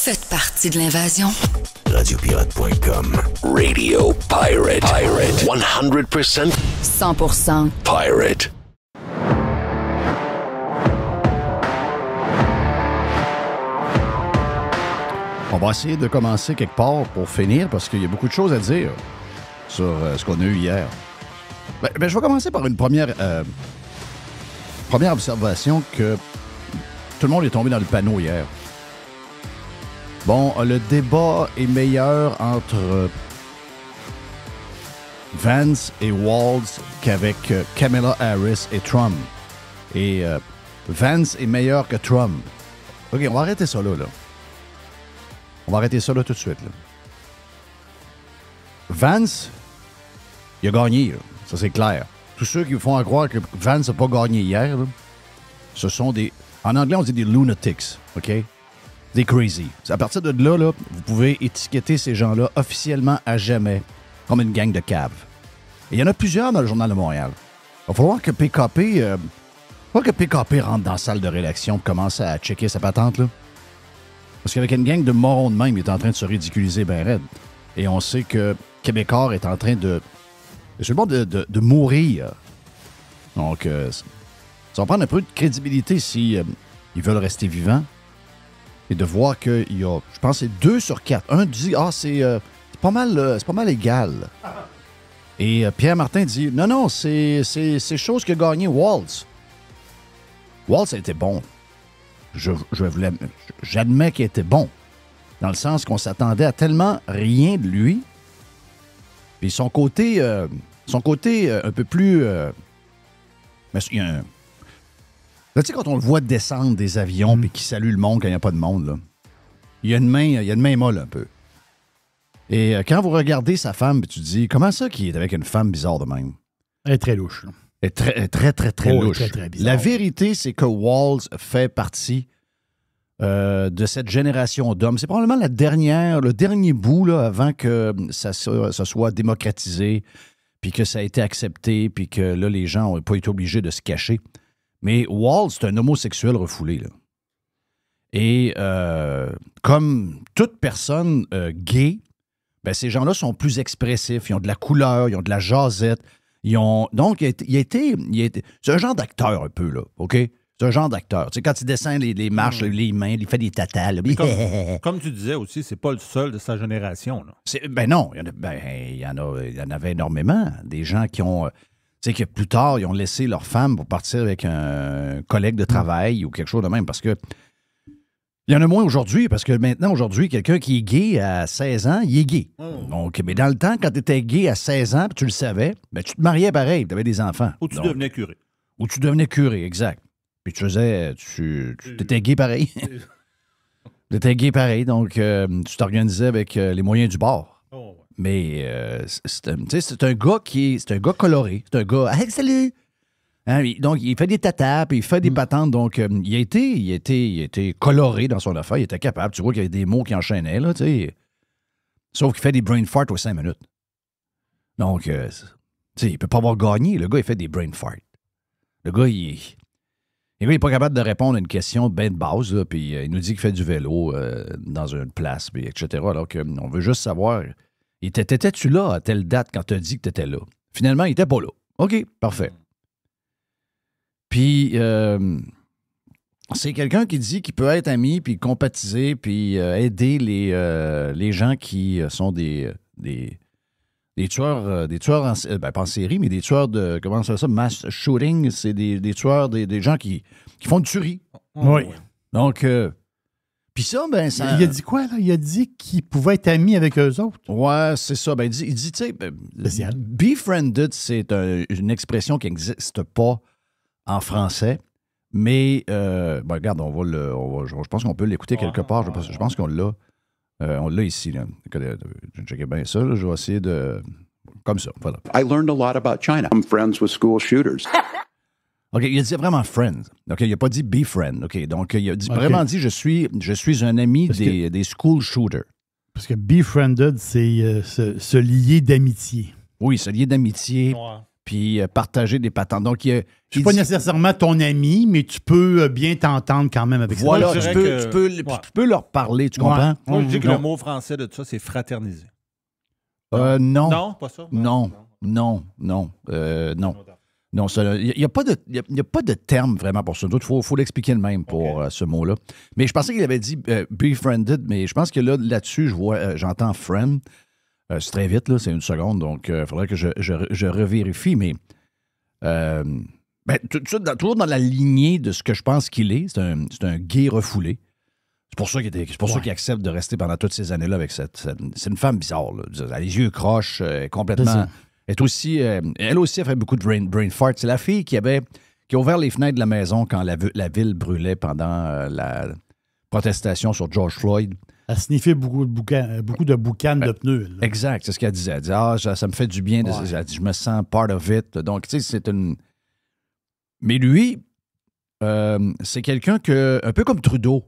Faites partie de l'invasion. Radiopirate.com. Radio Pirate. 100% 100% Pirate. On va essayer de commencer quelque part pour finir parce qu'il y a beaucoup de choses à dire sur ce qu'on a eu hier. Ben, je vais commencer par une première observation que tout le monde est tombé dans le panneau hier. Bon, le débat est meilleur entre Vance et Walz qu'avec Kamala Harris et Trump. Et Vance est meilleur que Trump. OK, on va arrêter ça là. On va arrêter ça là tout de suite. Là. Vance, il a gagné. Là. Ça, c'est clair. Tous ceux qui font croire que Vance n'a pas gagné hier, là, ce sont des... En anglais, on dit des lunatics. OK? Des crazy. À partir de là, vous pouvez étiqueter ces gens-là officiellement à jamais comme une gang de caves. Et il y en a plusieurs dans le Journal de Montréal. Il va falloir que PKP... rentre dans la salle de rédaction et commence à checker sa patente, là. Parce qu'avec une gang de morons de même, il est en train de se ridiculiser bien raide. Et on sait que Québécois est en train de... C'est le bord de mourir. Donc, ça va prendre un peu de crédibilité si ils veulent rester vivants. Et de voir qu'il y a, je pense, c'est 2 sur 4. Un dit, c'est pas mal égal. Et Pierre Martin dit, non, c'est chose que gagné Walz. Walz a été bon. J'admets qu'il était bon. Dans le sens qu'on s'attendait à tellement rien de lui. Puis son côté un peu plus... mais il y a un... Là, tu sais, quand on le voit descendre des avions et qu'il salue le monde quand il n'y a pas de monde, là, il y a une main molle un peu. Et quand vous regardez sa femme, tu te dis, comment ça qu'il est avec une femme bizarre de même? Elle est très louche. Là. Elle est très louche. Très, très bizarre. La vérité, c'est que Walz fait partie de cette génération d'hommes. C'est probablement le dernier bout là, avant que ça soit démocratisé, puis que ça a été accepté, puis que là, les gens n'ont pas été obligés de se cacher. Mais Walz, c'est un homosexuel refoulé. Là. Et comme toute personne gay, ben, ces gens-là sont plus expressifs, ils ont de la couleur, ils ont de la jasette. Donc, il a été c'est un genre d'acteur un peu, là, OK? C'est un genre d'acteur. Tu sais, quand il descend les marches, les mains, il fait des tatas. Là, comme tu disais aussi, c'est pas le seul de sa génération. Là. Ben non, il y en avait énormément. Des gens qui ont... Tu sais, que plus tard, ils ont laissé leur femme pour partir avec un collègue de travail ou quelque chose de même. Parce que il y en a moins aujourd'hui, parce que maintenant, aujourd'hui, quelqu'un qui est gay à 16 ans, il est gay. Donc, mais dans le temps, quand tu étais gay à 16 ans, puis tu le savais, ben, tu te mariais pareil, tu avais des enfants. Ou tu devenais curé. Ou tu devenais curé, exact. Puis tu étais gay pareil. Tu étais gay pareil, donc tu t'organisais avec les moyens du bord. Oh, ouais. Mais c'est un gars c'est un gars coloré. C'est un gars, hey, salut! Hein, donc, il fait des tatas, puis il fait des patentes. Donc, il a été coloré dans son affaire. Il était capable. Tu vois qu'il y avait des mots qui enchaînaient, là, tu sais. Sauf qu'il fait des brain farts aux 5 minutes. Donc, tu sais, il peut pas avoir gagné. Le gars, il fait des brain farts. Le gars, il n'est pas capable de répondre à une question bien de base, là, puis il nous dit qu'il fait du vélo dans une place, puis etc. Alors qu'on veut juste savoir, étais-tu là à telle date quand tu as dit que tu étais là? Finalement, il n'était pas là. OK, parfait. Puis, c'est quelqu'un qui dit qu'il peut être ami, puis compatiser, puis aider les gens qui sont des tueurs pas en série, mais des tueurs de, comment ça s'appelle, mass shooting, c'est des tueurs, des gens qui font de tuerie. Oui. Donc, puis ça, ben ça... Il a dit quoi, là? Il a dit qu'il pouvait être ami avec eux autres. Ouais, c'est ça. Ben, il dit, tu sais, befriended, c'est une expression qui n'existe pas en français, mais, regarde, je pense qu'on peut l'écouter quelque part. Je pense qu'on l'a. On l'a ici, là. Je checkais bien ça, là. Je vais essayer de... Comme ça, voilà. I learned a lot about China. I'm friends with school shooters. OK, il a dit vraiment friend. OK, il n'a pas dit befriend. OK, donc il a vraiment dit je suis un ami des school shooters. Parce que befriended, c'est se lier d'amitié. Oui, se lier d'amitié. Ouais. puis partager des patentes. Donc, Je suis pas nécessairement ton ami, mais tu peux bien t'entendre quand même avec voilà, Moi, je tu dirais peux, que- tu peux leur parler, tu comprends? Moi, je dis que Non. le mot français de tout ça, c'est fraterniser. Non. Non, pas ça? Non. Non. Non, il n'y a pas de terme vraiment pour ça. Il faut l'expliquer de même pour ce mot-là. Mais je pensais qu'il avait dit befriended, mais je pense que là-dessus, j'entends friend. C'est très vite, là, c'est une seconde, donc il faudrait que je revérifie, mais toujours dans la lignée de ce que je pense qu'il est, c'est un gay refoulé. C'est pour ça qu'il accepte de rester pendant toutes ces années-là avec c'est une femme bizarre, là. Elle a les yeux croches, complètement. Elle aussi, elle aussi a fait beaucoup de brain fart. C'est la fille qui a ouvert les fenêtres de la maison quand la ville brûlait pendant la protestation sur George Floyd. Elle sniffait beaucoup de boucanes de pneus. Là. Exact, c'est ce qu'elle disait. Elle dit ça me fait du bien. Elle dit, je me sens part of it. Donc, tu sais, c'est une... Mais lui, c'est quelqu'un un peu comme Trudeau,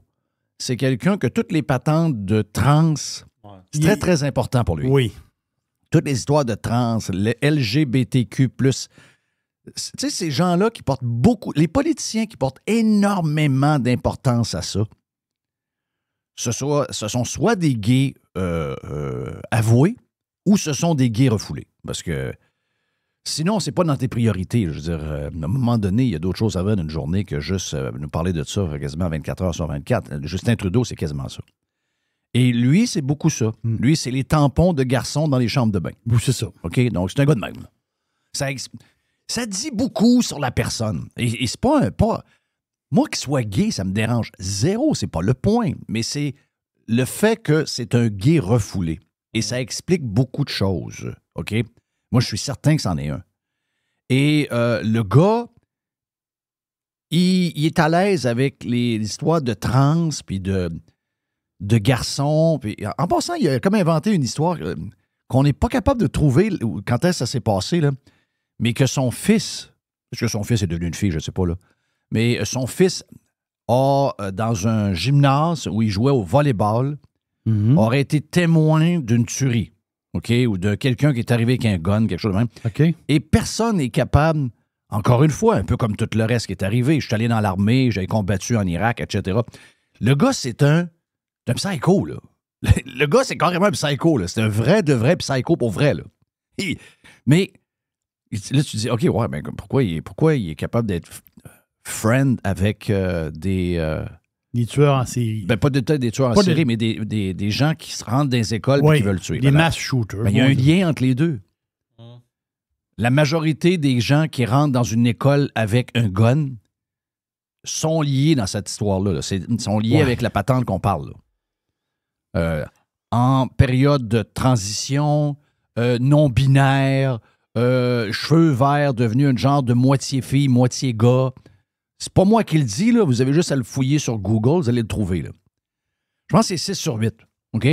c'est quelqu'un que toutes les patentes de trans, c'est très, très important pour lui. Oui. Toutes les histoires de trans, le LGBTQ+. Tu sais, ces gens-là qui portent beaucoup... Les politiciens qui portent énormément d'importance à ça, ce sont soit des gays avoués ou ce sont des gays refoulés. Parce que sinon, c'est pas dans tes priorités. Je veux dire, à un moment donné, il y a d'autres choses à faire d'une journée que juste nous parler de ça quasiment 24 heures sur 24. Justin Trudeau, c'est quasiment ça. Et lui, c'est beaucoup ça. Lui, c'est les tampons de garçons dans les chambres de bain. Oui, c'est ça. OK? Donc, c'est un gars de même. Ça dit beaucoup sur la personne. Et c'est pas... Moi, qu'il soit gay, ça me dérange. Zéro, c'est pas le point. Mais c'est le fait que c'est un gay refoulé. Et ça explique beaucoup de choses. OK? Moi, je suis certain que c'en est un. Et le gars, il est à l'aise avec les histoires de trans, puis de garçons. Puis, en passant, il a comme inventé une histoire qu'on n'est pas capable de trouver quand est-ce que ça s'est passé, là. Mais que son fils, parce que son fils est devenu une fille, je ne sais pas, là. Mais son fils dans un gymnase où il jouait au volleyball, aurait été témoin d'une tuerie, OK? Ou de quelqu'un qui est arrivé avec un gun, quelque chose de même. OK. Et personne n'est capable, encore une fois, un peu comme tout le reste qui est arrivé. Je suis allé dans l'armée, j'ai combattu en Irak, etc. Le gars, c'est un psycho, là. Le gars, c'est carrément un psycho, là. C'est un vrai de vrai psycho pour vrai, là. Mais là, tu dis, OK, ouais, mais pourquoi il est capable d'être friend avec des tueurs en série. Ben, pas des tueurs en série, mais des gens qui se rendent dans les écoles et qui veulent tuer. Des mass shooters. Ben, il y a un lien entre les deux. La majorité des gens qui rentrent dans une école avec un gun sont liés dans cette histoire-là. Là. Sont liés avec la patente qu'on parle. En période de transition, non-binaire, cheveux verts, devenu un genre de moitié fille, moitié gars. C'est pas moi qui le dis, là. Vous avez juste à le fouiller sur Google, vous allez le trouver, là. Je pense que c'est 6 sur 8, OK?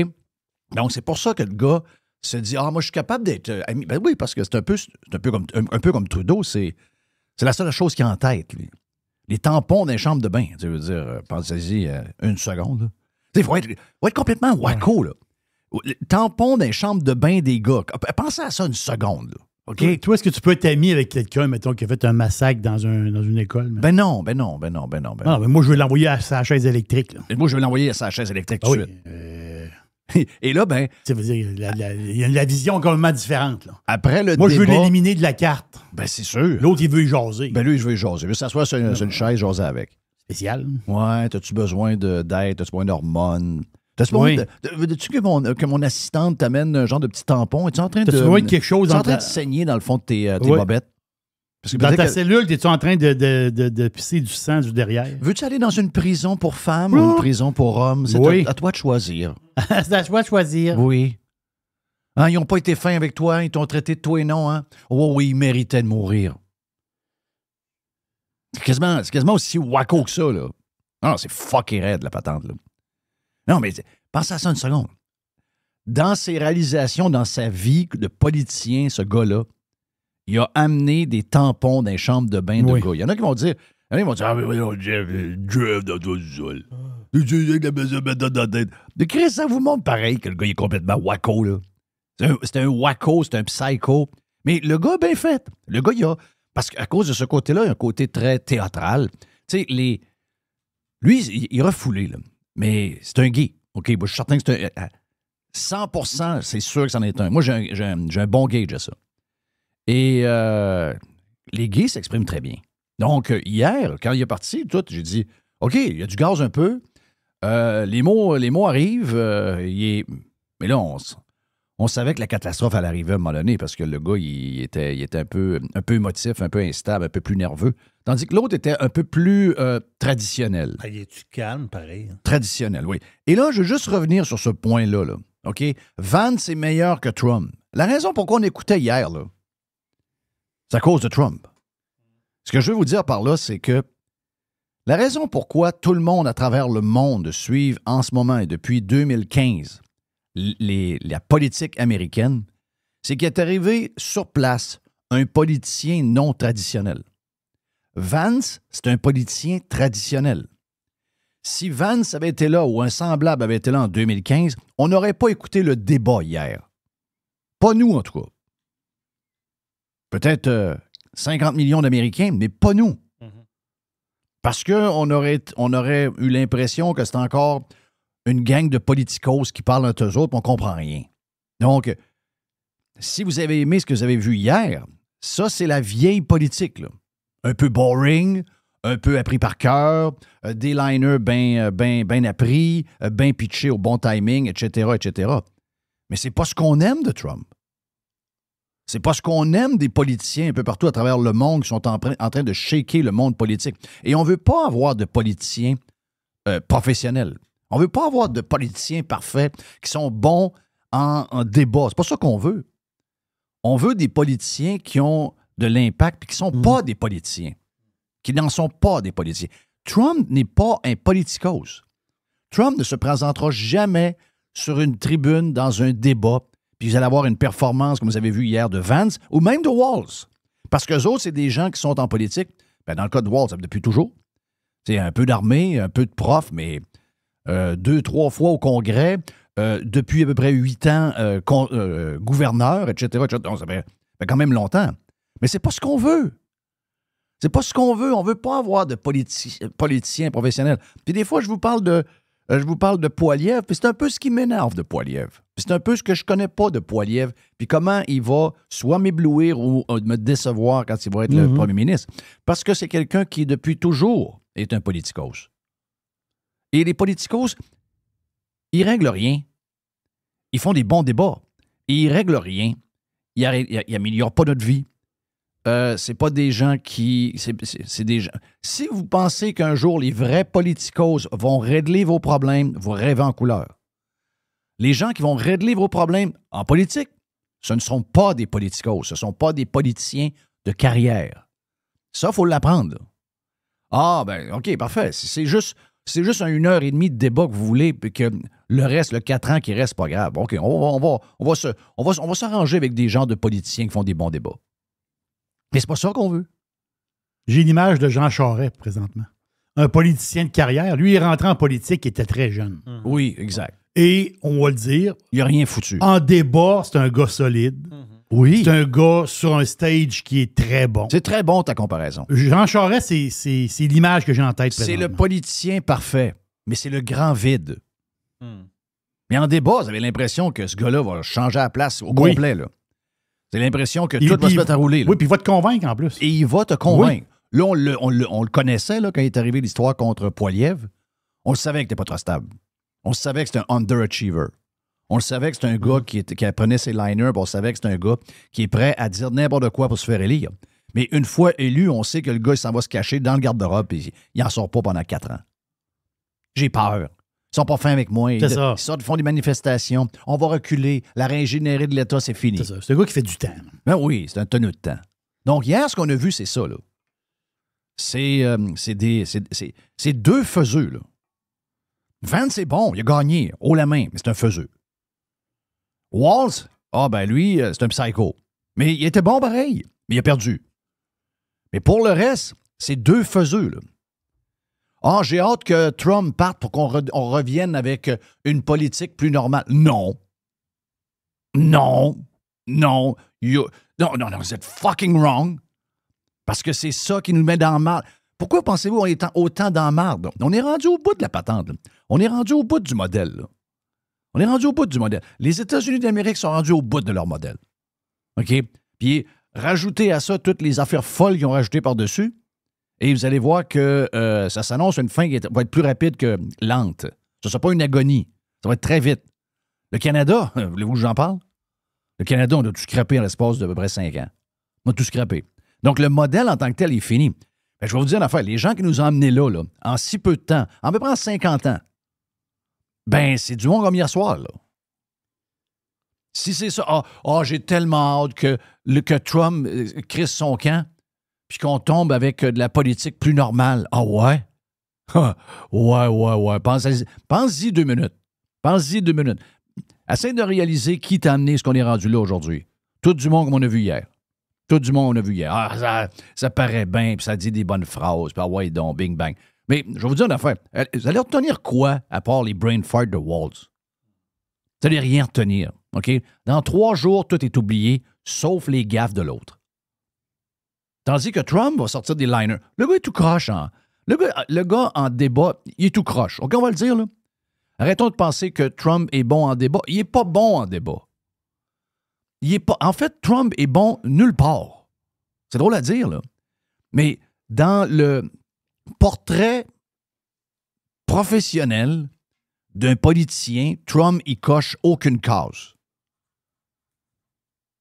Donc, c'est pour ça que le gars se dit « Ah, moi, je suis capable d'être ami. » Ben oui, parce que c'est un peu comme Trudeau, c'est la seule chose qu'il a en tête, lui. Les tampons dans les chambres de bain, tu veux dire, pensez-y une seconde, là. Il faut être complètement wacko, là. Les tampons dans les chambres de bain des gars. Pensez à ça une seconde, là. OK? Toi, est-ce que tu peux être ami avec quelqu'un, mettons, qui a fait un massacre dans une école? Ben non. Non, mais moi, je veux l'envoyer à sa chaise électrique. Là. Moi, je veux l'envoyer à sa chaise électrique tout de suite. Et là, ben... Ça veut dire, il y a la vision complètement différente. Là. Après le moi, débat... je veux l'éliminer de la carte. Ben, c'est sûr. L'autre, il veut y jaser. Ben, lui, je veux y jaser. Il veut s'asseoir sur une chaise, jaser avec. Spécial. Ouais, t'as-tu besoin d'aide? T'as-tu besoin d'hormones? T'as-tu besoin veux-tu que mon assistante t'amène un genre de petit tampon? Es-tu en train quelque chose en train de saigner dans le fond de tes bobettes? Parce que dans ta cellule, es-tu en train de pisser du sang du derrière? Veux-tu aller dans une prison pour femmes ou une prison pour hommes? C'est à toi de choisir. C'est à toi de choisir. Oui. Hein, ils n'ont pas été fins avec toi, ils t'ont traité de toi et non, hein? Oh oui, ils méritaient de mourir. C'est quasiment aussi wacko que ça, là. Non, c'est fucking raide, la patente, là. Non, mais pense à ça une seconde. Dans ses réalisations, dans sa vie de politicien, ce gars-là, il a amené des tampons dans les chambres de bain de gars. Il y en a qui vont dire, ah oui, Jeff, dans ton sol. De Chris, ça vous montre pareil que le gars il est complètement wacko, là. C'est un wacko, c'est un psycho. Mais le gars a bien fait. Le gars, il a... Parce qu'à cause de ce côté-là, il y a un côté très théâtral. Tu sais, lui, il est refoulé, là. Mais c'est un gay. OK, moi, je suis certain que c'est un... 100%, c'est sûr que c'en est un. Moi, j'ai un bon gauge à ça. Et les gays s'expriment très bien. Donc, hier, quand il est parti, j'ai dit, OK, il y a du gaz un peu. Les mots arrivent. Mais là, on savait que la catastrophe allait arriver à un moment donné parce que le gars, il était un peu émotif, un peu instable, un peu plus nerveux. Tandis que l'autre était un peu plus traditionnel. Ah, es-tu calme, pareil? Traditionnel, oui. Et là, je veux juste revenir sur ce point-là. Là. OK? Vance est meilleur que Trump. La raison pourquoi on écoutait hier, là, c'est à cause de Trump. Ce que je veux vous dire par là, c'est que la raison pourquoi tout le monde à travers le monde suit en ce moment et depuis 2015 la politique américaine, c'est qu'il est arrivé sur place un politicien non traditionnel. Vance, c'est un politicien traditionnel. Si Vance avait été là ou un semblable avait été là en 2015, on n'aurait pas écouté le débat hier. Pas nous, en tout cas. Peut-être 50 millions d'Américains, mais pas nous. Parce qu'on aurait eu l'impression que c'est encore une gang de politicos qui parlent entre eux autres, et on ne comprend rien. Donc, si vous avez aimé ce que vous avez vu hier, ça, c'est la vieille politique, là. Un peu boring, un peu appris par cœur, des liners bien appris, bien pitchés au bon timing, etc., etc. Mais c'est pas ce qu'on aime de Trump. C'est pas ce qu'on aime des politiciens un peu partout à travers le monde qui sont en train de shaker le monde politique. Et on veut pas avoir de politiciens professionnels. On veut pas avoir de politiciens parfaits qui sont bons en débat. C'est pas ça qu'on veut. On veut des politiciens qui ont de l'impact et qui ne sont pas des politiciens. Qui n'en sont pas des politiciens. Trump n'est pas un politicos. Trump ne se présentera jamais sur une tribune dans un débat, puis vous allez avoir une performance, comme vous avez vu hier, de Vance ou même de Walz. Parce qu'eux autres, c'est des gens qui sont en politique. Ben, dans le cas de Walz, depuis toujours. C'est un peu d'armée, un peu de prof, mais 2-3 fois au Congrès, depuis à peu près 8 ans, gouverneur, etc. Donc, ça fait quand même longtemps. Mais c'est pas ce qu'on veut. C'est pas ce qu'on veut. On veut pas avoir de politiciens professionnels. Puis des fois, je vous parle de Poilievre, puis c'est un peu ce qui m'énerve de Poilievre. Puis c'est un peu ce que je connais pas de Poilievre, puis comment il va soit m'éblouir ou me décevoir quand il va être le premier ministre. Parce que c'est quelqu'un qui, depuis toujours, est un politicos. Et les politicos, ils règlent rien. Ils font des bons débats. Et ils règlent rien. Ils n'améliorent pas notre vie. C'est pas des gens qui... C'est des gens... Si vous pensez qu'un jour, les vrais politicos vont régler vos problèmes, vous rêvez en couleur. Les gens qui vont régler vos problèmes en politique, ce ne sont pas des politicos, ce ne sont pas des politiciens de carrière. Ça, il faut l'apprendre. Ah, ben, OK, parfait. C'est juste 1h30 de débat que vous voulez, puis que le reste, le 4 ans qui reste, pas grave. OK, on va s'arranger avec des gens de politiciens qui font des bons débats. Mais c'est pas ça qu'on veut. J'ai l'image de Jean Charest, présentement. Un politicien de carrière. Lui, il est rentré en politique, il était très jeune. Oui, exact. Et, on va le dire... Il n'a rien foutu. En débat, c'est un gars solide. Oui. C'est un gars sur un stage qui est très bon. C'est très bon, ta comparaison. Jean Charest, c'est l'image que j'ai en tête. C'est le politicien parfait, mais c'est le grand vide. Mais en débat, vous avez l'impression que ce gars-là va changer la place au complet, là. Vous avez l'impression que tout va se mettre à rouler. Là. Oui, puis il va te convaincre en plus. Et il va te convaincre. Oui. Là, on le connaissait là, quand il est arrivé l'histoire contre Poilievre. On le savait que t'es pas trop stable. On le savait que c'était un underachiever. On le savait que c'était un gars qui apprenait ses liners, on savait que c'était un gars qui est prêt à dire n'importe quoi pour se faire élire. Mais une fois élu, on sait que le gars, il s'en va se cacher dans le garde-robe et il n'en sort pas pendant 4 ans. J'ai peur. Ils sont pas fins avec moi. Ils font des manifestations. On va reculer. La réingénierie de l'État, c'est fini. C'est ça. C'est un gars qui fait du temps. Ben oui, c'est un tonneau de temps. Donc, hier, ce qu'on a vu, c'est ça, là. C'est deux faiseux, là. Vance, c'est bon. Il a gagné. Haut la main, mais c'est un faiseux. Walz, lui, c'est un psycho. Mais il était bon pareil. Mais il a perdu. Mais pour le reste, c'est deux faiseux, là. Ah, j'ai hâte que Trump parte pour qu'on revienne avec une politique plus normale. Non. Non. Non. Non, vous êtes fucking wrong. Parce que c'est ça qui nous met dans le marde. Pourquoi pensez-vous qu'on est autant dans le marde? On est rendu au bout de la patente. Là. On est rendu au bout du modèle. Là. On est rendu au bout du modèle. Les États-Unis d'Amérique sont rendus au bout de leur modèle. OK? Puis, rajoutez à ça toutes les affaires folles qu'ils ont rajoutées par-dessus, et vous allez voir que ça s'annonce une fin qui va être plus rapide que lente. Ce ne sera pas une agonie. Ça va être très vite. Le Canada, voulez-vous que j'en parle? Le Canada, on a tout scrappé en l'espace d'à peu près 5 ans. On a tout scrappé. Donc, le modèle en tant que tel est fini. Ben, je vais vous dire une affaire. Les gens qui nous ont emmenés là, en si peu de temps, à peu près en 50 ans, ben, c'est du monde comme hier soir, là. Si c'est ça, j'ai tellement hâte que Trump crisse son camp, puis qu'on tombe avec de la politique plus normale. Ah ouais? Ouais. Pense-y 2 minutes. Pense-y 2 minutes. Essaye de réaliser qui t'a amené ce qu'on est rendu là aujourd'hui. Tout du monde comme on a vu hier. Tout du monde qu'on a vu hier. Ah, ça paraît bien, puis ça dit des bonnes phrases, puis ah ouais, donc, bing, bang. Mais je vais vous dire une affaire. Vous allez retenir quoi, à part les brain farts de Waltz? Vous n'allez rien retenir, OK? Dans 3 jours, tout est oublié, sauf les gaffes de l'autre. Tandis que Trump va sortir des liners. Le gars est tout croche, hein? Le gars en débat, il est tout croche. OK, on va le dire, là. Arrêtons de penser que Trump est bon en débat. Il n'est pas bon en débat. En fait, Trump est bon nulle part. C'est drôle à dire, là. Mais dans le portrait professionnel d'un politicien, Trump, il coche aucune case.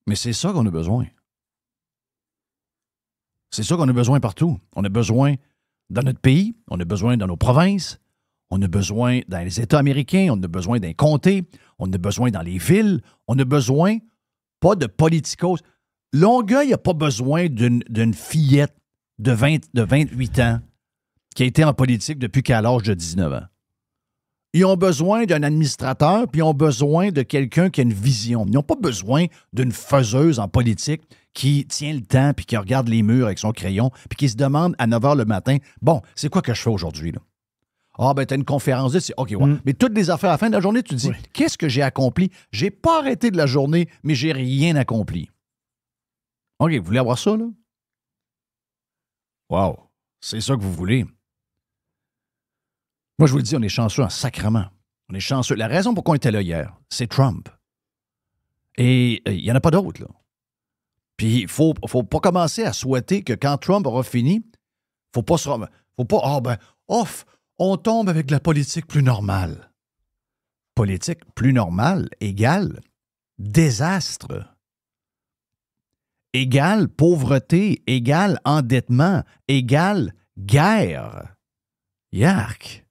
Mais c'est ça qu'on a besoin. C'est ça qu'on a besoin partout. On a besoin dans notre pays, on a besoin dans nos provinces, on a besoin dans les États américains, on a besoin d'un comté, on a besoin dans les villes, on a besoin pas de politicos. Longueuil n'a pas besoin d'une fillette de 28 ans qui a été en politique depuis qu'à l'âge de 19 ans. Ils ont besoin d'un administrateur, puis ils ont besoin de quelqu'un qui a une vision. Ils n'ont pas besoin d'une faiseuse en politique qui tient le temps, puis qui regarde les murs avec son crayon, puis qui se demande à 9 h le matin, bon, c'est quoi que je fais aujourd'hui, là? Ah, ben, t'as une conférence, c'est OK, ouais. Mais toutes les affaires à la fin de la journée, tu te dis, qu'est-ce que j'ai accompli? J'ai pas arrêté de la journée, mais j'ai rien accompli. OK, vous voulez avoir ça, là? Wow, c'est ça que vous voulez. Moi, je vous le dis, on est chanceux en sacrement. On est chanceux. La raison pourquoi on était là hier, c'est Trump. Et il n'y en a pas d'autres, là. Puis, il faut pas commencer à souhaiter que quand Trump aura fini, faut pas, on tombe avec de la politique plus normale. Politique plus normale égale désastre. Égale pauvreté, égale endettement, égale guerre. Yark.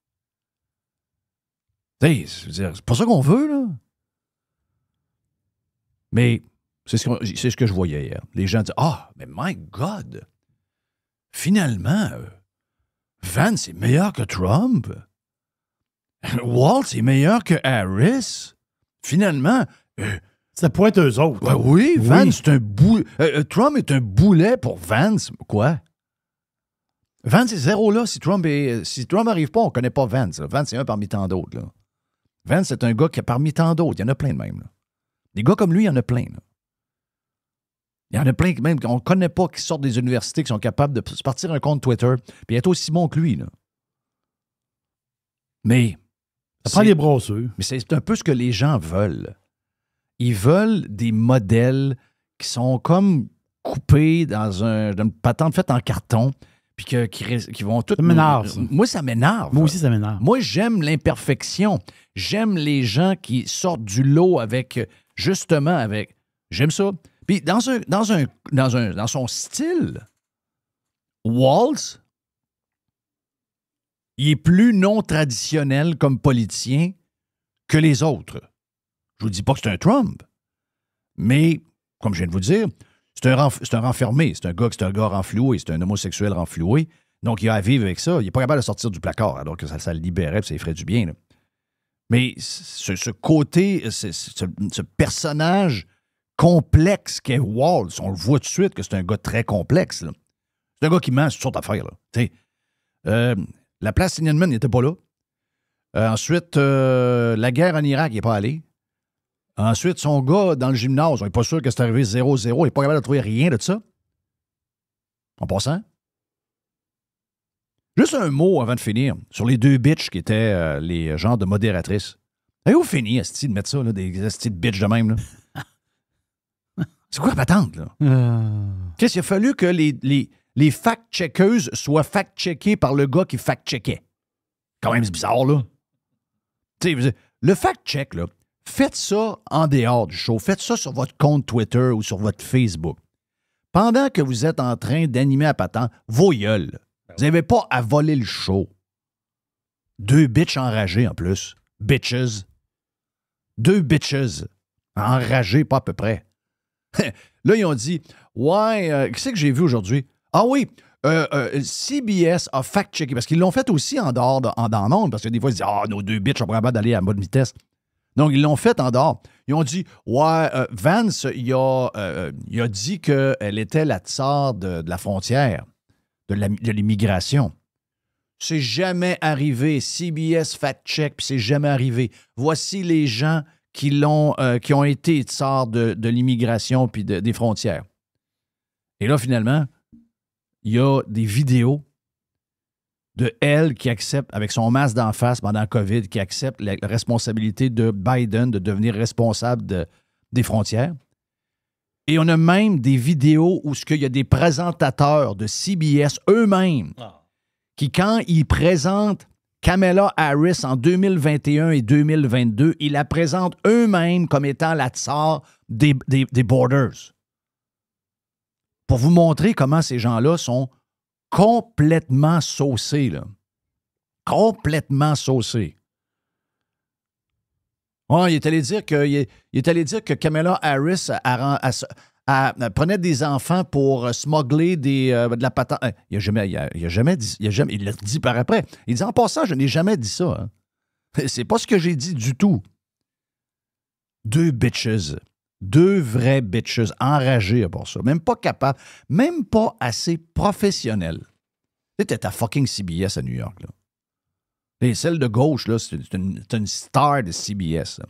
C'est pas ça qu'on veut, là. Mais c'est ce que je voyais hier. Les gens disent, mais my God, finalement, Vance est meilleur que Trump. Waltz est meilleur que Harris. Finalement, ça pourrait être eux autres. Ben oui, Vance, c'est un Trump est un boulet pour Vance. Quoi? Vance est zéro là. Si Trump n'arrive pas, on ne connaît pas Vance. Vance, c'est un parmi tant d'autres. Là. Vance, c'est un gars qui est parmi tant d'autres. Il y en a plein de même. Là. Des gars comme lui, il y en a plein. Là. Il y en a plein même qu'on ne connaît pas qui sortent des universités, qui sont capables de se partir un compte Twitter puis être aussi bon que lui. Là. Mais ça prend des brosseux. Mais c'est un peu ce que les gens veulent. Ils veulent des modèles qui sont comme coupés dans une patente faite en carton puis qui vont tout... Ça m'énerve, ça. Moi, ça m'énerve. Moi aussi, ça m'énerve. Moi, j'aime l'imperfection. J'aime les gens qui sortent du lot avec... J'aime ça. Puis dans son style, Waltz, il est plus non traditionnel comme politicien que les autres. Je vous dis pas que c'est un Trump, mais, comme je viens de vous dire, c'est un renfermé. C'est un gars renfloué. C'est un homosexuel renfloué. Donc, il a à vivre avec ça. Il n'est pas capable de sortir du placard, alors que ça le libérait et ça lui ferait du bien. Là. Mais ce côté, ce personnage complexe qu'est Waltz, on le voit tout de suite que c'est un gars très complexe. Là. C'est un gars qui ment sur toutes sortes d'affaires. La place Tiananmen n'était pas là. Ensuite, la guerre en Irak, il n'est pas allé. Ensuite, son gars dans le gymnase, on n'est pas sûr que c'est arrivé 0-0. Il n'est pas capable de trouver rien de ça. En passant. Juste un mot avant de finir sur les deux bitches qui étaient les genres de modératrices. Et où finit, esti, de mettre ça, là, des esti de bitches de même, là? C'est quoi la patente, là? Qu'est-ce qu'il a fallu que les fact-checkeuses soient fact-checkées par le gars qui fact-checkait? Quand même, c'est bizarre, là. Tu sais, le fact-check, là, faites ça en dehors du show. Faites ça sur votre compte Twitter ou sur votre Facebook. Pendant que vous êtes en train d'animer à patente, vos gueules. Vous n'avez pas à voler le show. Deux bitches enragées, en plus. Bitches. Deux bitches. Enragées, pas à peu près. Là, ils ont dit, ouais, qu'est-ce que j'ai vu aujourd'hui? Ah oui, CBS a fact-checké, parce qu'ils l'ont fait aussi en dehors, dans le monde, parce que des fois, ils disent, nos deux bitches sont pas capables d'aller à bonne vitesse. Donc, ils l'ont fait en dehors. Ils ont dit, ouais, Vance, il a dit qu'elle était la tsar de la frontière, de l'immigration. C'est jamais arrivé. CBS fact-check, puis c'est jamais arrivé. Voici les gens qui ont été tsars de l'immigration puis des frontières. Et là, finalement, il y a des vidéos de elle qui accepte, avec son masque d'en face pendant la COVID, qui accepte la responsabilité de Biden de devenir responsable des frontières. Et on a même des vidéos où il y a des présentateurs de CBS eux-mêmes qui, quand ils présentent Kamala Harris en 2021 et 2022, ils la présentent eux-mêmes comme étant la tsar des borders. Pour vous montrer comment ces gens-là sont complètement saucés, là. Complètement saucés. Ouais, il est allé dire que Kamala Harris prenait des enfants pour smuggler de la patente. Il n'a jamais dit. Il l'a dit par après. Il dit en passant, je n'ai jamais dit ça. Hein. C'est pas ce que j'ai dit du tout. Deux bitches. Deux vraies bitches enragées pour ça. Même pas capables. Même pas assez professionnelles. Tu sais, t'es à fucking CBS à New York, là. Et celle de gauche, là, c'est une star de CBS. Là.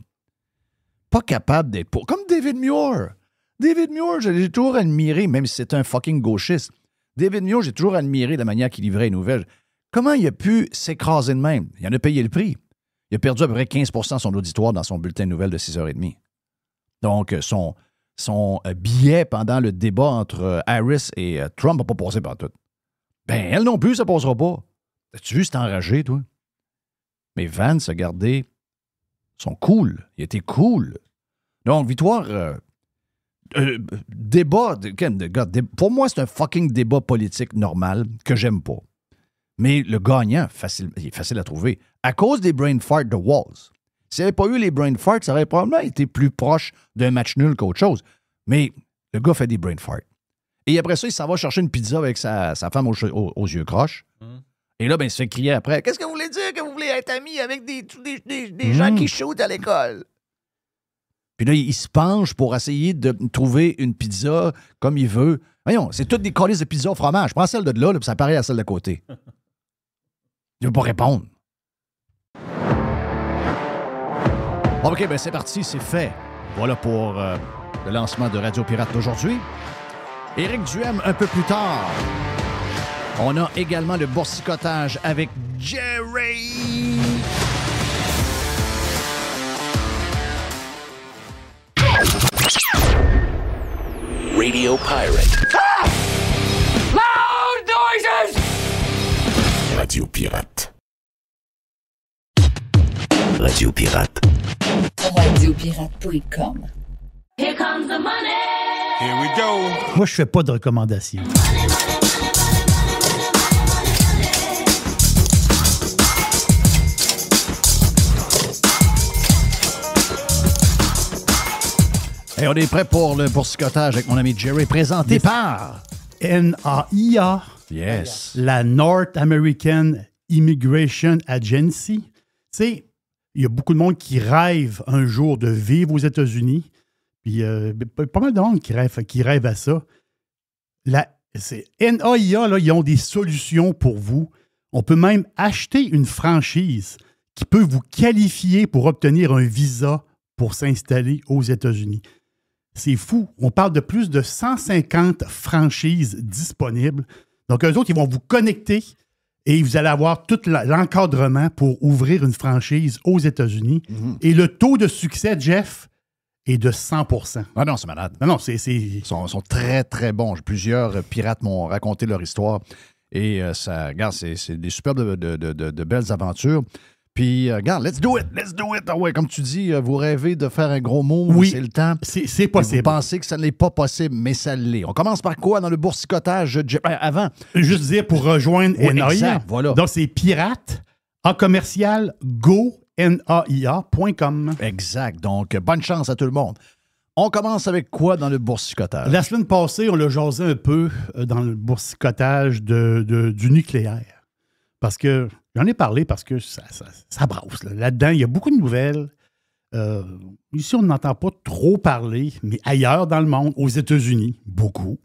Pas capable d'être pour. Comme David Muir. David Muir, j'ai toujours admiré, même si c'est un fucking gauchiste. David Muir, j'ai toujours admiré la manière qu'il livrait les nouvelles. Comment il a pu s'écraser de même? Il en a payé le prix. Il a perdu à peu près 15 % de son auditoire dans son bulletin de nouvelles de 6h30. Donc, son billet pendant le débat entre Harris et Trump n'a pas passé par tout. Ben, elle non plus, ça ne passera pas. As-tu vu, c'est enragé, toi? Mais Vance a gardé son cool. Il était cool. Donc, victoire... débat... Pour moi, c'est un fucking débat politique normal que j'aime pas. Mais le gagnant, il est facile à trouver. À cause des brain farts de Walz. S'il n'y avait pas eu les brain farts, ça aurait probablement été plus proche d'un match nul qu'autre chose. Mais le gars fait des brain farts. Et après ça, il s'en va chercher une pizza avec sa femme aux yeux croches. Et là, ben, il se fait crier après. Qu'est-ce que vous voulez dire que vous voulez être ami avec des gens qui shootent à l'école? Puis là, il se penche pour essayer de trouver une pizza comme il veut. Voyons, c'est toutes des colis de pizza au fromage. Prends celle de là, puis ça paraît à celle de côté. Il ne veut pas répondre. OK, ben c'est parti, c'est fait. Voilà pour le lancement de Radio Pirate d'aujourd'hui. Éric Duhem, un peu plus tard. On a également le boursicotage avec Jerry. Radio Pirate. Ah! Loud noises! Radio Pirate. Radio Pirate. Radiopirate.com. Here comes the money! Here we go! Moi, je fais pas de recommandations. Et on est prêt pour le boursicotage avec mon ami Jerry, présenté par NAIA. Yes. La North American Immigration Agency. Tu sais, il y a beaucoup de monde qui rêve un jour de vivre aux États-Unis. Puis pas mal de monde qui rêve à ça. C'est NAIA, là, ils ont des solutions pour vous. On peut même acheter une franchise qui peut vous qualifier pour obtenir un visa pour s'installer aux États-Unis. C'est fou. On parle de plus de 150 franchises disponibles. Donc, eux autres, ils vont vous connecter et vous allez avoir tout l'encadrement pour ouvrir une franchise aux États-Unis. Et le taux de succès, Jeff, est de 100%. Ah non, c'est malade. Non, Ils sont très, très bons. Plusieurs pirates m'ont raconté leur histoire. Et ça, regarde, c'est des super de belles aventures. Puis, regarde, let's do it. Ah ouais, comme tu dis, vous rêvez de faire un gros move, oui, c'est le temps. C'est possible. Vous pensez que ça ne l'est pas possible, mais ça l'est. On commence par quoi dans le boursicotage? Avant. Juste dire, pour rejoindre NAIA. Exact, voilà. Donc, c'est pirate, en commercial, go.naia.com. Exact. Donc, bonne chance à tout le monde. On commence avec quoi dans le boursicotage? La semaine passée, on l'a jasé un peu dans le boursicotage du nucléaire. Parce que, j'en ai parlé parce que ça brasse. Là-dedans, il y a beaucoup de nouvelles. Ici, on n'entend pas trop parler, mais ailleurs dans le monde, aux États-Unis, beaucoup.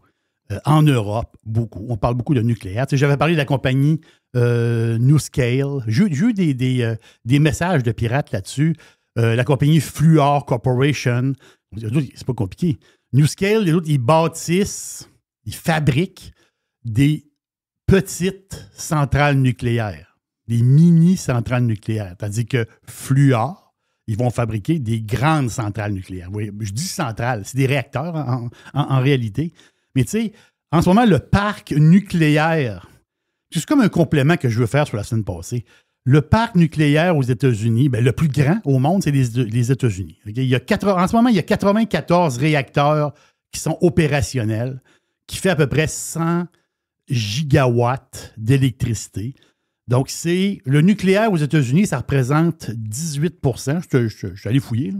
En Europe, beaucoup. On parle beaucoup de nucléaire. Tu sais, j'avais parlé de la compagnie NuScale. J'ai eu des messages de pirates là-dessus. La compagnie Fluor Corporation. C'est pas compliqué. NuScale, les autres, ils bâtissent, ils fabriquent des petites centrales nucléaires, des mini-centrales nucléaires. Tandis que Fluor, ils vont fabriquer des grandes centrales nucléaires. Oui, je dis centrales, c'est des réacteurs en réalité. Mais tu sais, en ce moment, le parc nucléaire, c'est comme un complément que je veux faire sur la semaine passée. Le parc nucléaire aux États-Unis, le plus grand au monde, c'est les États-Unis. Okay? En ce moment, il y a 94 réacteurs qui sont opérationnels, qui fait à peu près 100 gigawatts d'électricité. Donc, c'est le nucléaire aux États-Unis, ça représente 18 % Je suis allé fouiller.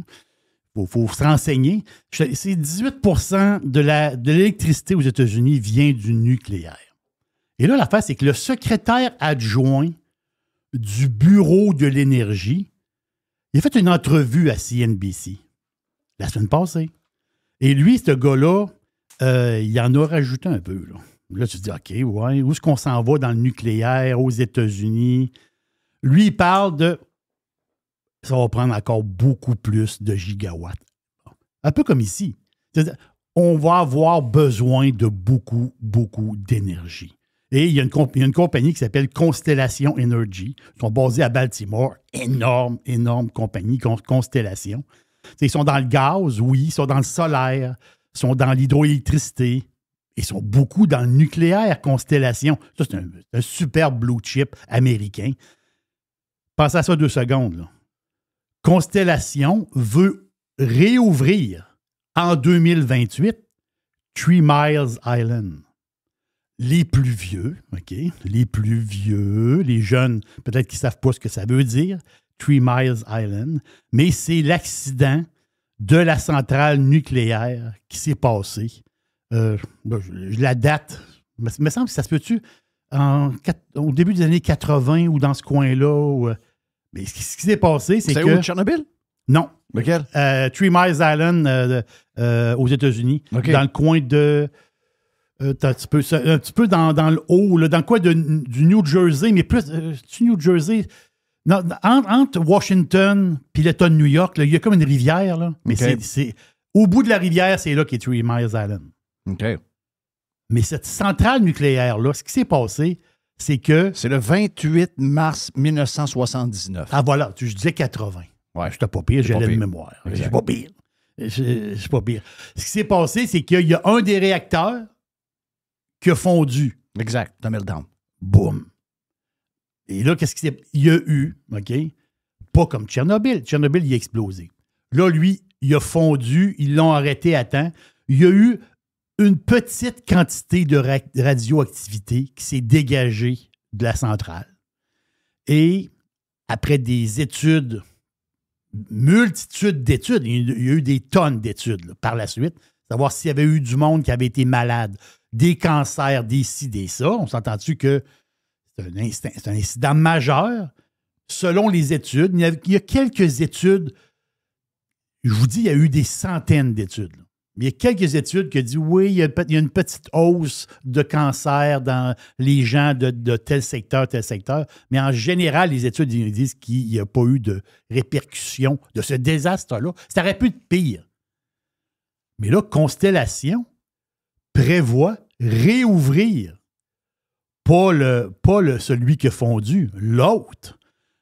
Il faut se renseigner. C'est 18 % de l'électricité aux États-Unis vient du nucléaire. Et là, l'affaire, c'est que le secrétaire adjoint du Bureau de l'énergie, il a fait une entrevue à CNBC la semaine passée. Et lui, ce gars-là, il en a rajouté un peu. Là, tu te dis, OK, ouais, où est-ce qu'on s'en va dans le nucléaire aux États-Unis? Lui, il parle de... Ça va prendre encore beaucoup plus de gigawatts. Un peu comme ici. C'est-à-dire, on va avoir besoin de beaucoup, beaucoup d'énergie. Et il y a une compagnie qui s'appelle Constellation Energy. Ils sont basés à Baltimore. Énorme compagnie, Constellation. Ils sont dans le gaz, oui. Ils sont dans le solaire. Ils sont dans l'hydroélectricité. Ils sont beaucoup dans le nucléaire, Constellation. Ça, c'est un super blue chip américain. Pensez à ça 2 secondes. Là. Constellation veut réouvrir en 2028 Three Miles Island. Les plus vieux, OK? Les plus vieux, les jeunes, peut-être qu'ils ne savent pas ce que ça veut dire, Three Miles Island, mais c'est l'accident de la centrale nucléaire qui s'est passé. La date, il me semble que ça se peut-tu au début des années 80 ou dans ce coin-là. Mais ce qui s'est passé, c'est que... C'est où, Tchernobyl? Non. Lequel? Three Miles Island aux États-Unis, okay. Dans le coin de... un petit peu dans le haut, là, dans le coin du New Jersey, mais plus... du New Jersey... Non, entre Washington et l'État de New York, il y a comme une rivière, là, mais okay. c'est au bout de la rivière, c'est là qu'est Three Miles Island. OK. Mais cette centrale nucléaire-là, ce qui s'est passé, c'est que... C'est le 28 mars 1979. Ah voilà, je disais 80. Ouais. J'étais pas pire, j'avais de mémoire. Je suis pas pire. Je suis pas pire. Ce qui s'est passé, c'est qu'il y a un des réacteurs qui a fondu. Exact, dans meltdown. Boum. Et là, qu'est-ce qu'il y a eu, OK? Pas comme Tchernobyl. Tchernobyl, il a explosé. Là, lui, il a fondu, ils l'ont arrêté à temps. Il y a eu une petite quantité de radioactivité qui s'est dégagée de la centrale. Et après des études, multitude d'études, il y a eu des tonnes d'études là, par la suite, savoir s'il y avait eu du monde qui avait été malade, des cancers, des ci, des ça. On s'entend-tu que c'est un incident majeur selon les études. Il y a quelques études. Je vous dis, il y a eu des centaines d'études. Là. Il y a quelques études qui disent oui, il y a une petite hausse de cancer dans les gens de tel secteur, mais en général, les études ils disent qu'il n'y a pas eu de répercussions de ce désastre-là. Ça aurait pu être pire. Mais là, Constellation prévoit réouvrir pas celui qui a fondu, l'autre.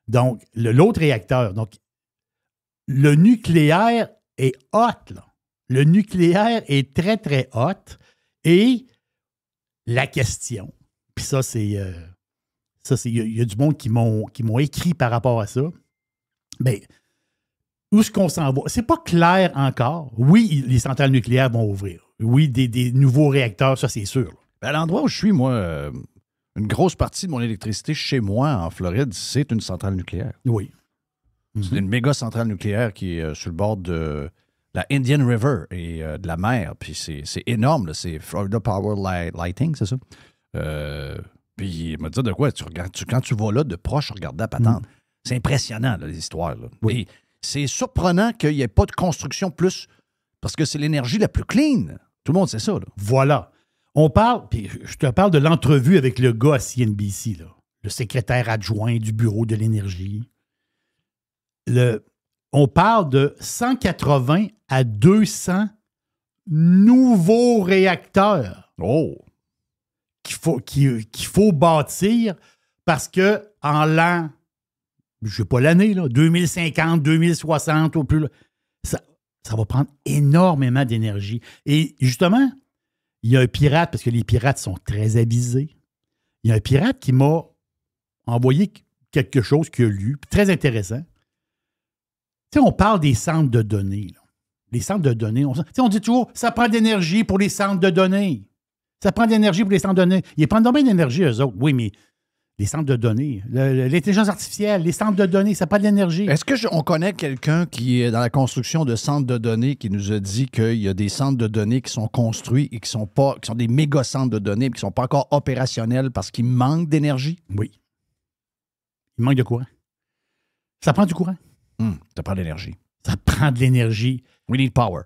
Donc, l'autre réacteur. Donc, le nucléaire est hot, là. Le nucléaire est très, très hot. Et la question, puis ça, c'est... il y a du monde qui m'ont écrit par rapport à ça. Bien, où est-ce qu'on s'en va? C'est pas clair encore. Oui, les centrales nucléaires vont ouvrir. Oui, des nouveaux réacteurs, ça, c'est sûr. Ben, à l'endroit où je suis, moi, une grosse partie de mon électricité chez moi, en Floride, c'est une centrale nucléaire. Oui. C'est une méga centrale nucléaire qui est sur le bord de la Indian River et de la mer. Puis c'est énorme, là. C'est Florida Power Lighting, c'est ça? Puis il m'a dit de quoi? Quand tu vas là de proche, regarder la patente. C'est impressionnant, là, les histoires. Là. Oui. Et c'est surprenant qu'il n'y ait pas de construction plus... Parce que c'est l'énergie la plus clean. Tout le monde sait ça. Là. Voilà. On parle, puis je te parle de l'entrevue avec le gars à CNBC, là, le secrétaire adjoint du Bureau de l'énergie. On parle de 180 à 200 nouveaux réacteurs qu'il faut bâtir parce que en l'an, je ne sais pas l'année, là, 2050, 2060 au plus, ça va prendre énormément d'énergie. Et justement, il y a un pirate, parce que les pirates sont très avisés, il y a un pirate qui m'a envoyé quelque chose qu'il a lu, très intéressant. Tu sais, on parle des centres de données. Là. Les centres de données, on dit toujours, ça prend de l'énergie pour les centres de données. Ça prend de l'énergie pour les centres de données. Ils prennent bien d'énergie, eux autres. Oui, mais les centres de données, l'intelligence artificielle, les centres de données, ça prend de l'énergie. Est-ce qu'on connaît quelqu'un qui est dans la construction de centres de données qui nous a dit qu'il y a des centres de données qui sont construits et qui sont des méga centres de données et qui ne sont pas encore opérationnels parce qu'il manque d'énergie? Oui. Il manque de courant. Ça prend du courant. Ça prend de l'énergie. Ça prend de l'énergie. We need power.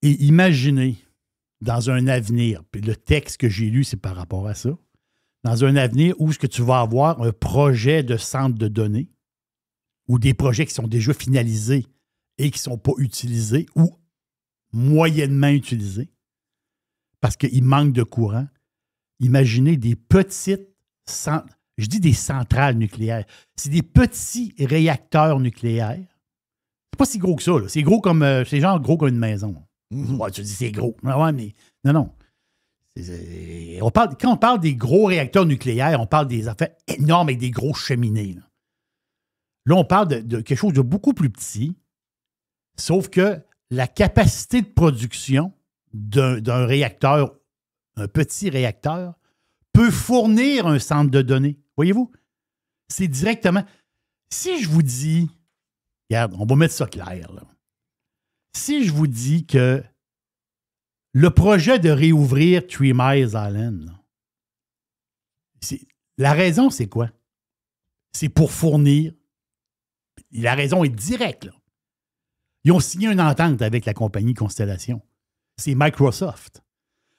Et imaginez, dans un avenir, puis le texte que j'ai lu, c'est par rapport à ça, dans un avenir où est-ce que tu vas avoir un projet de centre de données ou des projets qui sont déjà finalisés et qui ne sont pas utilisés ou moyennement utilisés parce qu'il manque de courant. Imaginez des petites je dis des centrales nucléaires. C'est des petits réacteurs nucléaires. C'est pas si gros que ça. Là. C'est gros comme c'est genre gros comme une maison. Ouais, tu dis c'est gros. Ouais, mais non. Quand on parle des gros réacteurs nucléaires, on parle des affaires énormes avec des grosses cheminées. Là on parle de quelque chose de beaucoup plus petit, sauf que la capacité de production d'un réacteur, un petit réacteur, peut fournir un centre de données. Voyez-vous? C'est directement... Si je vous dis... Regarde, on va mettre ça clair. Là. Si je vous dis que le projet de réouvrir Three Mile Island, la raison, c'est quoi? C'est pour fournir... La raison est directe. Là. Ils ont signé une entente avec la compagnie Constellation. C'est Microsoft.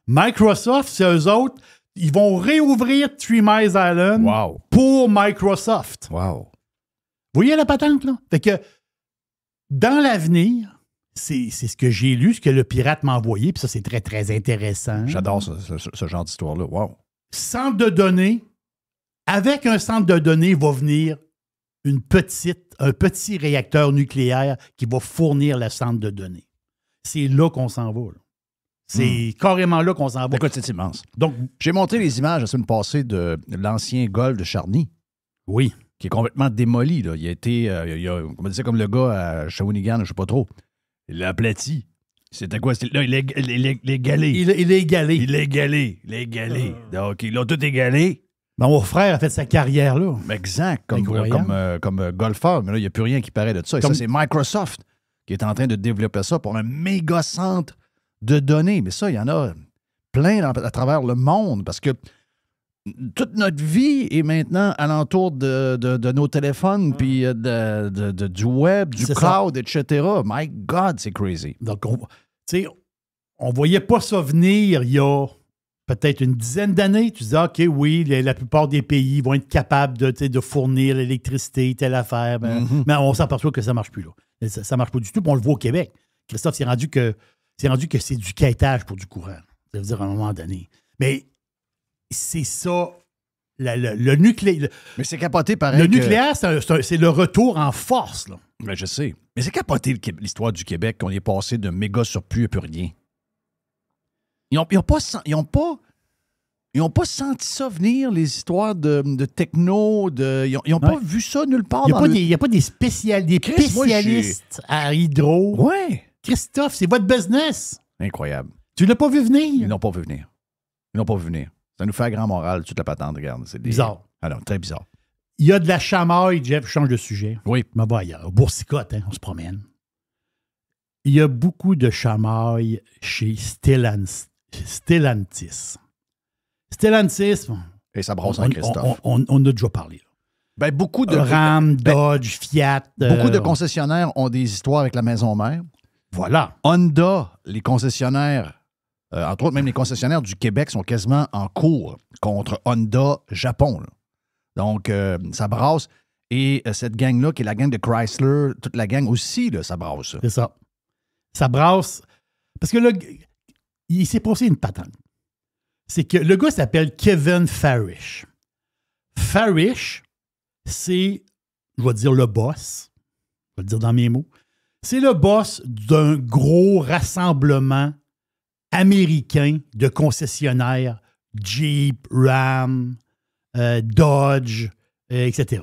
Microsoft, c'est eux autres... Ils vont réouvrir Three Mile Island pour Microsoft. Wow. Vous voyez la patente, là? Fait que dans l'avenir, c'est ce que j'ai lu, ce que le pirate m'a envoyé, puis ça, c'est très, très intéressant. J'adore ce genre d'histoire-là. Wow. Centre de données. Avec un centre de données va venir un petit réacteur nucléaire qui va fournir le centre de données. C'est là qu'on s'en va, là. C'est carrément là qu'on s'en va. Écoute, c'est immense. Donc, j'ai montré les images la semaine passée de l'ancien golf de Charny. Oui. Qui est complètement démoli. Là. Il a été, on va dire comme le gars à Shawinigan, je ne sais pas trop. Il l'a aplati. C'était quoi? Là, il est égalé. Il est égalé. Il est égalé. Il est égalé. Donc, ils l'ont tout égalé. Mon frère a fait sa carrière là. Exact, comme golfeur. Mais là, il n'y a plus rien qui paraît de ça. Et ça, c'est Microsoft qui est en train de développer ça pour un méga centre de données. Mais ça, il y en a plein à travers le monde parce que toute notre vie est maintenant alentour de nos téléphones, puis du web, du cloud, etc. My God, c'est crazy. Donc, tu sais, on ne voyait pas ça venir il y a peut-être une dizaine d'années. Tu disais, OK, oui, la plupart des pays vont être capables de fournir l'électricité, telle affaire. Mais on s'aperçoit que ça ne marche plus. Là. Ça ne marche pas du tout. Puis on le voit au Québec. Christophe, c'est rendu que c'est du quêtage pour du courant. Ça veut dire à un moment donné. Mais c'est ça, le nucléaire. Mais c'est capoté pareil. Le nucléaire, c'est le retour en force. Là. Mais je sais. Mais c'est capoté l'histoire du Québec qu'on est passé de méga surplus à plus rien. Ils n'ont pas senti ça venir, les histoires de techno. Ils n'ont pas vu ça nulle part. Il n'y a pas des spécialistes à hydro. Ouais. Christophe, c'est votre business. Incroyable. Tu l'as pas vu venir? Ils n'ont pas vu venir. Ça nous fait un grand moral, toute la patente, regarde. C'est bizarre. Alors, très bizarre. Il y a de la chamaille, Jeff, je change de sujet. Oui. Mais bon, il y a Boursicotte, on se promène. Il y a beaucoup de chamaille chez Stellantis. Stellantis, et ça brasse en Christophe. On a déjà parlé. Ben, beaucoup de Ram, Dodge, Fiat. Beaucoup de concessionnaires ont des histoires avec la maison mère. Voilà. Honda, les concessionnaires, entre autres, même les concessionnaires du Québec sont quasiment en cours contre Honda Japon. Là. Donc, ça brasse. Et cette gang-là, qui est la gang de Chrysler, toute la gang aussi, là, ça brasse. C'est ça. Ça brasse. Parce que là, il s'est passé une patente. C'est que le gars s'appelle Kevin Farish. Farish, c'est, je vais dire le boss, je vais le dire dans mes mots, c'est le boss d'un gros rassemblement américain de concessionnaires Jeep, Ram, Dodge, etc.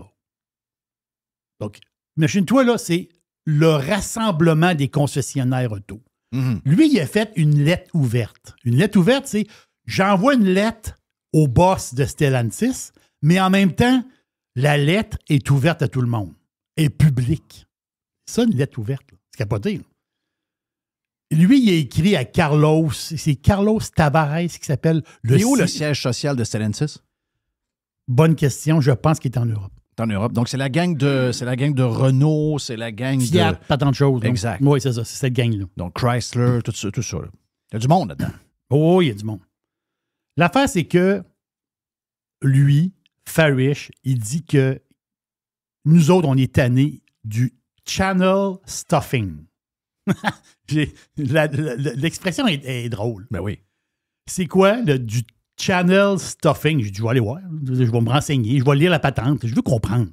Donc, imagine-toi, là, c'est le rassemblement des concessionnaires auto. Mm-hmm. Lui, il a fait une lettre ouverte. Une lettre ouverte, c'est j'envoie une lettre au boss de Stellantis, mais en même temps, la lettre est ouverte à tout le monde. Elle est publique. C'est ça, une lettre ouverte. Là. C'est capoté. Là. Lui, il a écrit à Carlos. C'est Carlos Tavares qui s'appelle le... Et où le siège social de Stellantis? Bonne question. Je pense qu'il est en Europe. En Europe. Donc, c'est la gang de Renault, c'est la gang Fiat, pas tant de choses. Donc. Exact. Oui, c'est ça. C'est cette gang-là. Donc, Chrysler, tout ça. Là. Il y a du monde là-dedans. Oh, il y a du monde. L'affaire, c'est que lui, Farish, il dit que nous autres, on est tannés du channel stuffing. L'expression est drôle. Ben oui. C'est quoi du channel stuffing? J'ai dit, je vais aller voir. Je vais me renseigner. Je vais lire la patente. Je veux comprendre.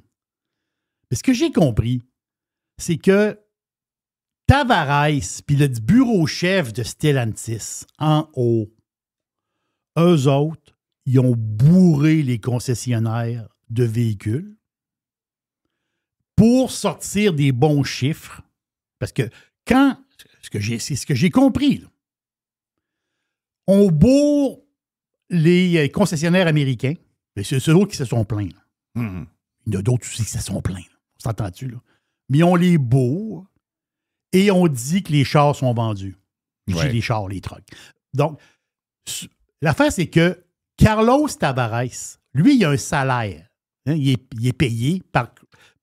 Mais ce que j'ai compris, c'est que Tavares puis le bureau chef de Stellantis en haut, eux autres, ils ont bourré les concessionnaires de véhicules pour sortir des bons chiffres. Parce que c'est ce que j'ai compris, là. On bourre les concessionnaires américains, mais c'est ceux qui se sont plaints. Mm-hmm. Il y en a d'autres aussi qui se sont plaints. Là. On s'entend-tu, là? Mais on les bourre et on dit que les chars sont vendus. Ouais. Les chars, les trucks. Donc, l'affaire, c'est que Carlos Tavares, lui, il a un salaire. Hein, il est payé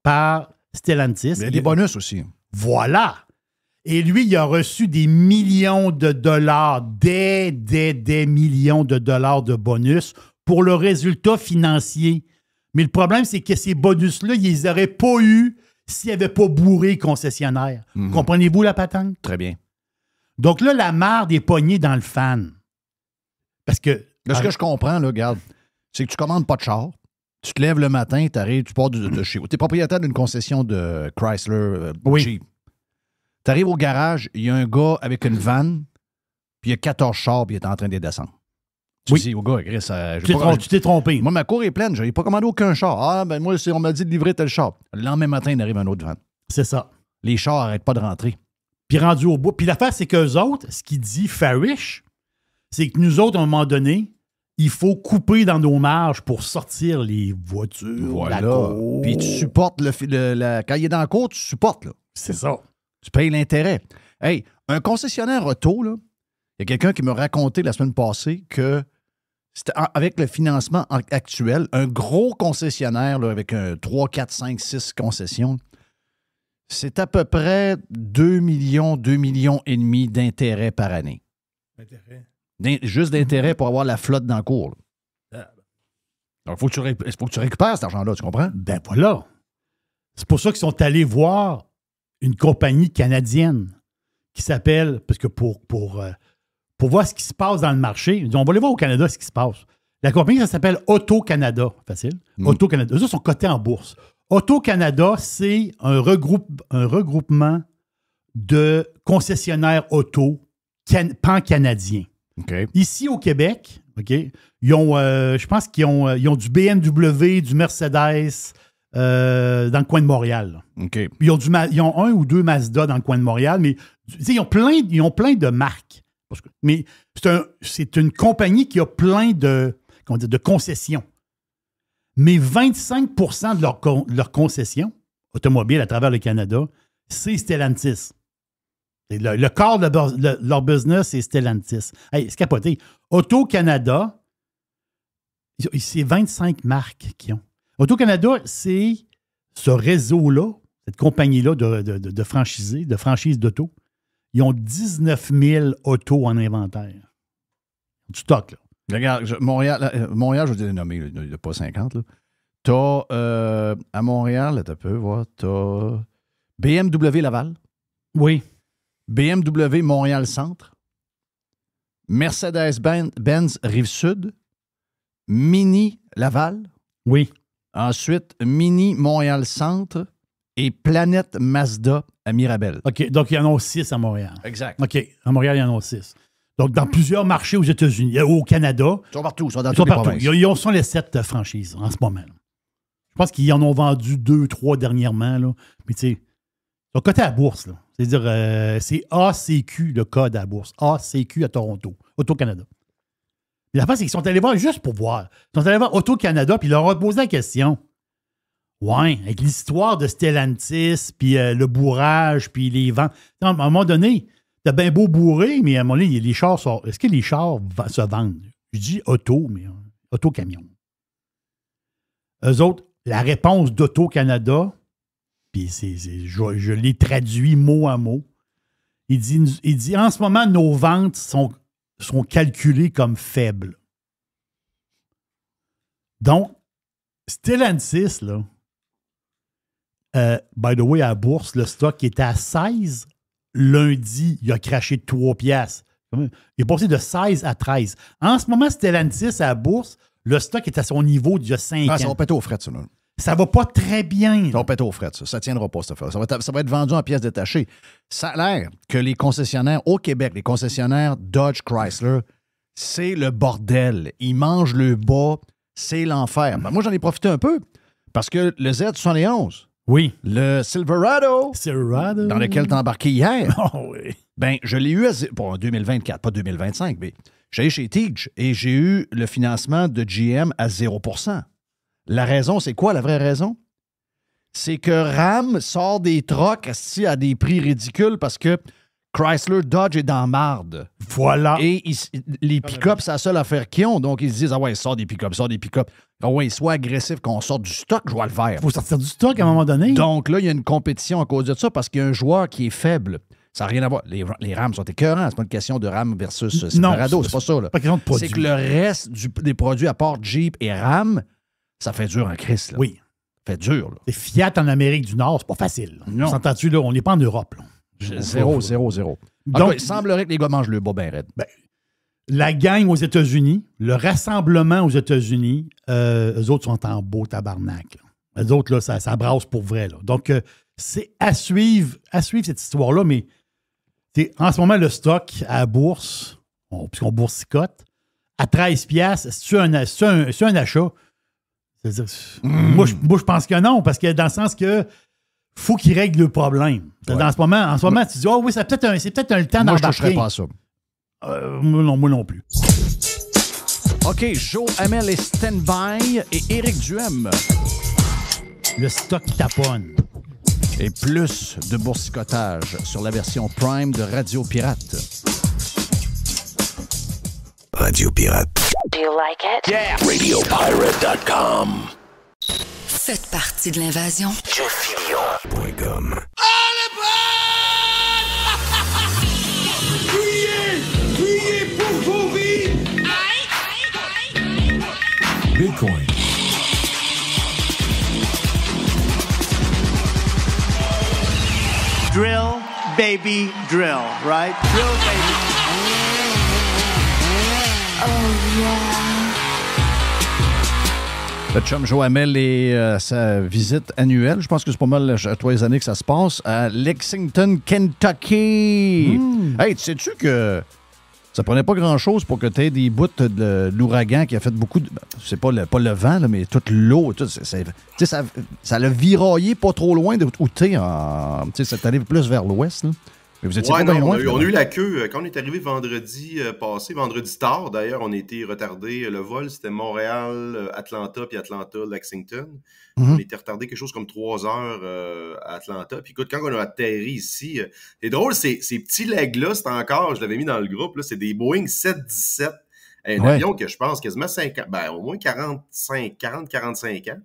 par Stellantis. Il y a des bonus aussi. Voilà. Et lui, il a reçu des millions de dollars, des millions de dollars de bonus pour le résultat financier. Mais le problème, c'est que ces bonus-là, ils les auraient pas eu s'ils n'avaient pas bourré les concessionnaires. Mm-hmm. Comprenez-vous la patente? Très bien. Donc là, la marde est pognée dans le fan. Parce que... Là, ce que je comprends, là, regarde, c'est que tu commandes pas de char, tu te lèves le matin, tu pars de chez vous. Tu es propriétaire d'une concession de Chrysler, oui. Jeep. Tu arrives au garage, il y a un gars avec une vanne, puis il y a 14 chars, puis il est en train de les descendre. Tu dis au gars, Chris, tu t'es trompé. Moi, ma cour est pleine, je n'ai pas commandé aucun char. Ah, ben moi, on m'a dit de livrer tel char. Le lendemain matin, il arrive un autre van. C'est ça. Les chars n'arrêtent pas de rentrer. Puis rendu au bout. Puis l'affaire, c'est qu'eux autres, ce qu'il dit Farish, c'est que nous autres, à un moment donné, il faut couper dans nos marges pour sortir les voitures. Voilà. La cour. Puis tu supportes quand il est dans la cour, tu supportes, là. C'est ça. Tu payes l'intérêt. Hey, un concessionnaire auto, là, il y a quelqu'un qui m'a raconté la semaine passée que avec le financement actuel, un gros concessionnaire là, avec 3, 4, 5, 6 concessions, c'est à peu près 2 millions et demi d'intérêts par année. Juste d'intérêt pour avoir la flotte dans le cours. Là. Donc, il faut que tu récupères cet argent-là, tu comprends? Ben voilà. C'est pour ça qu'ils sont allés voir une compagnie canadienne qui s'appelle, parce que pour voir ce qui se passe dans le marché, ils disent, on va aller voir au Canada ce qui se passe. La compagnie, ça s'appelle Auto-Canada. Facile. Auto-Canada. Eux autres sont cotés en bourse. Auto-Canada, c'est un regroupement de concessionnaires auto pan-canadiens. Okay. Ici, au Québec, okay, ils ont, je pense qu'ils ont du BMW, du Mercedes dans le coin de Montréal. Okay. Ils ont un ou deux Mazda dans le coin de Montréal, mais ils ont plein de marques. Mais c'est une compagnie qui a plein de concessions. Mais 25 de leurs concessions automobiles à travers le Canada, c'est Stellantis. Le corps de leur business, c'est Stellantis. Hey, c'est capoté. Auto-Canada, c'est 25 marques qu'ils ont. Auto-Canada, c'est ce réseau-là, cette compagnie-là de franchisés, de franchise d'auto. Ils ont 19 000 autos en inventaire. Du stock, là. Regarde, Montréal, je vais te les nommer, il n'y a pas 50. T'as à Montréal, tu peux voir, t'as BMW Laval. Oui. BMW Montréal-Centre. Mercedes-Benz Rive-Sud. Mini Laval. Oui. Ensuite, Mini Montréal-Centre et Planète Mazda à Mirabel. OK, donc il y en a 6 à Montréal. Exact. OK, à Montréal, il y en a 6. Donc, dans plusieurs marchés aux États-Unis, au Canada. Ils sont partout, ils sont dans toutes les provinces. Ils sont les 7 franchises en ce moment. Je pense qu'ils en ont vendu 2, 3 dernièrement. Là. Mais tu sais, ils sont cotés à la bourse. Là. C'est-à-dire, c'est ACQ le code à la bourse. ACQ à Toronto, Auto-Canada. La face, c'est qu'ils sont allés voir juste pour voir. Ils sont allés voir Auto-Canada, puis ils leur ont posé la question. Ouais, avec l'histoire de Stellantis, puis le bourrage, puis les vents. À un moment donné, t'as bien beau bourrer, mais à un moment donné, les chars sont. Est-ce que les chars se vendent? Je dis auto, mais auto-camion. Eux autres, la réponse d'Auto-Canada, puis je l'ai traduit mot à mot. Il dit en ce moment, nos ventes sont calculées comme faibles. Donc, Stellantis, là, by the way, à la bourse, le stock était à 16. Lundi, il a craché de 3 piastres. Il est passé de 16 à 13. En ce moment, Stellantis à la bourse, le stock est à son niveau d'il y a 5 ans. Ça va péter aux frettes, ça. Là. Ça va pas très bien. Ça va péter aux frettes, ça. Ça tiendra pas, cette affaire. Ça va être vendu en pièces détachées. Ça a l'air que les concessionnaires au Québec, les concessionnaires Dodge Chrysler, c'est le bordel. Ils mangent le bas, c'est l'enfer. Ben, moi, j'en ai profité un peu parce que le Z71, oui, le Silverado, dans lequel tu as embarqué hier, oh, oui. Ben, je l'ai eu en 2024, pas 2025, mais j'allais chez Teach et j'ai eu le financement de GM à 0%. La raison, c'est quoi la vraie raison? C'est que RAM sort des trocs à des prix ridicules parce que Chrysler Dodge est dans marde. Voilà. Et les pick-up, c'est la seule affaire qu'ils ont. Donc, ils se disent, ah ouais, sort des pick-up. Ah ouais, sois agressif, qu'on sorte du stock, je vais le faire. Il faut sortir du stock à un moment donné. Donc là, il y a une compétition à cause de ça parce qu'il y a un joueur qui est faible. Ça n'a rien à voir. Les RAM sont écœurants. C'est pas une question de RAM versus Silverado. C'est pas ça. Là. Pas question de produit. C'est que le reste des produits, à part Jeep et RAM, ça fait dur en crise. Là. Oui. Ça fait dur. Là. C'est Fiat en Amérique du Nord, c'est pas facile. Non. S'entends-tu, là? On n'est pas en Europe. Là. 0. Donc, il semblerait que les gars mangent le bas bien raide. Ben, la gang aux États-Unis, le rassemblement aux États-Unis, eux autres sont en beau tabarnak. Là. Eux autres, là, ça brasse pour vrai. Là. Donc, c'est à suivre cette histoire-là, mais en ce moment, le stock à la bourse, puisqu'on boursicote, à 13 piastres, c'est un achat? C'est-à-dire, moi, je pense que non, parce que dans le sens que faut qu'il règle le problème. Ouais. En ce moment, tu dis, oh oui, c'est peut-être un temps d'embarquer. Moi, je ne toucherais pas à ça. Moi non plus. OK, Joe Hamel est stand-by et Éric Duhem. Le stock taponne. Et plus de boursicotage sur la version Prime de Radio Pirate. Radio Pirate. Do you like it? Yeah! RadioPirate.com. Faites partie de l'invasion. JoeFillion.com. Criez baby, drill, right? Drill, baby. Oh, yeah. Le chum Joamel et sa visite annuelle, je pense que c'est pas mal à 3 années que ça se passe, à Lexington, Kentucky. Hey, tu sais-tu que ça prenait pas grand-chose pour que tu aies des bouts de l'ouragan qui a fait beaucoup de... C'est pas le vent, là, mais toute l'eau. Tout, ça l'a viraillé pas trop loin où tu es. C'est allé plus vers l'ouest. Là. Mais vous étiez pas bien loin. On a eu la queue. Quand on est arrivé vendredi passé, vendredi tard, d'ailleurs, on a été retardé. Le vol, c'était Montréal, Atlanta, puis Atlanta-Lexington. On était retardé quelque chose comme 3 heures à Atlanta. Puis écoute, quand on a atterri ici, c'est drôle, ces petits legs-là, c'est encore, je l'avais mis dans le groupe, là, c'est des Boeing 717. Un avion que je pense quasiment 50, au moins 40-45 ans.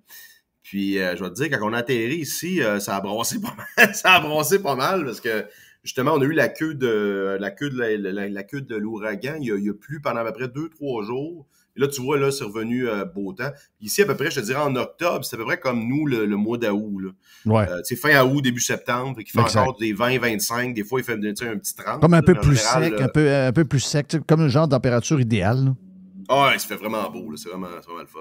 Puis je vais te dire, quand on a atterri ici, ça a brassé pas mal. Ça a brassé pas mal parce que justement, on a eu la queue de l'ouragan. Il y a plu pendant à peu près 2-3 jours. Et là, tu vois, là, c'est revenu beau temps. Ici, à peu près, je te dirais, en octobre, c'est à peu près comme nous, le mois d'août. Ouais. C'est fin août, début septembre. Il fait encore des 20-25. Des fois, il fait un petit 30. Comme un peu plus sec, un peu plus sec. Comme le genre de température idéale. Ah, ouais, ça fait vraiment beau. Là. C'est vraiment le fun.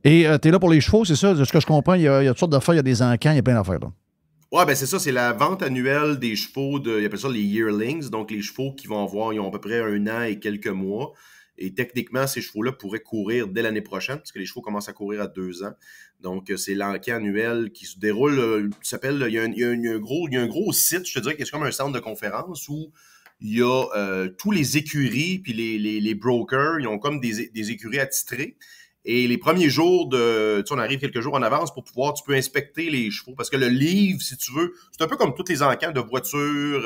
Et tu es là pour les chevaux, c'est ça? De ce que je comprends, il y a toutes sortes d'affaires. Il y a des encans, il y a plein d'affaires. Là. Ouais, ben c'est ça, c'est la vente annuelle des chevaux, ils appellent ça les yearlings, donc les chevaux qui vont avoir, ils ont à peu près 1 an et quelques mois. Et techniquement, ces chevaux-là pourraient courir dès l'année prochaine, parce que les chevaux commencent à courir à 2 ans. Donc, c'est l'encan annuel qui se déroule, il y a un gros site, je te dirais que c'est comme un centre de conférence où il y a tous les écuries, puis les brokers, ils ont comme des écuries attitrées. Et les premiers jours on arrive quelques jours en avance pour pouvoir, tu peux inspecter les chevaux. Parce que le livre, si tu veux, c'est un peu comme tous les encans de voitures,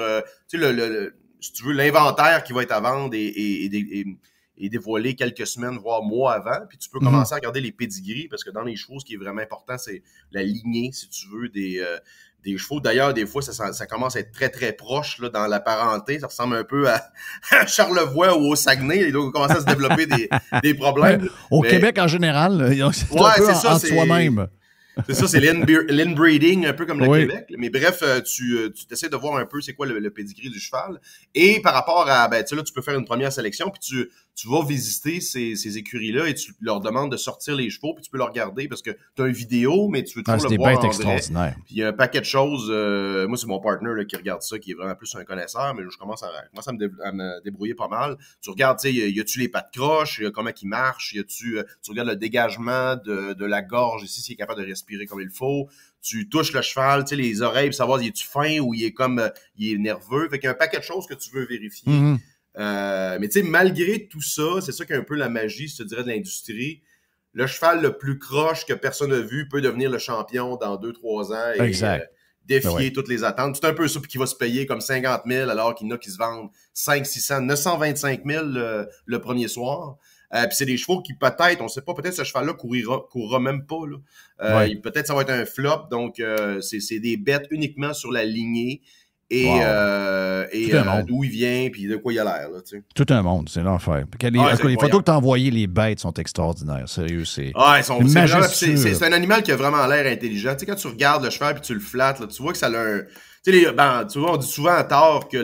si tu veux, l'inventaire qui va être à vendre et dévoilé quelques semaines, voire mois avant. Puis tu peux commencer à regarder les pédigrees, parce que dans les chevaux, ce qui est vraiment important, c'est la lignée, si tu veux, des chevaux. D'ailleurs, des fois, ça commence à être très, très proche là, dans la parenté. Ça ressemble un peu à Charlevoix ou au Saguenay. Il doit commencer à se développer des problèmes. Au Québec, en général, c'est un peu entre soi-même. C'est ça, c'est l'inbreeding, un peu comme le Québec. Mais bref, tu essaies de voir un peu c'est quoi le pedigree du cheval. Et par rapport à, là, tu peux faire une première sélection, puis tu vas visiter ces écuries-là et tu leur demandes de sortir les chevaux, puis tu peux les regarder parce que tu as une vidéo, mais tu veux toujours le voir en vrai. Puis il y a un paquet de choses. Moi, c'est mon partner là, qui regarde ça, qui est vraiment plus un connaisseur, mais je commence à me débrouiller pas mal. Tu regardes, tu sais, y a-tu les pattes croches, comment ils marchent, tu regardes le dégagement de la gorge ici, s'il est capable de respirer comme il faut. Tu touches le cheval, tu sais, les oreilles, pour savoir, il est-tu fin ou il est nerveux. Fait qu'il y a un paquet de choses que tu veux vérifier. Mais tu sais, malgré tout ça, c'est ça qui est un peu la magie, je te dirais, de l'industrie. Le cheval le plus croche que personne n'a vu peut devenir le champion dans 2-3 ans et défier toutes les attentes. C'est un peu ça, puis qui va se payer comme 50 000 alors qu'il y en a qui se vendent 500, 600, 925 000 le premier soir. Puis c'est des chevaux qui peut-être, on sait pas, peut-être ce cheval-là courra même pas. Là. Peut-être ça va être un flop, donc c'est des bêtes uniquement sur la lignée et d'où il vient, puis de quoi il a l'air. Là, tu sais. Tout un monde, c'est l'enfer. Les photos que tu as envoyées, les bêtes sont extraordinaires, sérieux. C'est c'est un animal qui a vraiment l'air intelligent. Tu sais, quand tu regardes le cheval et tu le flattes, là, tu vois que ça a un... tu vois, on dit souvent à tort que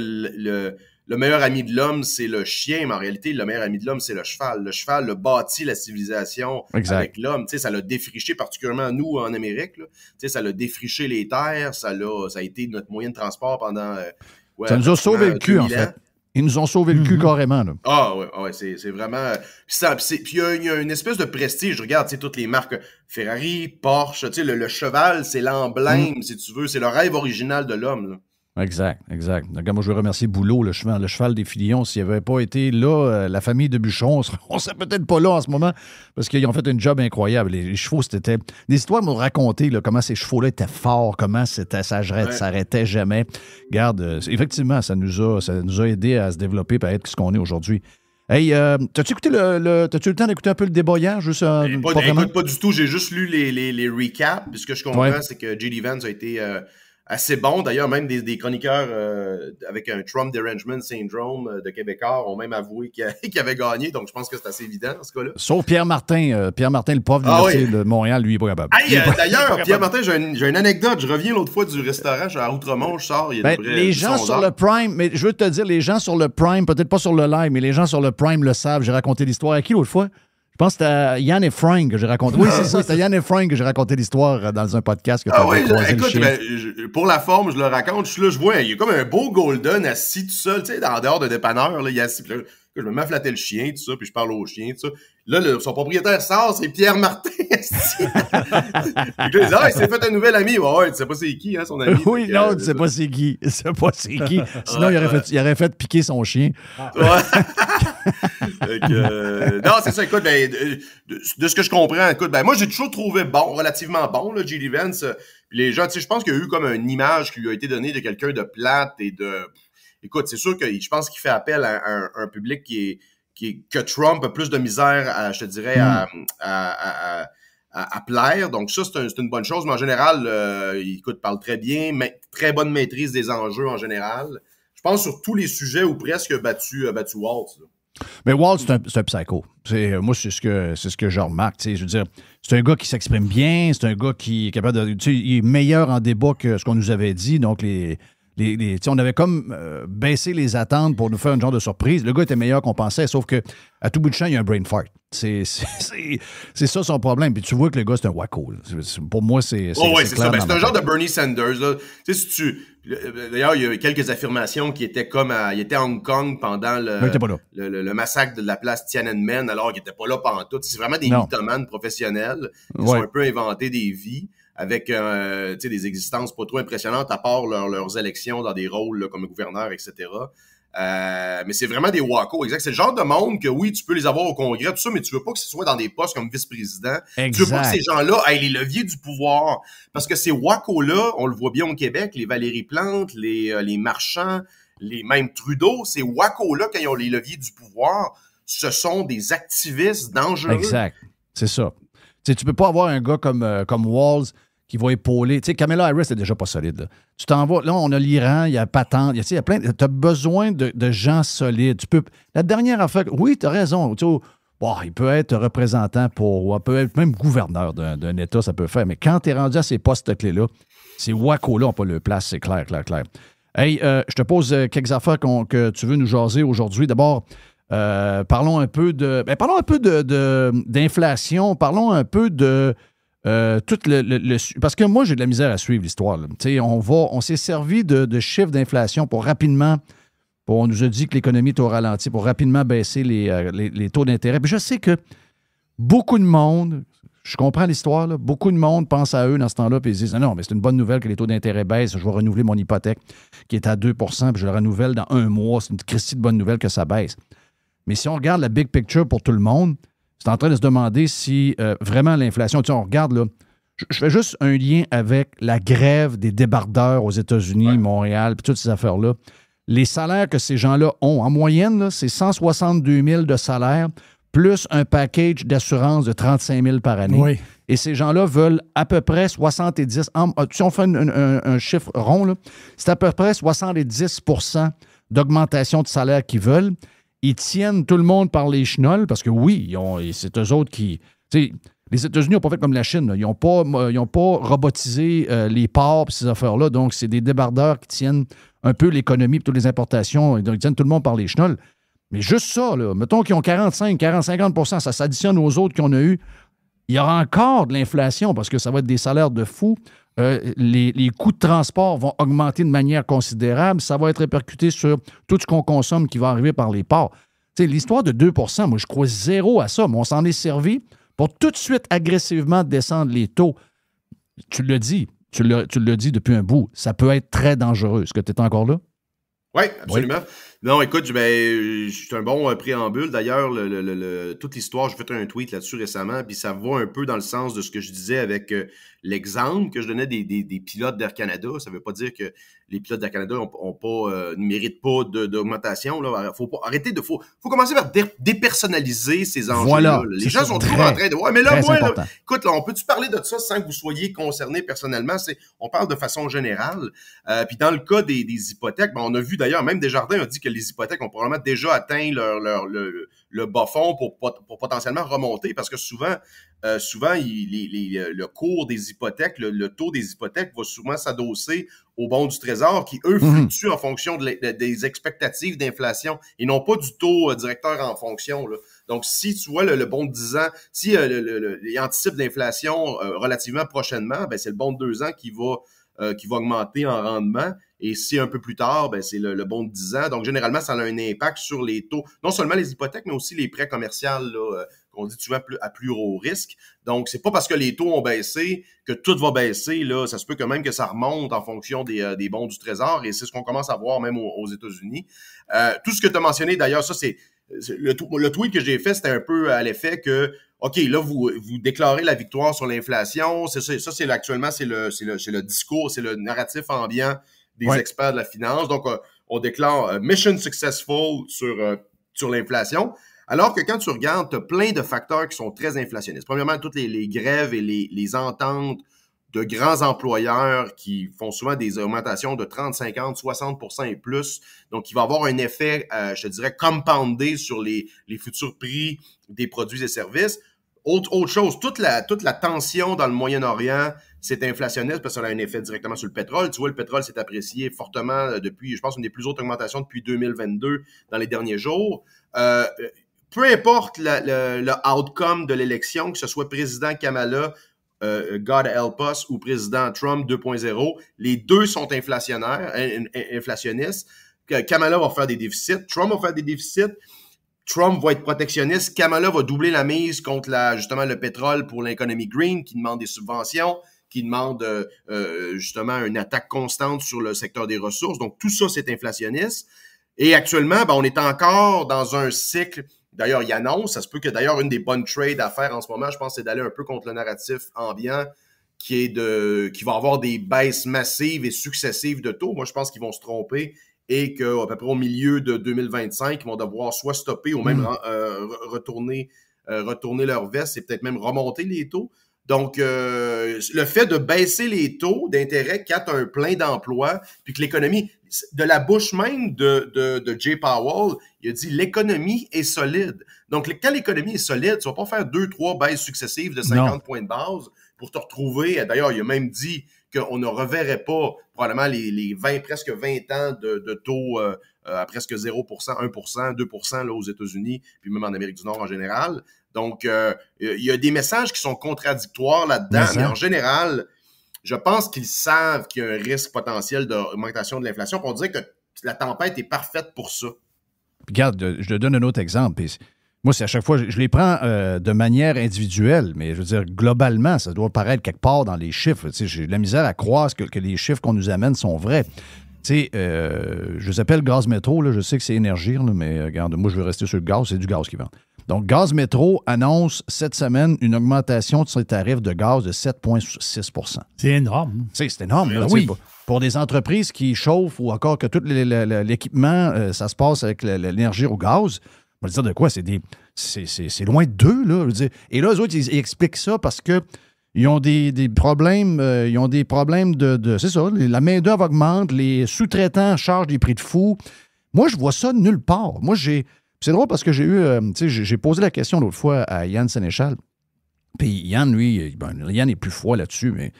le meilleur ami de l'homme, c'est le chien, mais en réalité, le meilleur ami de l'homme, c'est le cheval. Le cheval a bâti la civilisation avec l'homme. Tu sais, ça l'a défriché, particulièrement nous, en Amérique. Là. Tu sais, ça l'a défriché les terres, ça a été notre moyen de transport pendant... ça nous a sauvé le cul, en fait. Ils nous ont sauvé le cul carrément. Là. Ah ouais, c'est vraiment... Puis il y a une espèce de prestige. Je regarde, tu sais, toutes les marques Ferrari, Porsche, tu sais, le cheval, c'est l'emblème, si tu veux. C'est le rêve original de l'homme, là. Exact. Regarde, moi, je veux remercier Boulot, le cheval des Filions. S'il n'avait pas été là, la famille de Buchon, on serait peut-être pas là en ce moment, parce qu'ils ont fait un job incroyable. Les chevaux, c'était... Des histoires m'ont raconté là, comment ces chevaux-là étaient forts, comment ça s'arrêtait jamais. Regarde, effectivement, ça nous a aidé à se développer et à être ce qu'on est aujourd'hui. Hey, t'as-tu écouté t'as-tu eu le temps d'écouter un peu le déboyant? Pas du tout, j'ai juste lu les recaps. Puis ce que je comprends, c'est que J.D. Vance a été assez bon. D'ailleurs, même des chroniqueurs avec un Trump Derangement Syndrome de Québécois ont même avoué qu'il avait gagné. Donc, je pense que c'est assez évident dans ce cas-là. Sauf Pierre Martin. Pierre Martin, le prof de l'Université de Montréal, lui, il n'est pas capable. Hey, d'ailleurs, Pierre Martin, j'ai une anecdote. Je reviens l'autre fois du restaurant. Je suis à Outremont, je sors. Il y a les gens sur le Prime, mais je veux te dire, les gens sur le Prime, peut-être pas sur le live, mais les gens sur le Prime le savent. J'ai raconté l'histoire à qui l'autre fois? Je pense que c'était à Yann Efrain que j'ai raconté. Oui, c'est ça, c'était Yann Efrain que j'ai raconté l'histoire dans un podcast. Que écoute, pour la forme, je le raconte. Je suis là, je vois, il y a comme un beau Golden assis tout seul, tu sais, en dehors de dépanneur, là, il est assis. Puis là, je me mets à flatter le chien, tout ça, puis je parle au chien, tout ça. Là, son propriétaire sort, c'est Pierre Martin assis. Puis là, il dit, il s'est fait un nouvel ami. Ouais, tu sais pas c'est qui, hein, son ami. Oui, non, tu sais pas c'est qui. Tu sais pas c'est qui. Sinon, il aurait fait piquer son chien. Ouais. Non, c'est ça, écoute, de ce que je comprends, écoute, moi, j'ai toujours trouvé relativement bon, là, J.D. Vance. Puis les gens, tu sais, je pense qu'il y a eu comme une image qui lui a été donnée de quelqu'un de plate et de... Écoute, c'est sûr que je pense qu'il fait appel à un public que Trump a plus de misère, je te dirais, à plaire. Donc ça, c'est une bonne chose. Mais en général, il parle très bien, mais très bonne maîtrise des enjeux en général. Je pense sur tous les sujets ou presque battu Waltz. Là. Mais Waltz, c'est un psycho. Moi, c'est ce que je remarque. Je veux dire, c'est un gars qui s'exprime bien, c'est un gars qui est capable de... Il est meilleur en débat que ce qu'on nous avait dit. Donc, on avait comme baissé les attentes pour nous faire une genre de surprise. Le gars était meilleur qu'on pensait, sauf que à tout bout de champ, il y a un brain fart. C'est ça son problème. Puis tu vois que le gars, c'est un wacko. Pour moi, c'est c'est ça. C'est un genre de Bernie Sanders. Là. D'ailleurs, il y a quelques affirmations qui étaient comme il était à Hong Kong pendant le massacre de la place Tiananmen, alors qu'il n'était pas là pantoute. C'est vraiment des mythomanes professionnels qui sont un peu inventés des vies avec des existences pas trop impressionnantes à part leurs élections dans des rôles là, comme gouverneur, etc. Mais c'est vraiment des wackos, exact. C'est le genre de monde que oui, tu peux les avoir au Congrès, tout ça, mais tu veux pas que ce soit dans des postes comme vice-président. Exact. Tu veux pas que ces gens-là aient les leviers du pouvoir. Parce que ces wackos-là, on le voit bien au Québec, les Valérie Plante, les Marchands, les mêmes Trudeau, ces wackos-là, quand ils ont les leviers du pouvoir, ce sont des activistes dangereux. Exact. C'est ça. Tu peux pas avoir un gars comme Walz qui va épauler. Tu sais, Kamala Harris n'est déjà pas solide. Là. Tu t'en vas. Là, on a l'Iran, il y a Patente, il y a plein. Tu as besoin de gens solides. La dernière affaire. Oui, tu as raison. Tu sais, il peut être représentant il peut être même gouverneur d'un État, ça peut faire. Mais quand tu es rendu à ces postes clés-là, ces wacos-là n'ont pas leur place, c'est clair. Hey, je te pose quelques affaires que tu veux nous jaser aujourd'hui. D'abord, parlons un peu d'inflation, parlons un peu de tout parce que moi, j'ai de la misère à suivre l'histoire. On s'est servi de chiffres d'inflation pour rapidement, on nous a dit que l'économie est au ralenti, pour rapidement baisser les taux d'intérêt. Puis je sais que beaucoup de monde, je comprends l'histoire, là, beaucoup de monde pense à eux dans ce temps-là, puis ils disent non, mais c'est une bonne nouvelle que les taux d'intérêt baissent, je vais renouveler mon hypothèque qui est à 2 puis je le renouvelle dans un mois. C'est une christie de bonne nouvelle que ça baisse. Mais si on regarde la big picture pour tout le monde, c'est en train de se demander si vraiment l'inflation... Tu sais, on regarde, là, je fais juste un lien avec la grève des débardeurs aux États-Unis, Montréal, puis toutes ces affaires-là. Les salaires que ces gens-là ont, en moyenne, là, c'est 162 000 de salaire, plus un package d'assurance de 35 000 par année. Oui. Et ces gens-là veulent à peu près 70... Si on fait un chiffre rond, là, c'est à peu près 70 % d'augmentation de salaire qu'ils veulent. Ils tiennent tout le monde par les chenolles parce que oui, c'est eux autres qui... Les États-Unis n'ont pas fait comme la Chine. Là. Ils n'ont pas robotisé les ports et ces affaires-là. Donc, c'est des débardeurs qui tiennent un peu l'économie et toutes les importations. Donc, ils tiennent tout le monde par les chenolles. Mais juste ça, là, mettons qu'ils ont 45, 40, 50 %, ça s'additionne aux autres qu'on a eu. Il y aura encore de l'inflation parce que ça va être des salaires de fous. Les coûts de transport vont augmenter de manière considérable. Ça va être répercuté sur tout ce qu'on consomme qui va arriver par les ports. T'sais, l'histoire de 2 %, moi, je crois zéro à ça, mais on s'en est servi pour tout de suite agressivement descendre les taux. Tu l'as dit depuis un bout. Ça peut être très dangereux. Est-ce que tu es encore là? Oui, absolument. Non, écoute, c'est un bon préambule. D'ailleurs, toute l'histoire, j'ai fait un tweet là-dessus récemment, puis ça va un peu dans le sens de ce que je disais avec l'exemple que je donnais des pilotes d'Air Canada. Ça ne veut pas dire que les pilotes d'Air Canada ne méritent pas d'augmentation. Faut commencer par dépersonnaliser ces enjeux-là. Voilà, les gens sont toujours en train de... Ouais, mais là, écoute, on peut-tu parler de ça sans que vous soyez concerné personnellement? On parle de façon générale. Puis dans le cas des hypothèques, on a vu d'ailleurs, même Desjardins a dit que les hypothèques ont probablement déjà atteint le bas fond pour potentiellement remonter, parce que souvent le cours des hypothèques, le taux des hypothèques va souvent s'adosser aux bons du Trésor qui, eux, fluctuent en fonction des expectatives d'inflation et non pas du taux directeur en fonction. Là. Donc, si tu vois le bon de 10 ans, si il anticipe l'inflation relativement prochainement, c'est le bon de 2 ans qui va augmenter en rendement. Et si un peu plus tard, c'est le bon de 10 ans. Donc, généralement, ça a un impact sur les taux. Non seulement les hypothèques, mais aussi les prêts commerciaux qu'on dit souvent à plus haut risque. Donc, c'est pas parce que les taux ont baissé que tout va baisser. Là. Ça se peut quand même que ça remonte en fonction des bons du Trésor. Et c'est ce qu'on commence à voir même aux États-Unis. Tout ce que tu as mentionné, d'ailleurs, ça, c'est le tweet que j'ai fait, c'était un peu à l'effet que OK, là, vous déclarez la victoire sur l'inflation. C'est actuellement, c'est le discours, c'est le narratif ambiant des experts de la finance. Donc, on déclare mission successful sur l'inflation. Alors que quand tu regardes, tu as plein de facteurs qui sont très inflationnistes. Premièrement, toutes les grèves et les ententes de grands employeurs qui font souvent des augmentations de 30, 50, 60% et plus. Donc, il va avoir un effet, je te dirais, compoundé sur les futurs prix des produits et services. Autre chose, toute la tension dans le Moyen-Orient, c'est inflationniste parce que ça a un effet directement sur le pétrole. Tu vois, le pétrole s'est apprécié fortement depuis, je pense, une des plus hautes augmentations depuis 2022 dans les derniers jours. Peu importe le outcome de l'élection, que ce soit président Kamala, God help us, ou président Trump 2.0, les deux sont inflationnistes. Kamala va faire des déficits, Trump va faire des déficits. Trump va être protectionniste. Kamala va doubler la mise contre justement le pétrole pour l'économie green, qui demande des subventions, qui demande justement une attaque constante sur le secteur des ressources. Donc, tout ça, c'est inflationniste. Et actuellement, on est encore dans un cycle. D'ailleurs, il annonce, ça se peut que d'ailleurs, une des bonnes trades à faire en ce moment, je pense, c'est d'aller un peu contre le narratif ambiant qui va avoir des baisses massives et successives de taux. Moi, je pense qu'ils vont se tromper et qu'à peu près au milieu de 2025, ils vont devoir soit stopper ou même retourner leur veste et peut-être même remonter les taux. Donc, le fait de baisser les taux d'intérêt quand tu as un plein d'emplois, puis que l'économie, de la bouche même de Jay Powell, il a dit l'économie est solide. Donc, quand l'économie est solide, tu vas pas faire 2-3 baisses successives de 50 points de base pour te retrouver. D'ailleurs, il a même dit qu'on ne reverrait pas probablement les presque 20 ans de taux à presque 0%, 1%, 2% là, aux États-Unis, puis même en Amérique du Nord en général. Donc, il y a des messages qui sont contradictoires là-dedans, mais en général, je pense qu'ils savent qu'il y a un risque potentiel d'augmentation de l'inflation. On dirait que la tempête est parfaite pour ça. Regarde, je te donne un autre exemple. Moi, c'est à chaque fois, je les prends de manière individuelle, mais je veux dire, globalement, ça doit paraître quelque part dans les chiffres. J'ai de la misère à croire que les chiffres qu'on nous amène sont vrais. Je vous appelle Gaz Métro, là, je sais que c'est Énergir, là, mais regarde, moi, je veux rester sur le gaz, c'est du gaz qui vend. Donc, Gaz Métro annonce cette semaine une augmentation de ses tarifs de gaz de 7,6 %. C'est énorme. C'est énorme. Là, oui. Pour des entreprises qui chauffent ou encore que tout l'équipement, ça se passe avec l'énergie au gaz, on va dire de quoi? C'est loin de deux, là. Je veux dire. Et là, eux autres, ils expliquent ça parce que ils ont des problèmes, c'est ça, la main-d'œuvre augmente, les sous-traitants chargent des prix de fou. Moi, je vois ça nulle part. Moi, c'est drôle parce que j'ai posé la question l'autre fois à Yann Sénéchal. Puis Yann, lui, Yann est plus froid là-dessus, mais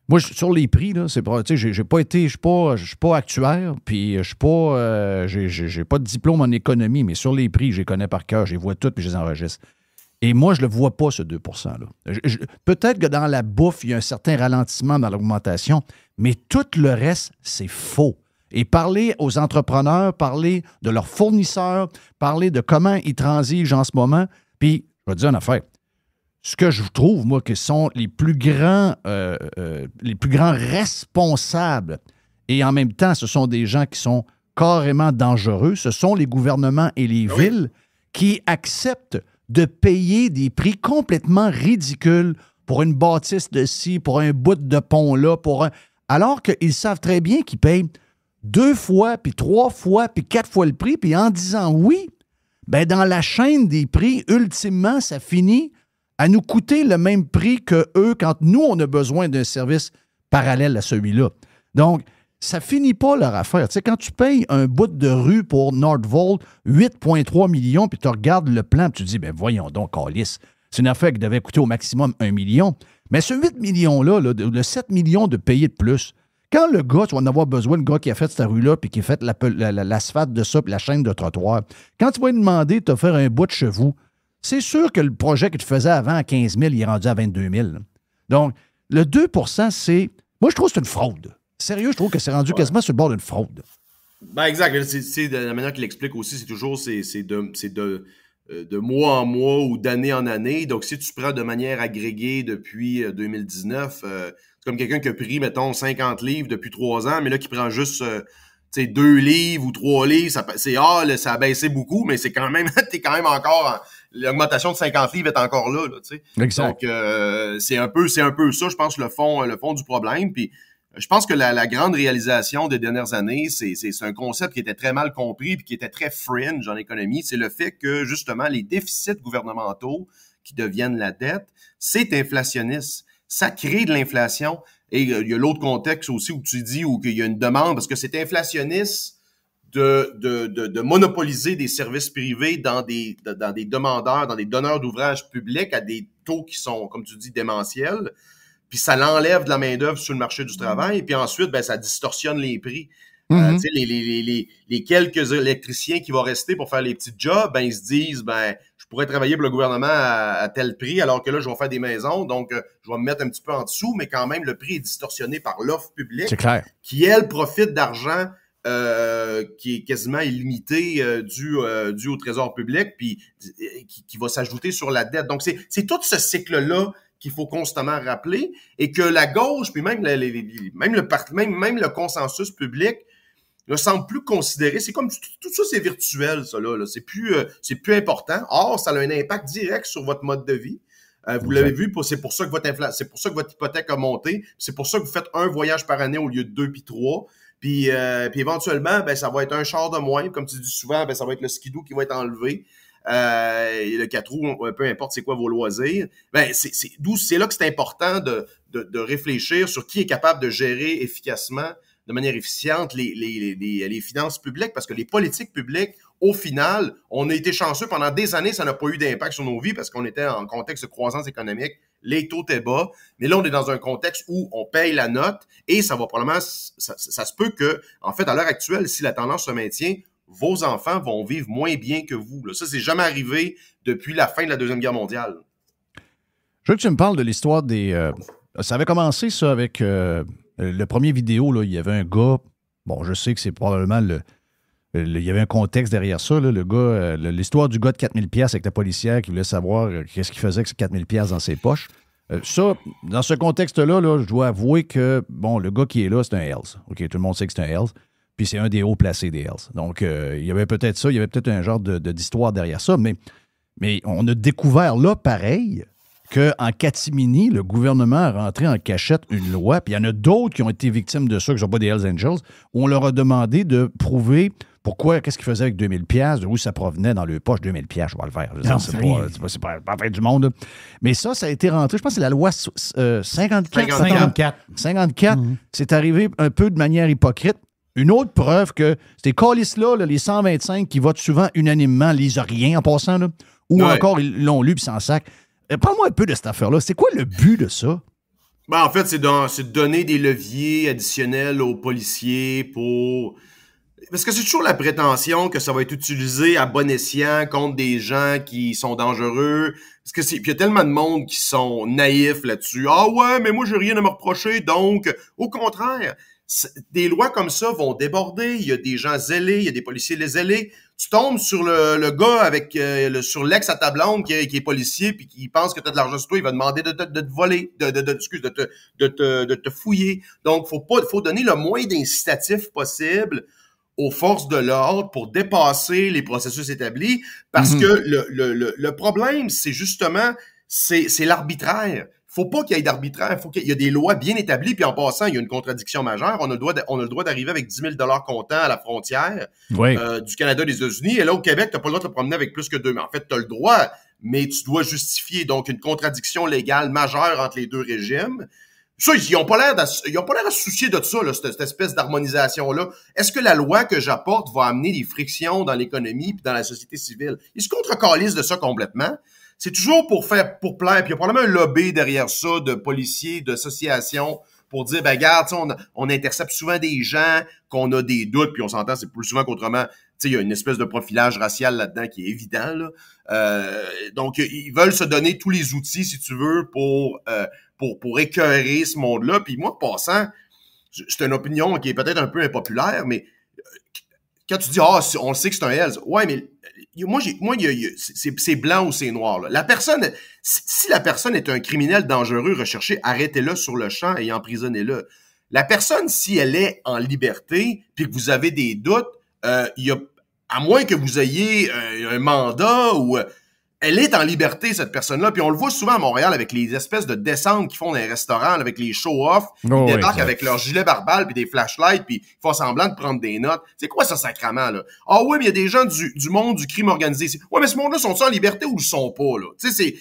moi, sur les prix, là, c'est pas, j'ai pas été, je suis pas actuaire, puis je suis pas, j'ai pas de diplôme en économie, mais sur les prix, je les connais par cœur, je les vois toutes, puis je les enregistre. Et moi, je le vois pas, ce 2 %-là. Peut-être que dans la bouffe, il y a un certain ralentissement dans l'augmentation, mais tout le reste, c'est faux. Et parler aux entrepreneurs, parler de leurs fournisseurs, parler de comment ils transigent en ce moment, puis, je vais te dire une affaire. Ce que je trouve, moi, que sont les plus grands responsables, et en même temps, ce sont des gens qui sont carrément dangereux, ce sont les gouvernements et les villes qui acceptent de payer des prix complètement ridicules pour une bâtisse de ci, pour un bout de pont là, alors qu'ils savent très bien qu'ils payent 2 fois, puis 3 fois, puis 4 fois le prix, puis en disant oui, ben dans la chaîne des prix, ultimement, ça finit à nous coûter le même prix que eux quand nous, on a besoin d'un service parallèle à celui-là. Donc, ça finit pas leur affaire. Tu sais, quand tu payes un bout de rue pour Nordvolt 8,3 millions, puis tu regardes le plan, puis tu te dis, ben voyons donc, câlisse, c'est une affaire qui devait coûter au maximum 1 million. Mais ce 8 millions-là, le 7 millions de payer de plus, quand le gars, tu vas en avoir besoin, le gars qui a fait cette rue-là, puis qui a fait l'asphalte de ça, puis la chaîne de trottoir, quand tu vas lui demander de te faire un bout de chevaux, c'est sûr que le projet que tu faisais avant à 15 000, il est rendu à 22 000. Donc, le 2 c'est... Moi, je trouve que c'est une fraude. Sérieux, je trouve que c'est rendu quasiment sur le bord d'une fraude. Ben exact. C'est de la manière qu'il explique aussi, c'est toujours de mois en mois ou d'année en année. Donc, si tu prends de manière agrégée depuis 2019, c'est comme quelqu'un qui a pris, mettons, 50 livres depuis 3 ans, mais là, qui prend juste 2 livres ou 3 livres, ça a baissé beaucoup, mais c'est quand même, t'es quand même encore... L'augmentation de 50 livres est encore là, tu sais. Exact. Donc, c'est un peu ça, je pense, le fond du problème. Puis, je pense que la grande réalisation des dernières années, c'est un concept qui était très mal compris et qui était très fringe en économie. C'est le fait que, justement, les déficits gouvernementaux qui deviennent la dette, c'est inflationniste. Ça crée de l'inflation. Et il y a l'autre contexte aussi où tu dis où il y a une demande, parce que c'est inflationniste de monopoliser des services privés dans des demandeurs, dans des donneurs d'ouvrages publics à des taux qui sont, comme tu dis, démentiels. Puis ça l'enlève de la main-d'œuvre sur le marché du travail. Puis ensuite, ben, ça distorsionne les prix. Tu sais, les quelques électriciens qui vont rester pour faire les petits jobs, ben, ils se disent, ben, je pourrais travailler pour le gouvernement à tel prix, alors que là, je vais faire des maisons. Donc, je vais me mettre un petit peu en dessous, mais quand même, le prix est distorsionné par l'offre publique. C'est clair. Qui, elle, profite d'argent qui est quasiment illimité dû au trésor public, puis qui va s'ajouter sur la dette. Donc, c'est tout ce cycle-là qu'il faut constamment rappeler, et que la gauche, puis même le consensus public ne semble plus considérer. C'est comme tout ça, c'est virtuel, ça là. C'est plus important. Or, ça a un impact direct sur votre mode de vie. Vous l'avez vu, c'est pour ça que votre hypothèque a monté. C'est pour ça que vous faites un voyage par année au lieu de 2 puis 3. Puis éventuellement, ben ça va être un char de moins. Comme tu dis souvent, ben ça va être le skidoo qui va être enlevé. Et le 4 roues, peu importe c'est quoi vos loisirs. Ben c'est là que c'est important de réfléchir sur qui est capable de gérer efficacement, de manière efficiente, les finances publiques, parce que les politiques publiques, au final, on a été chanceux pendant des années, ça n'a pas eu d'impact sur nos vies parce qu'on était en contexte de croissance économique, les taux étaient bas, mais là, on est dans un contexte où on paye la note et ça va probablement, ça se peut que, en fait, à l'heure actuelle, si la tendance se maintient, vos enfants vont vivre moins bien que vous. Là. Ça, c'est jamais arrivé depuis la fin de la Deuxième Guerre mondiale. Je veux que tu me parles de l'histoire des... ça avait commencé, ça, avec le premier vidéo. Là, il y avait un gars... Bon, je sais que c'est probablement il y avait un contexte derrière ça. Là, le gars, l'histoire du gars de 4 000 $ avec la policière qui voulait savoir qu'est-ce qu'il faisait avec ces 4 000 $ dans ses poches. Ça, dans ce contexte-là, là, je dois avouer que, bon, le gars qui est là, c'est un Hells. OK, tout le monde sait que c'est un Hells. Puis c'est un des hauts placés des Hells. Donc, il y avait peut-être ça, il y avait peut-être un genre d'histoire derrière ça, mais on a découvert là, pareil, qu'en catimini, le gouvernement a rentré en cachette une loi, puis il y en a d'autres qui ont été victimes de ça, qui ne sont pas des Hells Angels, où on leur a demandé de prouver qu'est-ce qu'ils faisaient avec 2000 $, d'où ça provenait dans leur poche, 2000 $, je vais le faire. Non, c'est pas la fin du monde. Là. Mais ça a été rentré, je pense que c'est la loi 54. 54, c'est arrivé un peu de manière hypocrite. Une autre preuve que ces calices-là, les 125 qui votent souvent unanimement, lisent rien en passant, là, ou encore ils l'ont lu puis s'en sac. Parle-moi un peu de cette affaire-là. C'est quoi le but de ça? Ben, en fait, c'est de donner des leviers additionnels aux policiers pour... Parce que c'est toujours la prétention que ça va être utilisé à bon escient contre des gens qui sont dangereux. Parce que puis il y a tellement de monde qui sont naïfs là-dessus. Ah ouais, mais moi, j'ai rien à me reprocher. Donc, au contraire, des lois comme ça vont déborder. Il y a des gens zélés, il y a des policiers zélés. Tu tombes sur le gars avec sur l'ex à ta blonde qui est policier puis qui pense que tu as de l'argent sur toi, il va demander de te voler, de te fouiller. Donc, faut donner le moins d'incitatifs possible aux forces de l'ordre pour dépasser les processus établis, parce que le problème, c'est justement, c'est l'arbitraire. Faut pas qu'il y ait d'arbitraire, faut qu'il y ait des lois bien établies, puis en passant, il y a une contradiction majeure. On a le droit d'arriver avec 10 000 $ comptant à la frontière du Canada et des États-Unis, et là, au Québec, t'as pas le droit de te promener avec plus que 2 000. En fait, t'as le droit, mais tu dois justifier, donc, une contradiction légale majeure entre les deux régimes. Ça, ils ont pas l'air à se soucier de ça, là, cette espèce d'harmonisation-là. Est-ce que la loi que j'apporte va amener des frictions dans l'économie puis dans la société civile? Ils se contrecalisent de ça complètement. C'est toujours pour plaire. Puis il y a probablement un lobby derrière ça de policiers, d'associations pour dire, ben regarde, on intercepte souvent des gens, qu'on a des doutes, puis on s'entend, c'est plus souvent qu'autrement. Tu sais, il y a une espèce de profilage racial là-dedans qui est évident, là. Donc, ils veulent se donner tous les outils, si tu veux, pour écœurer ce monde-là. Puis moi, en passant, c'est une opinion qui est peut-être un peu impopulaire, mais quand tu dis, on le sait que c'est un Hells, ouais, mais c'est blanc ou c'est noir, là. La personne, si la personne est un criminel dangereux recherché, arrêtez-le sur le champ et emprisonnez-le. La personne, si elle est en liberté, puis que vous avez des doutes, à moins que vous ayez un mandat ou... elle est en liberté, cette personne-là. Puis on le voit souvent à Montréal avec les espèces de descentes qu'ils font dans les restaurants, là, avec les show-off. Ils débarquent avec leur gilet barbal puis des flashlights, puis ils font semblant de prendre des notes. C'est quoi ça, sacrament, là? Ah oui, mais il y a des gens du monde du crime organisé. Ouais, mais ce monde-là, sont-ils en liberté ou ils sont pas, là? Tu sais,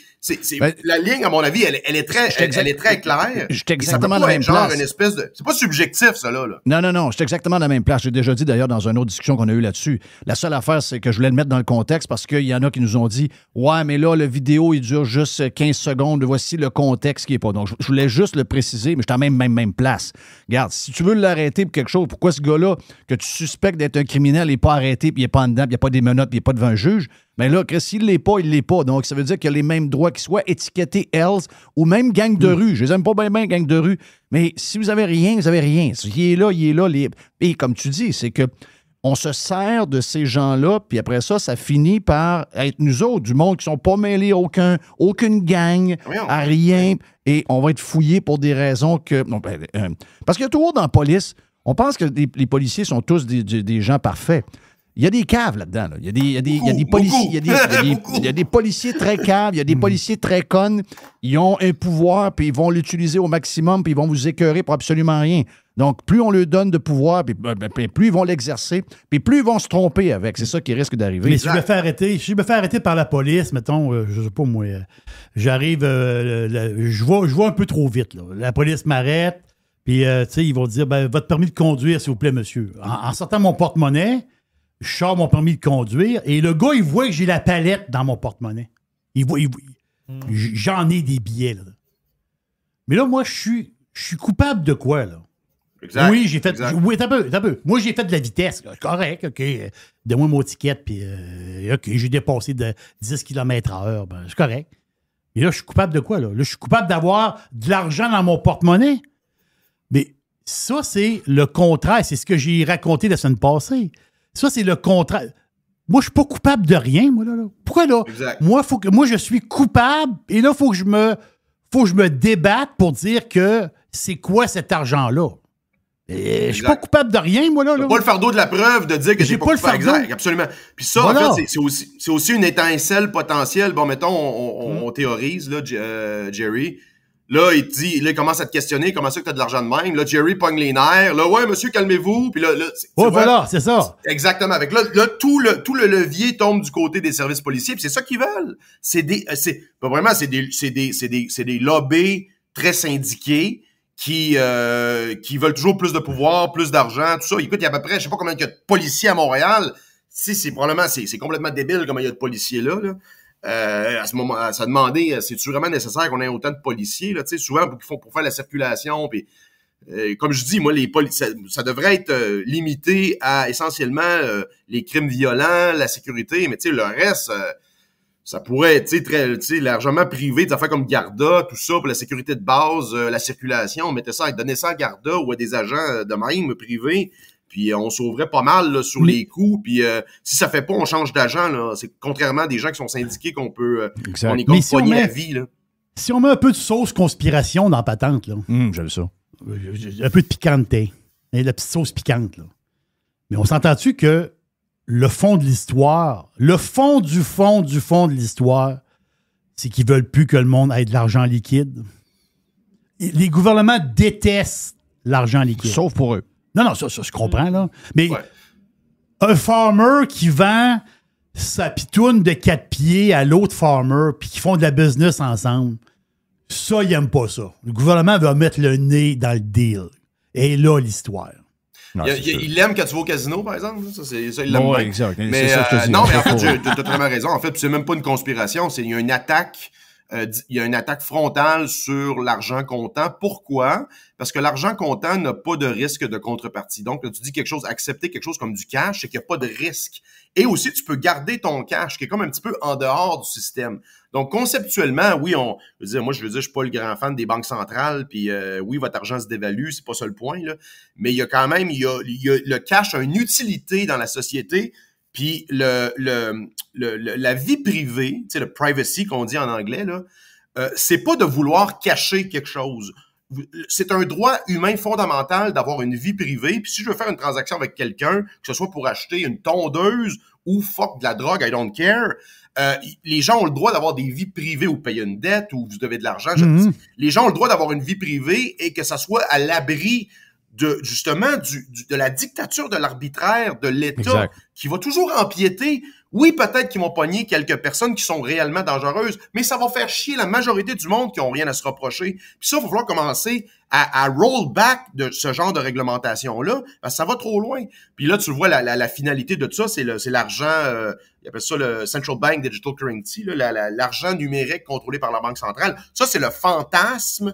la ligne, à mon avis, elle est très claire. J'étais exactement dans la même place. Une espèce de... C'est pas subjectif, ça, là. Non, j'étais exactement dans la même place. J'ai déjà dit, d'ailleurs, dans une autre discussion qu'on a eue là-dessus. La seule affaire, c'est que je voulais le mettre dans le contexte parce qu'il y en a qui nous ont dit, ouais, mais là, la vidéo, il dure juste 15 secondes. Voici le contexte qui est pas. Donc, je voulais juste le préciser, mais j'étais en même place. Regarde, si tu veux l'arrêter pour quelque chose, pourquoi ce gars-là, que tu suspectes d'être un criminel, n'est pas arrêté, puis il n'est pas en dedans, puis il n'y a pas des menottes, puis il n'est pas devant un juge, mais là, s'il ne l'est pas, il ne l'est pas. Donc, ça veut dire qu'il a les mêmes droits, qu'il soit étiqueté Hells ou même gang de rue. Je les aime pas bien, gang de rue. Mais si vous avez rien, vous avez rien. Il est là. Et comme tu dis, c'est que on se sert de ces gens-là, puis après ça, ça finit par être nous autres, du monde qui sont pas mêlés à aucune gang, à rien, et on va être fouillés pour des raisons que... parce qu'il y a toujours dans la police, on pense que les policiers sont tous des gens parfaits. Il y a des caves là-dedans. Là. Il y a des policiers. Il y a des policiers très caves, il y a des policiers très connes. Ils ont un pouvoir, puis ils vont l'utiliser au maximum, puis ils vont vous écœurer pour absolument rien. Donc, plus on leur donne de pouvoir, puis plus ils vont l'exercer, puis plus ils vont se tromper avec. C'est ça qui risque d'arriver. Mais si je me fais arrêter par la police, mettons, je sais pas moi, j'arrive, je vais un peu trop vite. Là. La police m'arrête, puis tu sais, ils vont dire, votre permis de conduire, s'il vous plaît, monsieur. En sortant mon porte-monnaie, je sors mon permis de conduire et le gars, il voit que j'ai la palette dans mon porte-monnaie. J'en ai des billets, là. Mais là, moi, je suis coupable de quoi, là? Exact. Oui, j'ai fait... Oui, t'as peu. Moi, j'ai fait de la vitesse, là. Correct, OK. Donne-moi mon ticket, puis OK, j'ai dépassé de 10 km/h. Ben, c'est correct. Mais là, je suis coupable de quoi, là? Là, je suis coupable d'avoir de l'argent dans mon porte-monnaie. Mais ça, c'est le contraire. C'est ce que j'ai raconté la semaine passée. Ça, c'est le contraire. Moi, je suis pas coupable de rien, moi, là. Pourquoi, là? Exact. Moi, je suis coupable, et là, il faut que je me débatte pour dire que c'est quoi cet argent-là. Je suis pas coupable de rien, moi, là. Pas le fardeau de la preuve de dire que j'ai pas le fardeau. Exact, absolument. Puis ça, voilà. En fait, c'est aussi une étincelle potentielle. Bon, mettons, on théorise, là, Jerry. Là, il commence à te questionner, comment ça que t'as de l'argent de même? Là, Jerry pogne les nerfs. Là, ouais, monsieur, calmez-vous. Puis là, voilà, c'est ça. Exactement. Avec là, tout le levier tombe du côté des services policiers. Puis c'est ça qu'ils veulent. C'est des lobbies très syndiqués qui veulent toujours plus de pouvoir, plus d'argent, tout ça. Écoute, il y a à peu près, je sais pas combien il y a de policiers à Montréal. C'est complètement débile comment il y a de policiers là. À ce moment, ça demandait, c'est-tu vraiment nécessaire qu'on ait autant de policiers, là, tu sais, souvent pour faire la circulation, puis comme je dis, moi, ça devrait être limité à essentiellement les crimes violents, la sécurité, mais tu sais, le reste, ça pourrait être, tu sais, largement privé, des affaires comme Garda, tout ça, pour la sécurité de base, la circulation, on mettait ça, donner ça à Garda ou à des agents de même privés. Puis on sauverait pas mal là, sur les coûts. Puis si ça fait pas, on change d'agent. Là. C'est contrairement à des gens qui sont syndiqués qu'on peut on est comme poigné à vie. Là. Si on met un peu de sauce conspiration dans la patente, là. J'aime ça. Un peu de piquante. La petite sauce piquante, là. Mais on s'entend-tu que le fond de l'histoire, le fond de l'histoire, c'est qu'ils veulent plus que le monde ait de l'argent liquide. Les gouvernements détestent l'argent liquide. Sauf pour eux. Non, ça je comprends, là. Mais un farmer qui vend sa pitoune de 4 pieds à l'autre farmer puis qui font de la business ensemble, ça, ils n'aiment pas ça. Le gouvernement va mettre le nez dans le deal. Et là, l'histoire. Il l'aime quand tu vas au casino, par exemple. Ça, il l'aime bien. Exact. Mais, non, mais en fait, tu as totalement raison. En fait, c'est même pas une conspiration. Il y a une attaque. Il y a une attaque frontale sur l'argent comptant. Pourquoi? Parce que l'argent comptant n'a pas de risque de contrepartie. Donc, là, tu dis quelque chose, accepter quelque chose comme du cash, c'est qu'il n'y a pas de risque. Et aussi, tu peux garder ton cash, qui est comme un petit peu en dehors du système. Donc, conceptuellement, oui, je veux dire, je suis pas le grand fan des banques centrales, puis oui, votre argent se dévalue, c'est pas ça le point, là. Mais il y a quand même, le cash a une utilité dans la société. Puis la vie privée, tu sais, le privacy qu'on dit en anglais, là, c'est pas de vouloir cacher quelque chose. C'est un droit humain fondamental d'avoir une vie privée. Puis si je veux faire une transaction avec quelqu'un, que ce soit pour acheter une tondeuse ou fuck de la drogue, I don't care, les gens ont le droit d'avoir des vies privées ou payer une dette ou vous devez de l'argent. Les gens ont le droit d'avoir une vie privée et que ça soit à l'abri de la dictature de l'arbitraire de l'État qui va toujours empiéter. Oui, peut-être qu'ils vont pogner quelques personnes qui sont réellement dangereuses, mais ça va faire chier la majorité du monde qui ont rien à se reprocher. Puis ça, il va falloir commencer à roll back de ce genre de réglementation-là, parce que ça va trop loin. Puis là, tu vois, la finalité de tout ça, c'est l'argent, ils appellent ça le Central Bank Digital Currency, l'argent numérique contrôlé par la Banque centrale. Ça, c'est le fantasme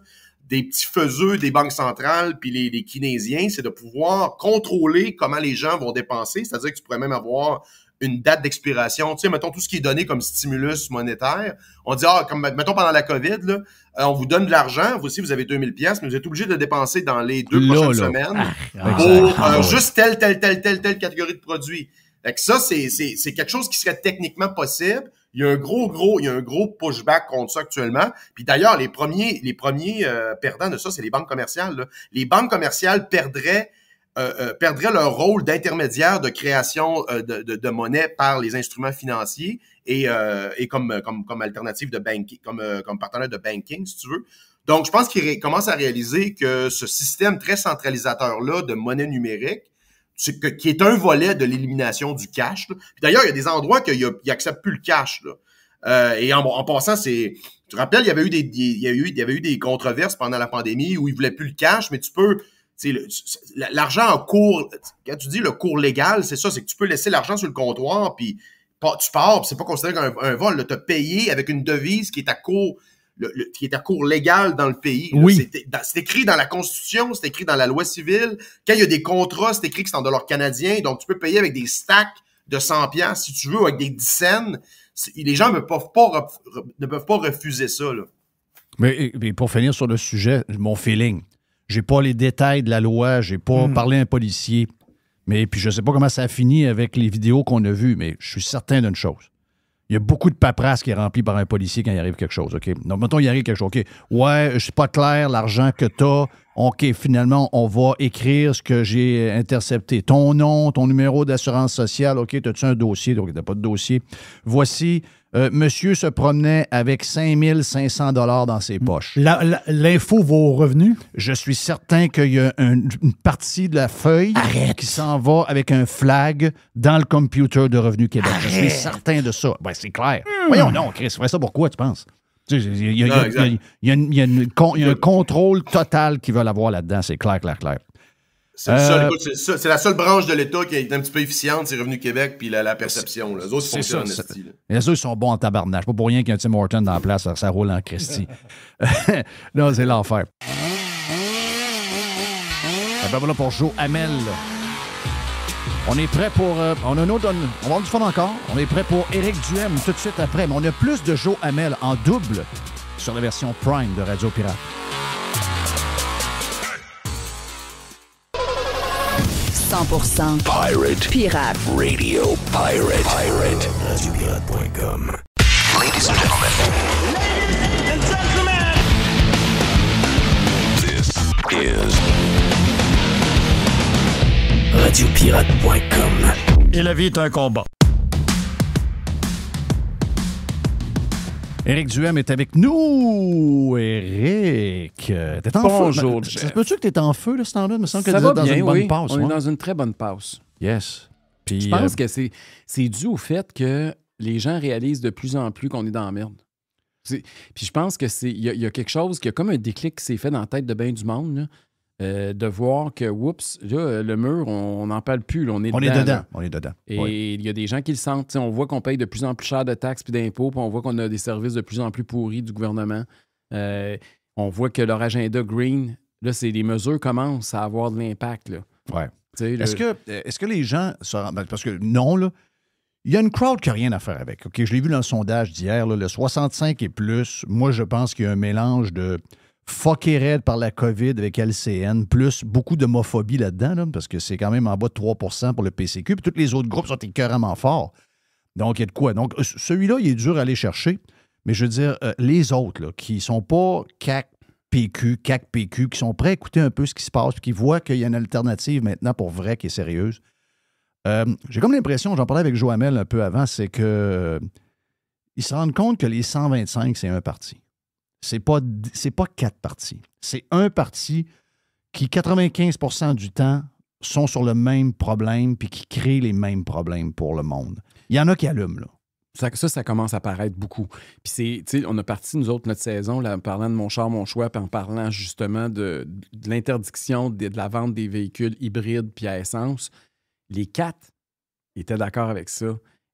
des petits faiseux des banques centrales puis les Keynésiens, c'est de pouvoir contrôler comment les gens vont dépenser. C'est-à-dire que tu pourrais même avoir une date d'expiration. Tu sais, mettons tout ce qui est donné comme stimulus monétaire. On dit, comme mettons pendant la COVID, là, on vous donne de l'argent, vous aussi, vous avez 2000$, mais vous êtes obligé de le dépenser dans les 2 prochaines semaines pour juste telle catégorie de produits. Fait que ça, c'est quelque chose qui serait techniquement possible. Il y a un gros pushback contre ça actuellement. Puis d'ailleurs, les premiers perdants de ça, c'est les banques commerciales, là. Les banques commerciales perdraient leur rôle d'intermédiaire de création de monnaie par les instruments financiers et comme alternative de banking, comme partenaire de banking, si tu veux. Donc, je pense qu'ils commencent à réaliser que ce système très centralisateur-là de monnaie numérique, qui est un volet de l'élimination du cash. Là. Puis d'ailleurs, il y a des endroits qu'ils n'acceptent plus le cash. Là. Et en passant, tu te rappelles, il y avait eu des controverses pendant la pandémie où ils voulaient plus le cash, mais tu peux, l'argent en cours, quand tu dis le cours légal, c'est ça, c'est que tu peux laisser l'argent sur le comptoir, puis tu pars, puis c'est pas considéré comme un vol. Tu as payé avec une devise qui est à cours. Qui est à cours légal dans le pays. Oui. C'est écrit dans la Constitution, c'est écrit dans la loi civile. Quand il y a des contrats, c'est écrit que c'est en dollars canadiens. Donc, tu peux payer avec des stacks de 100$ si tu veux, avec des 10 cents. Les gens ne peuvent pas refuser ça. Là. Mais pour finir sur le sujet, mon feeling, j'ai pas les détails de la loi, j'ai pas parlé à un policier. Mais puis je sais pas comment ça a fini avec les vidéos qu'on a vues, mais je suis certain d'une chose. Il y a beaucoup de paperasse qui est remplie par un policier quand il arrive quelque chose, OK? Donc, mettons, il arrive quelque chose, OK? Ouais, je suis pas clair, l'argent que t'as, OK, finalement, on va écrire ce que j'ai intercepté. Ton nom, ton numéro d'assurance sociale, OK, t'as-tu un dossier? OK, t'as pas de dossier. Voici, monsieur se promenait avec 5500 $ dans ses poches. L'info va aux revenus? Je suis certain qu'il y a une partie de la feuille qui s'en va avec un flag dans le computer de Revenu Québec. Je suis certain de ça. Ben, c'est clair. Voyons donc, Chris, ferait ça pourquoi, tu penses? Il y a un contrôle total qu'ils veulent avoir là-dedans. C'est clair. C'est la seule branche de l'État qui est un petit peu efficiente, c'est Revenu Québec puis la perception. Les autres, ils fonctionnent en esti. Les autres, ils sont bons en tabarnage. Pas pour rien qu'il y a un Tim Horton dans la place, ça roule en Christie. Non, c'est l'enfer. Ben voilà pour Joe Hamel. On est prêt pour... on va avoir du fun encore. On est prêt pour Éric Duhem tout de suite après. Mais on a plus de Joe Hamel en double sur la version Prime de Radio Pirate. 100% Pirate Radio Pirate. RadioPirate.com. Ladies and gentlemen. This is radiopirate.com. Et la vie est un combat. Éric Duhem est avec nous. Éric, t'es en Bonjour, feu. Ça se peut-tu que t'es en feu, là, ce temps-là? Il me semble que ça t'es va dans bien, une bonne oui. passe. On est dans une très bonne passe. Yes. Puis, je pense que c'est dû au fait que les gens réalisent de plus en plus qu'on est dans la merde. Puis je pense que il y a quelque chose, qu'il y a comme un déclic qui s'est fait dans la tête de bien du monde, là. De voir que, oups, là, le mur, on n'en parle plus. Là, on est dedans. On est dedans. Et il y a des gens qui le sentent. T'sais, on voit qu'on paye de plus en plus cher de taxes et d'impôts, puis on voit qu'on a des services de plus en plus pourris du gouvernement. On voit que leur agenda green, là, les mesures commencent à avoir de l'impact. Là. Ouais. Est-ce que les gens... Parce que non, là, il y a une crowd qui n'a rien à faire avec. OK, je l'ai vu dans le sondage d'hier, là, le 65 et plus, moi, je pense qu'il y a un mélange de... fucké raide par la COVID avec LCN, plus beaucoup d'homophobie là-dedans, là, parce que c'est quand même en bas de 3 pour le PCQ, puis tous les autres groupes sont écœuramment forts. Donc, il y a de quoi. Donc, celui-là, il est dur à aller chercher, mais je veux dire, les autres, là, qui ne sont pas CAQ-PQ, qui sont prêts à écouter un peu ce qui se passe, puis qui voient qu'il y a une alternative maintenant pour vrai qui est sérieuse. J'ai comme l'impression, j'en parlais avec Joamel un peu avant, c'est que ils se rendent compte que les 125, c'est un parti. C'est pas 4 partis. C'est un parti qui, 95% du temps, sont sur le même problème puis qui créent les mêmes problèmes pour le monde. Il y en a qui allument, là. Ça commence à paraître beaucoup. Puis on a parti, nous autres, notre saison, là, en parlant de Mon char, mon choix, puis en parlant justement de l'interdiction de la vente des véhicules hybrides puis à essence. Les 4 étaient d'accord avec ça.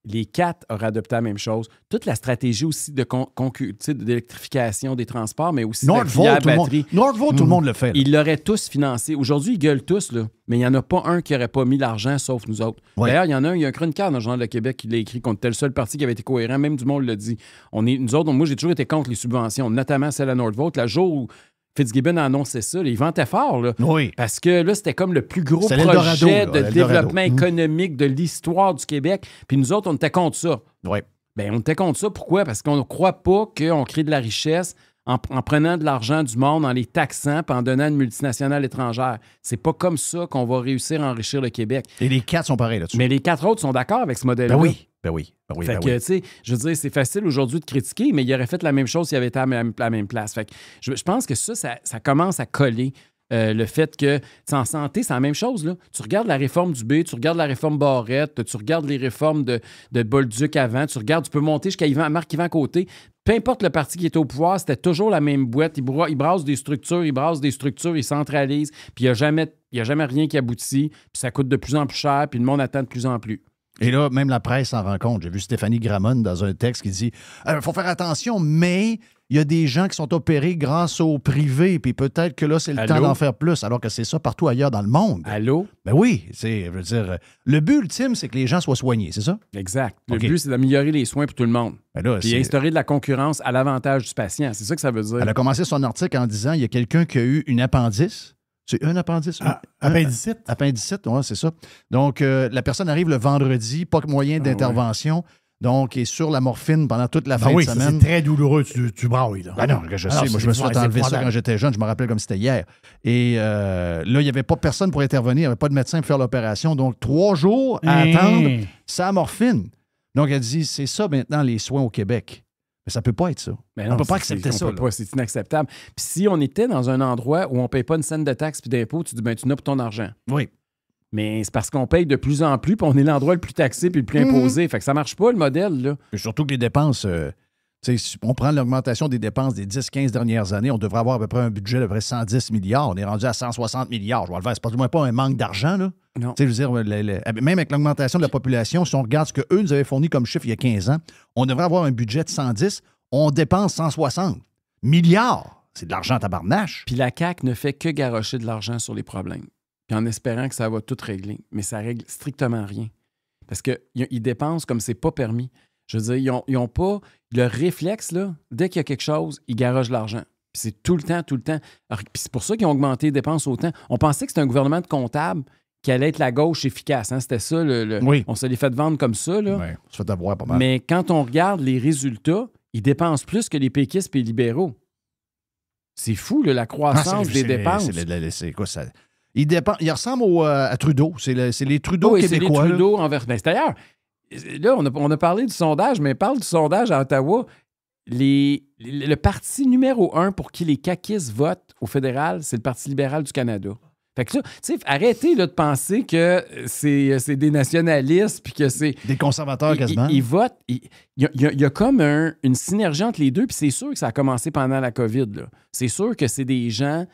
Les 4 auraient adopté la même chose. Toute la stratégie aussi d'électrification des transports, mais aussi Nordvolt, tout le monde le fait. Là. Ils l'auraient tous financé. Aujourd'hui, ils gueulent tous, là, mais il n'y en a pas un qui n'aurait pas mis l'argent, sauf nous autres. Ouais. D'ailleurs, il y a un chroniqueur dans le Journal de Québec qui l'a écrit qu'on était le seul parti qui avait été cohérent. Même Dumont l'a dit. Nous autres, moi, j'ai toujours été contre les subventions, notamment celle à Nordvolt. Le jour où Fitzgibbon a annoncé ça, là, il vantait fort. Là, oui. Parce que là, c'était comme le plus gros projet de développement économique de l'histoire du Québec. Puis nous autres, on était contre ça. Oui. Bien, on était contre ça. Pourquoi? Parce qu'on ne croit pas qu'on crée de la richesse en prenant de l'argent du monde, en les taxant puis en donnant à une multinationale étrangère. C'est pas comme ça qu'on va réussir à enrichir le Québec. Et les 4 sont pareils là-dessus. Mais les 4 autres sont d'accord avec ce modèle-là. Ben oui. Fait que, tu sais, je veux dire, c'est facile aujourd'hui de critiquer, mais il aurait fait la même chose s'il avait été à la même place. Fait que je pense que ça commence à coller. Le fait que, en santé, c'est la même chose. Là. Tu regardes la réforme du B, tu regardes la réforme Barrette, tu regardes les réformes de Bolduc avant, tu peux monter jusqu'à Marc-Yvan Côté. Peu importe le parti qui était au pouvoir, c'était toujours la même boîte. Ils brassent des structures, ils centralisent, puis il n'y a jamais rien qui aboutit, puis ça coûte de plus en plus cher, puis le monde attend de plus en plus. Et là, même la presse s'en rend compte. J'ai vu Stéphanie Gramont dans un texte qui dit « faut faire attention, mais il y a des gens qui sont opérés grâce au privé, puis peut-être que là, c'est le temps d'en faire plus, alors que c'est ça partout ailleurs dans le monde. » Allô? Ben oui, je veux dire, le but ultime, c'est que les gens soient soignés, c'est ça? Exact. Le but, c'est d'améliorer les soins pour tout le monde. Ben là, puis instaurer de la concurrence à l'avantage du patient. C'est ça que ça veut dire. Elle a commencé son article en disant il y a quelqu'un qui a eu une appendice. C'est un appendice? Appendicite. Appendicite, oui, c'est ça. Donc, la personne arrive le vendredi, pas de moyen d'intervention. Donc, est sur la morphine pendant toute la fin de semaine. C'est très douloureux, tu brailles. Là. Ben non, je sais. Moi, je me suis fait enlever ça quand j'étais jeune. Je me rappelle comme c'était hier. Et là, il n'y avait pas personne pour intervenir. Il n'y avait pas de médecin pour faire l'opération. Donc, 3 jours à attendre sa morphine. Donc, elle dit, c'est ça maintenant les soins au Québec. Mais ça ne peut pas être ça. On ne peut pas accepter ça. C'est inacceptable. Puis si on était dans un endroit où on ne paye pas une scène de taxes puis d'impôts, tu dis, ben tu n'as pour ton argent. Oui. Mais c'est parce qu'on paye de plus en plus, puis on est l'endroit le plus taxé puis le plus imposé. Fait que ça marche pas, le modèle, là. Et surtout que les dépenses, si on prend l'augmentation des dépenses des 10-15 dernières années, on devrait avoir à peu près un budget de près 110 milliards. On est rendu à 160 milliards. Je vois le faire. C'est pas un manque d'argent, là. Non. Je veux dire, même avec l'augmentation de la population, si on regarde ce qu'eux nous avaient fourni comme chiffre il y a 15 ans, on devrait avoir un budget de 110. On dépense 160 milliards. C'est de l'argent à tabarnache. Puis la CAQ ne fait que garrocher de l'argent sur les problèmes. Puis en espérant que ça va tout régler. Mais ça règle strictement rien. Parce qu'ils dépensent comme c'est pas permis. Je veux dire, ils ont pas le réflexe, là, dès qu'il y a quelque chose, ils garochent de l'argent. Puis c'est tout le temps. Alors, puis c'est pour ça qu'ils ont augmenté les dépenses autant. On pensait que c'était un gouvernement de comptables qui allait être la gauche efficace. Hein? C'était ça. Oui. On se les fait vendre comme ça. Là. Oui, on se fait avoir pas mal. Mais quand on regarde les résultats, ils dépensent plus que les péquistes et les libéraux. C'est fou, là, la croissance des dépenses. C'est quoi ça? Il ressemble à Trudeau. C'est les Trudeau oui, québécois. C'est les Trudeau envers... Ben, d'ailleurs, là, on a parlé du sondage, mais parle du sondage à Ottawa. Le parti numéro 1 pour qui les caquistes votent au fédéral, c'est le Parti libéral du Canada. Fait que ça, tu sais, arrêtez là, de penser que c'est des nationalistes puis que c'est... Des conservateurs, quasiment. Ils votent. Il y a comme une synergie entre les deux, puis c'est sûr que ça a commencé pendant la COVID. Là. C'est sûr que c'est des gens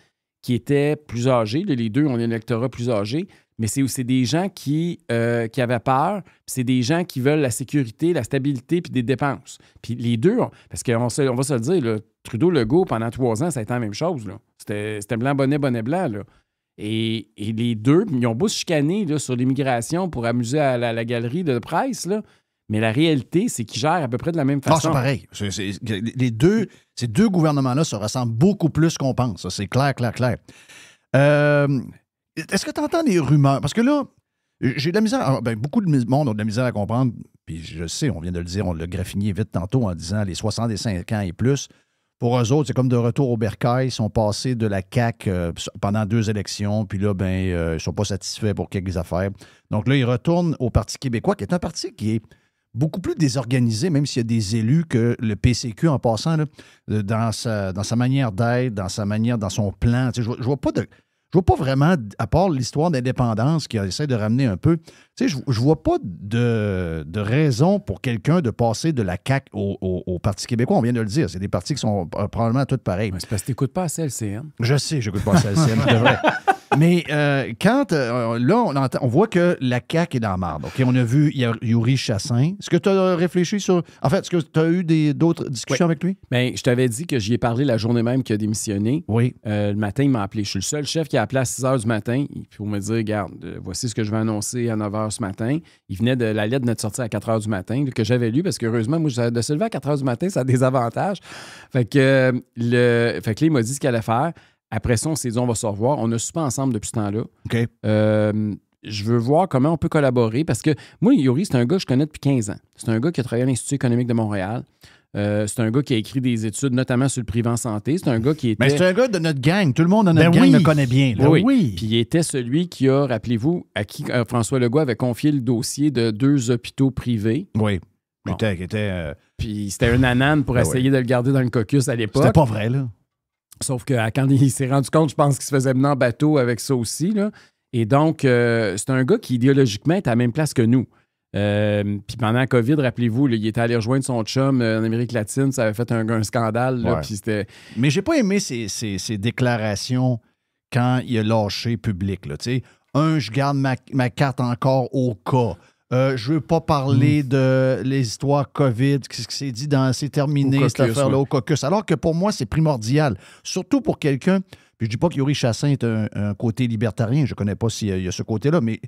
qui étaient plus âgés. Là, les deux ont un électorat plus âgé, mais c'est aussi des gens qui avaient peur, puis c'est des gens qui veulent la sécurité, la stabilité, puis des dépenses. Puis les deux, parce qu'on va se le dire, là, Trudeau-Legault, pendant 3 ans, ça a été la même chose. Là. C'était blanc, bonnet, blanc. Là. Et les deux, ils ont beau se chicaner là, sur l'immigration pour amuser à la galerie de presse, là, mais la réalité, c'est qu'ils gèrent à peu près de la même façon. C'est pareil. Ces deux gouvernements-là se ressemblent beaucoup plus qu'on pense. Ça, c'est clair. Est-ce que tu entends des rumeurs? Parce que là, j'ai de la misère. Beaucoup de monde ont de la misère à comprendre. Puis je sais, on vient de le dire, on l'a graffiné vite tantôt en disant les 65 ans et plus. Pour eux autres, c'est comme de retour au bercail. Ils sont passés de la CAQ pendant 2 élections. Puis là, ils ne sont pas satisfaits pour quelques affaires. Donc là, ils retournent au Parti québécois, qui est un parti qui est beaucoup plus désorganisé, même s'il y a des élus que le PCQ, en passant, là, dans sa manière d'être, dans son plan. Je vois pas vraiment, à part l'histoire d'indépendance qui essaie de ramener un peu, je vois pas de raison pour quelqu'un de passer de la CAQ au Parti québécois. On vient de le dire. C'est des partis qui sont probablement tous pareils. C'est parce que tu n'écoutes pas assez LCN. Je sais, je n'écoute pas assez LCN, c'est vrai. Mais quand, là, on voit que la CAQ est dans la marde. OK, on a vu Yuri Chassin. Est-ce que tu as réfléchi sur... En fait, est-ce que tu as eu d'autres discussions avec lui? Bien, je t'avais dit que j'y ai parlé la journée même qu'il a démissionné. Oui. Le matin, il m'a appelé. Je suis le seul chef qui a appelé à 6 h du matin pour me dire, regarde, voici ce que je vais annoncer à 9 h ce matin. Il venait de la lettre de notre sortie à 4 h du matin que j'avais lu parce qu'heureusement, moi, de se lever à 4 h du matin, ça a des avantages. Fait que là, il m'a dit ce qu'il allait faire. Après ça, on s'est dit, on va se revoir. On a soupé ensemble depuis ce temps-là. OK. Je veux voir comment on peut collaborer parce que moi, Yuri, c'est un gars que je connais depuis 15 ans. C'est un gars qui a travaillé à l'Institut économique de Montréal. C'est un gars qui a écrit des études, notamment sur le privé en santé. C'est un gars qui était... Mais c'est un gars de notre gang. Tout le monde dans notre gang le connaît bien. Là. Oui. Puis il était celui qui a, rappelez-vous, à qui François Legault avait confié le dossier de 2 hôpitaux privés. Oui. Bon. Qui était Puis c'était un anane pour essayer de le garder dans le caucus à l'époque. C'était pas vrai, là. Sauf que quand il s'est rendu compte, je pense qu'il se faisait mener en bateau avec ça aussi. Là. Et donc, c'est un gars qui, idéologiquement, est à la même place que nous. Puis pendant la COVID, rappelez-vous, là, il était allé rejoindre son chum en Amérique latine. Ça avait fait un scandale. Là, puis c'était... Mais j'ai pas aimé ces déclarations quand il a lâché public. Là, je garde ma carte encore au cas. Je veux pas parler de les histoires COVID, ce qui s'est dit c'est terminé, cette affaire-là au caucus. Alors que pour moi, c'est primordial. Surtout pour quelqu'un, puis je dis pas que Yuri Chassin est un côté libertarien, je connais pas s'il y a ce côté-là, mais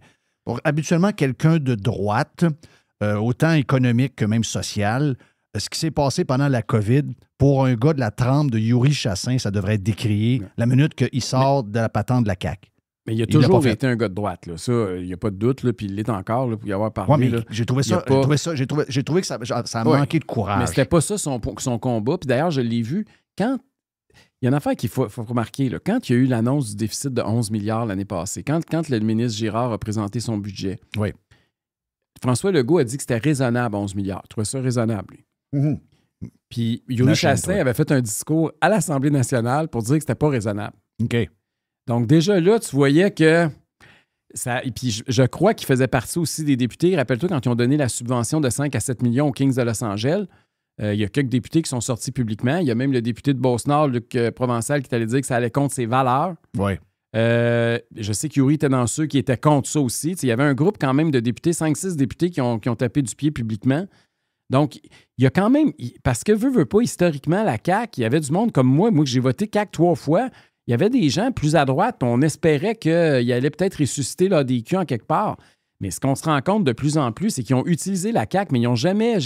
habituellement, quelqu'un de droite, autant économique que même social, ce qui s'est passé pendant la COVID, pour un gars de la trempe de Yuri Chassin, ça devrait être décrié la minute qu'il sort de la patente de la CAQ. Mais il a toujours été un gars de droite, là. Ça, il n'y a pas de doute, là, puis il l'est encore, là, pour y avoir parlé. Ouais, mais j'ai trouvé que ça a manqué de courage. Mais c'était pas ça son combat. Puis d'ailleurs, je l'ai vu quand... Il y a une affaire qu'il faut remarquer, là. Quand il y a eu l'annonce du déficit de 11 milliards l'année passée, quand le ministre Girard a présenté son budget, François Legault a dit que c'était raisonnable, 11 milliards. Il trouvait ça raisonnable, lui. Mm-hmm. Puis Yuri Chassin avait fait un discours à l'Assemblée nationale pour dire que c'était pas raisonnable. OK. Donc, déjà là, tu voyais que ça. Et puis, je crois qu'il faisait partie aussi des députés. Rappelle-toi, quand ils ont donné la subvention de 5 à 7 millions aux Kings de Los Angeles, il y a quelques députés qui sont sortis publiquement. Il y a même le député de Beauce-Nord, Luc Provençal, qui allait dire que ça allait contre ses valeurs. Oui. Je sais qu'Yuri était dans ceux qui étaient contre ça aussi. Il y avait un groupe quand même de députés, 5-6 députés qui ont tapé du pied publiquement. Donc, il y a quand même. Parce que veut pas, historiquement, la CAQ, il y avait du monde comme moi que j'ai voté CAQ 3 fois. Il y avait des gens plus à droite, on espérait qu'il allait peut-être ressusciter l'ADQ en quelque part. Mais ce qu'on se rend compte de plus en plus, c'est qu'ils ont utilisé la CAQ, mais ils n'ont jamais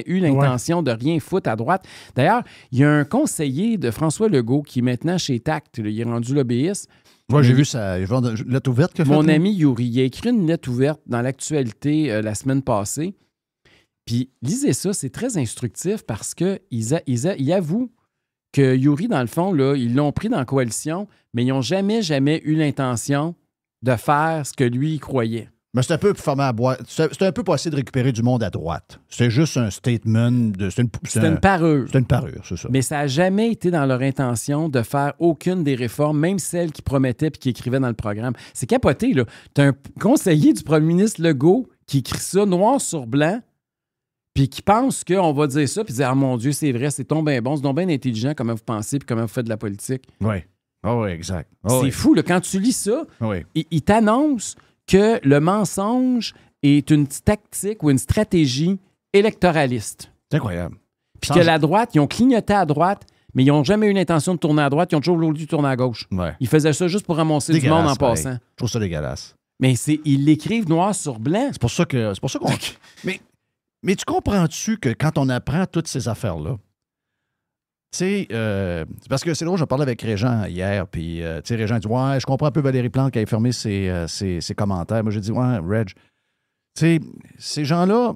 eu l'intention de rien foutre à droite. D'ailleurs, il y a un conseiller de François Legault qui est maintenant chez TACT, il est rendu lobbyiste. Moi, j'ai vu ça, une lettre ouverte qu'il a faite. Mon ami Yuri, il a écrit une lettre ouverte dans l'actualité la semaine passée. Puis, lisez ça, c'est très instructif parce qu'il avoue que Yuri, dans le fond, là, ils l'ont pris dans la coalition, mais ils n'ont jamais eu l'intention de faire ce que lui, il croyait. Mais c'est un peu pour fermer à boîte. C'est un peu pour essayer de récupérer du monde à droite. C'est juste un statement. C'est une parure. C'est une parure, c'est ça. Mais ça n'a jamais été dans leur intention de faire aucune des réformes, même celles qu'ils promettaient et qu'ils écrivaient dans le programme. C'est capoté, là. Tu as un conseiller du premier ministre Legault qui écrit ça noir sur blanc, puis qui pense qu'on va dire ça, puis dire « Ah mon Dieu, c'est vrai, c'est donc bien bon, c'est donc bien intelligent comment vous pensez puis comment vous faites de la politique. » Oui. Oh, oui, exact. C'est fou, là. Quand tu lis ça, oui. il t'annonce que le mensonge est une tactique ou une stratégie électoraliste. C'est incroyable. Puis que la droite, ils ont clignoté à droite, mais ils n'ont jamais eu l'intention de tourner à droite, ils ont toujours voulu tourner à gauche. Ouais. Ils faisaient ça juste pour ramasser du monde en passant. Je trouve ça dégueulasse. Mais ils l'écrivent noir sur blanc. C'est pour ça qu'on... mais tu comprends-tu que quand on apprend toutes ces affaires-là, tu sais, c'est parce que c'est drôle, je parlais avec Régent hier, puis, tu sais, Régent dit « Ouais, je comprends un peu Valérie Plante qui a fermé ses commentaires. » Moi, j'ai dit « Ouais, Reg, tu sais, ces gens-là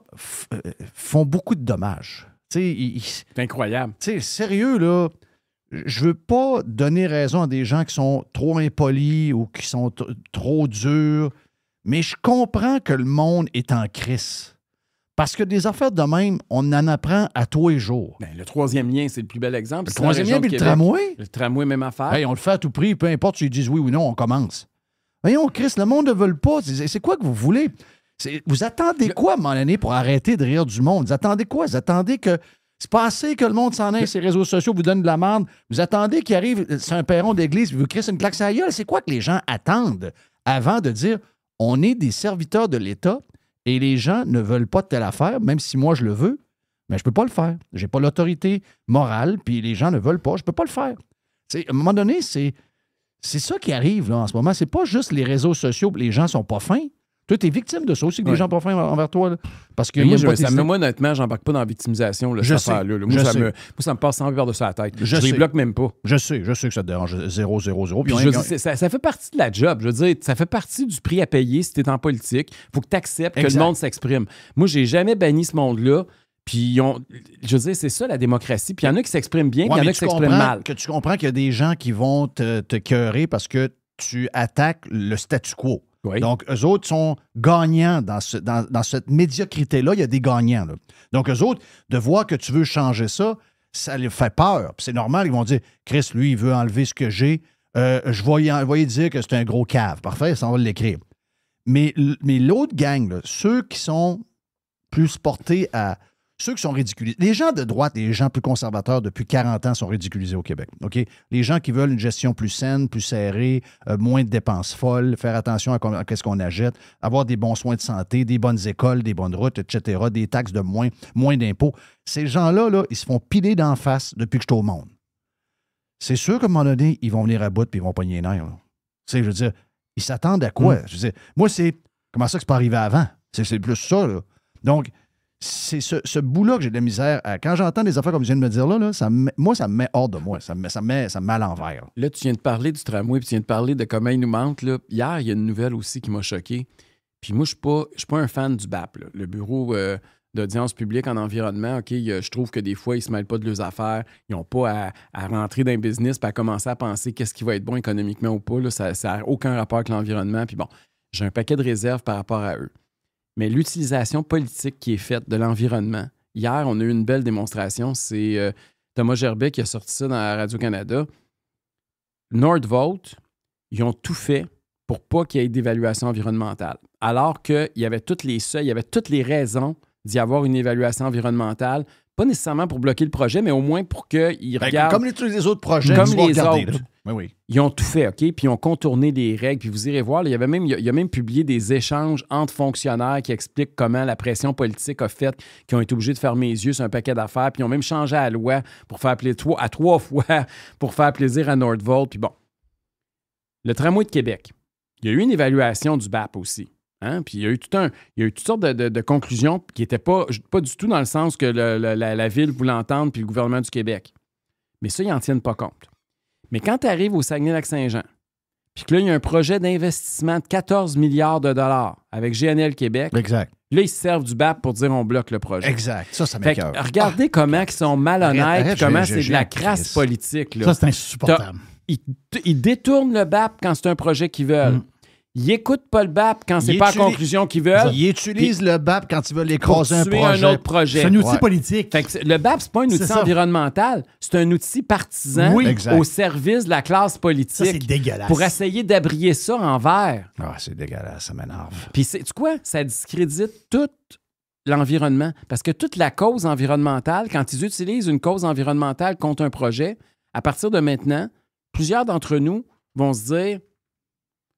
font beaucoup de dommages. » C'est incroyable. Tu sais, sérieux, là, je veux pas donner raison à des gens qui sont trop impolis ou qui sont trop durs, mais je comprends que le monde est en crise. Parce que des affaires de même, on en apprend à tous les jours. Ben, le troisième lien, c'est le plus bel exemple. Le troisième lien, puis le tramway. Le tramway, même affaire. Hey, on le fait à tout prix, peu importe s'ils disent oui ou non, on commence. Voyons, Christ, le monde ne veut pas. C'est quoi que vous voulez? Vous attendez quoi, à un moment donné, pour arrêter de rire du monde? Vous attendez quoi? Vous attendez que... C'est pas assez que le monde s'en aille, ces réseaux sociaux vous donnent de la merde. Vous attendez qu'il arrive sur un perron d'église et vous crissez une claque sur la gueule. C'est quoi que les gens attendent avant de dire on est des serviteurs de l'État et les gens ne veulent pas de telle affaire, même si moi je le veux, mais je peux pas le faire. J'ai pas l'autorité morale, puis les gens ne veulent pas, je peux pas le faire. À un moment donné, c'est ça qui arrive là, en ce moment. C'est pas juste les réseaux sociaux, les gens sont pas fins. Toi, tu es victime de ça aussi, que des gens pas fins envers toi. Là. Parce que moi, honnêtement, j'embarque pas dans la victimisation, là, cette affaire-là. Moi, ça me passe sans par dessus la tête. Je les bloque même pas. Je sais que ça te dérange 0, 0, 0. Puis ça fait partie de la job. Je veux dire, ça fait partie du prix à payer si tu es en politique. Il faut que tu acceptes que le monde s'exprime. Moi, j'ai jamais banni ce monde-là. Puis, je veux dire, c'est ça la démocratie. Puis, il y en a qui s'expriment bien, puis il y en a qui s'expriment mal. Tu comprends qu'il y a des gens qui vont te cœurer parce que tu attaques le statu quo. Oui. Donc, eux autres sont gagnants dans cette médiocrité-là. Il y a des gagnants. Là. Donc, eux autres, de voir que tu veux changer ça, ça les fait peur. Puis c'est normal, ils vont dire « Chris, lui, il veut enlever ce que j'ai. Je vais y dire que c'est un gros cave. » Parfait, ça, on va l'écrire. Mais l'autre gang, là, ceux qui sont plus portés à... Ceux qui sont ridiculisés. Les gens de droite et les gens plus conservateurs depuis 40 ans sont ridiculisés au Québec. Okay? Les gens qui veulent une gestion plus saine, plus serrée, moins de dépenses folles, faire attention à ce qu'on achète, avoir des bons soins de santé, des bonnes écoles, des bonnes routes, etc., des taxes de moins d'impôts. Ces gens-là, là, ils se font piler d'en face depuis que je suis au monde. C'est sûr qu'à un moment donné, ils vont venir à bout et ils vont pogner les nerfs. Je veux dire, ils s'attendent à quoi? Je veux dire, moi, c'est... Comment ça que c'est pas arrivé avant? C'est plus ça, là. Donc, c'est ce bout-là que j'ai de la misère à. Quand j'entends des affaires comme je viens de me dire là, ça me met hors de moi. Ça me met à l'envers. Là, tu viens de parler du tramway, puis tu viens de parler de comment il nous manque. Là. Hier, il y a une nouvelle aussi qui m'a choqué. Puis moi, je ne suis pas un fan du BAP, là. Le bureau d'audience publique en environnement. OK, je trouve que des fois, ils ne se mêlent pas de leurs affaires. Ils n'ont pas à rentrer dans le business et à commencer à penser qu'est-ce qui va être bon économiquement ou pas. Là. Ça n'a aucun rapport avec l'environnement. Puis bon, j'ai un paquet de réserves par rapport à eux. Mais l'utilisation politique qui est faite de l'environnement, hier, on a eu une belle démonstration. C'est Thomas Gerbet qui a sorti ça dans Radio-Canada. Nordvolt, ils ont tout fait pour pas qu'il y ait d'évaluation environnementale. Alors qu'il y avait tous les seuils, il y avait toutes les raisons d'y avoir une évaluation environnementale. Pas nécessairement pour bloquer le projet, mais au moins pour qu'ils regardent... Comme tous les autres projets. Comme les autres. Oui. Ils ont tout fait, OK? Puis ils ont contourné les règles. Puis vous irez voir, là, il a même publié des échanges entre fonctionnaires qui expliquent comment la pression politique a fait qu'ils ont été obligés de fermer les yeux sur un paquet d'affaires. Puis ils ont même changé la loi pour faire à 3 fois pour faire plaisir à Nordvolt. Puis bon, le tramway de Québec, il y a eu une évaluation du BAP aussi. Hein? Puis il y a eu toutes sortes de conclusions qui n'étaient pas du tout dans le sens que la Ville voulait entendre puis le gouvernement du Québec. Mais ça, ils n'en tiennent pas compte. Mais quand tu arrives au Saguenay-Lac-Saint-Jean, puis que là, il y a un projet d'investissement de 14 milliards de dollars avec GNL Québec, exact. Là, ils se servent du BAP pour dire on bloque le projet. Exact. Ça m'écoeure. Regardez comment ils sont malhonnêtes, comment c'est de la crasse politique. Là. Ça, c'est insupportable. Ils détournent le BAP quand c'est un projet qu'ils veulent. Ils n'écoutent pas le BAP quand c'est pas la conclusion qu'ils veulent. Ils utilisent le BAP quand ils veulent écraser un autre projet. C'est un outil politique. Fait que le BAP, c'est pas un outil environnemental, c'est un outil partisan au service de la classe politique. Ça, c'est dégueulasse. Pour essayer d'abrier ça en vert. Ah, c'est dégueulasse, ça m'énerve. Puis, tu quoi? Ça discrédite tout l'environnement. Parce que toute la cause environnementale, quand ils utilisent une cause environnementale contre un projet, à partir de maintenant, plusieurs d'entre nous vont se dire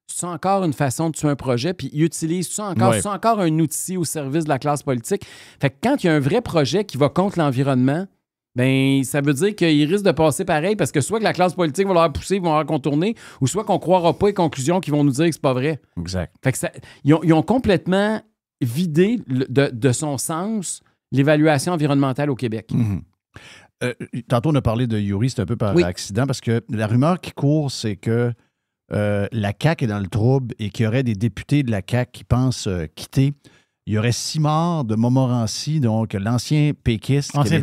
c'est encore une façon de tuer un projet, puis ils utilisent ça encore, c'est encore un outil au service de la classe politique. Fait que quand il y a un vrai projet qui va contre l'environnement, ben ça veut dire qu'il risque de passer pareil parce que soit que la classe politique va leur pousser, ils vont leur contourner, ou soit qu'on ne croira pas les conclusions qui vont nous dire que c'est pas vrai. Exact. Fait que ils ont complètement vidé de son sens l'évaluation environnementale au Québec. Tantôt, on a parlé de Yuri, c'est un peu par accident, parce que la rumeur qui court, c'est que la CAQ est dans le trouble et qu'il y aurait des députés de la CAQ qui pensent quitter. Il y aurait Simard de Montmorency, donc l'ancien péquiste, qui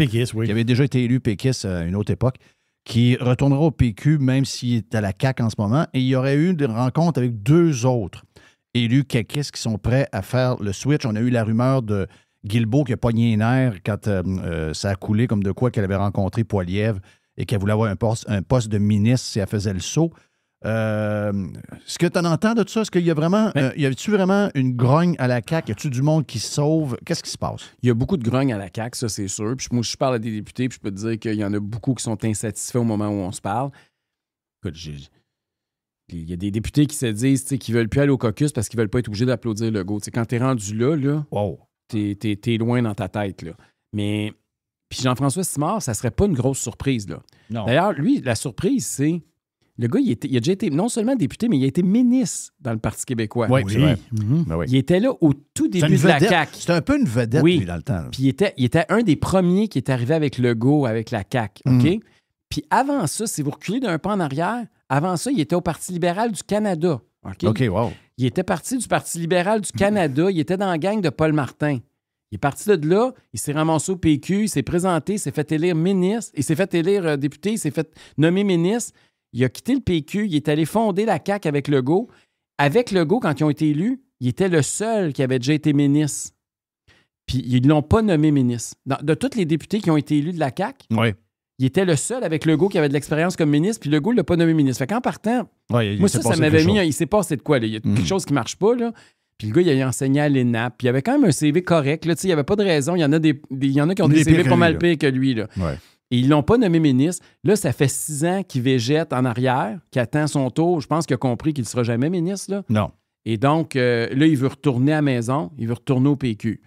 avait déjà été élu péquiste à une autre époque, qui retournera au PQ même s'il est à la CAQ en ce moment. Et il y aurait eu des rencontres avec 2 autres élus caquistes qui sont prêts à faire le switch. On a eu la rumeur de Guilbeault qui a pogné les nerfs quand ça a coulé comme de quoi qu'elle avait rencontré Poilievre et qu'elle voulait avoir un poste de ministre si elle faisait le saut. Est-ce que tu en entends de ça? Est-ce qu'il y a vraiment, y a-tu vraiment une grogne à la CAQ? Y a-tu du monde qui se sauve? Qu'est-ce qui se passe? Il y a beaucoup de grogne à la CAQ, ça c'est sûr. Puis moi, je parle à des députés, puis je peux te dire qu'il y en a beaucoup qui sont insatisfaits au moment où on se parle. Écoute, il y a des députés qui se disent qu'ils veulent plus aller au caucus parce qu'ils veulent pas être obligés d'applaudir Legault. T'sais, quand t'es rendu là, t'es loin dans ta tête. Là. Mais puis Jean-François Simard, ça serait pas une grosse surprise. Là. Non. D'ailleurs, lui, la surprise, c'est le gars, il a déjà été non seulement député, mais il a été ministre dans le Parti québécois. Oui, c'est vrai. Il était là au tout début de la CAQ. C'était un peu une vedette, lui, dans le temps. Là. Puis il était un des premiers qui est arrivé avec Legault, avec la CAQ. OK? Puis avant ça, si vous reculez d'un pas en arrière, avant ça, il était au Parti libéral du Canada. OK, wow. Il était parti du Parti libéral du Canada. Il était dans la gang de Paul Martin. Il est parti de là, il s'est ramassé au PQ, il s'est présenté, il s'est fait élire ministre, il s'est fait élire député, il s'est fait nommer ministre. Il a quitté le PQ, il est allé fonder la CAQ avec Legault. Avec Legault, quand ils ont été élus, il était le seul qui avait déjà été ministre. Puis ils ne l'ont pas nommé ministre. De tous les députés qui ont été élus de la CAQ, il était le seul avec Legault qui avait de l'expérience comme ministre, puis Legault ne l'a pas nommé ministre. Fait qu'en partant, moi, ça m'avait mis... Il s'est passé de quoi? Là? Il y a quelque chose qui ne marche pas, là. Puis le gars, il a enseigné à l'ENAP, puis il avait quand même un CV correct. Là. Il n'y avait pas de raison. Il y en a qui ont des CV pas mal pires que lui. Là. Ouais. Et ils ne l'ont pas nommé ministre. Là, ça fait 6 ans qu'il végète en arrière, qu'il attend son tour. Je pense qu'il a compris qu'il ne sera jamais ministre. Là. Non. Et donc, là, il veut retourner à la maison. Il veut retourner au PQ.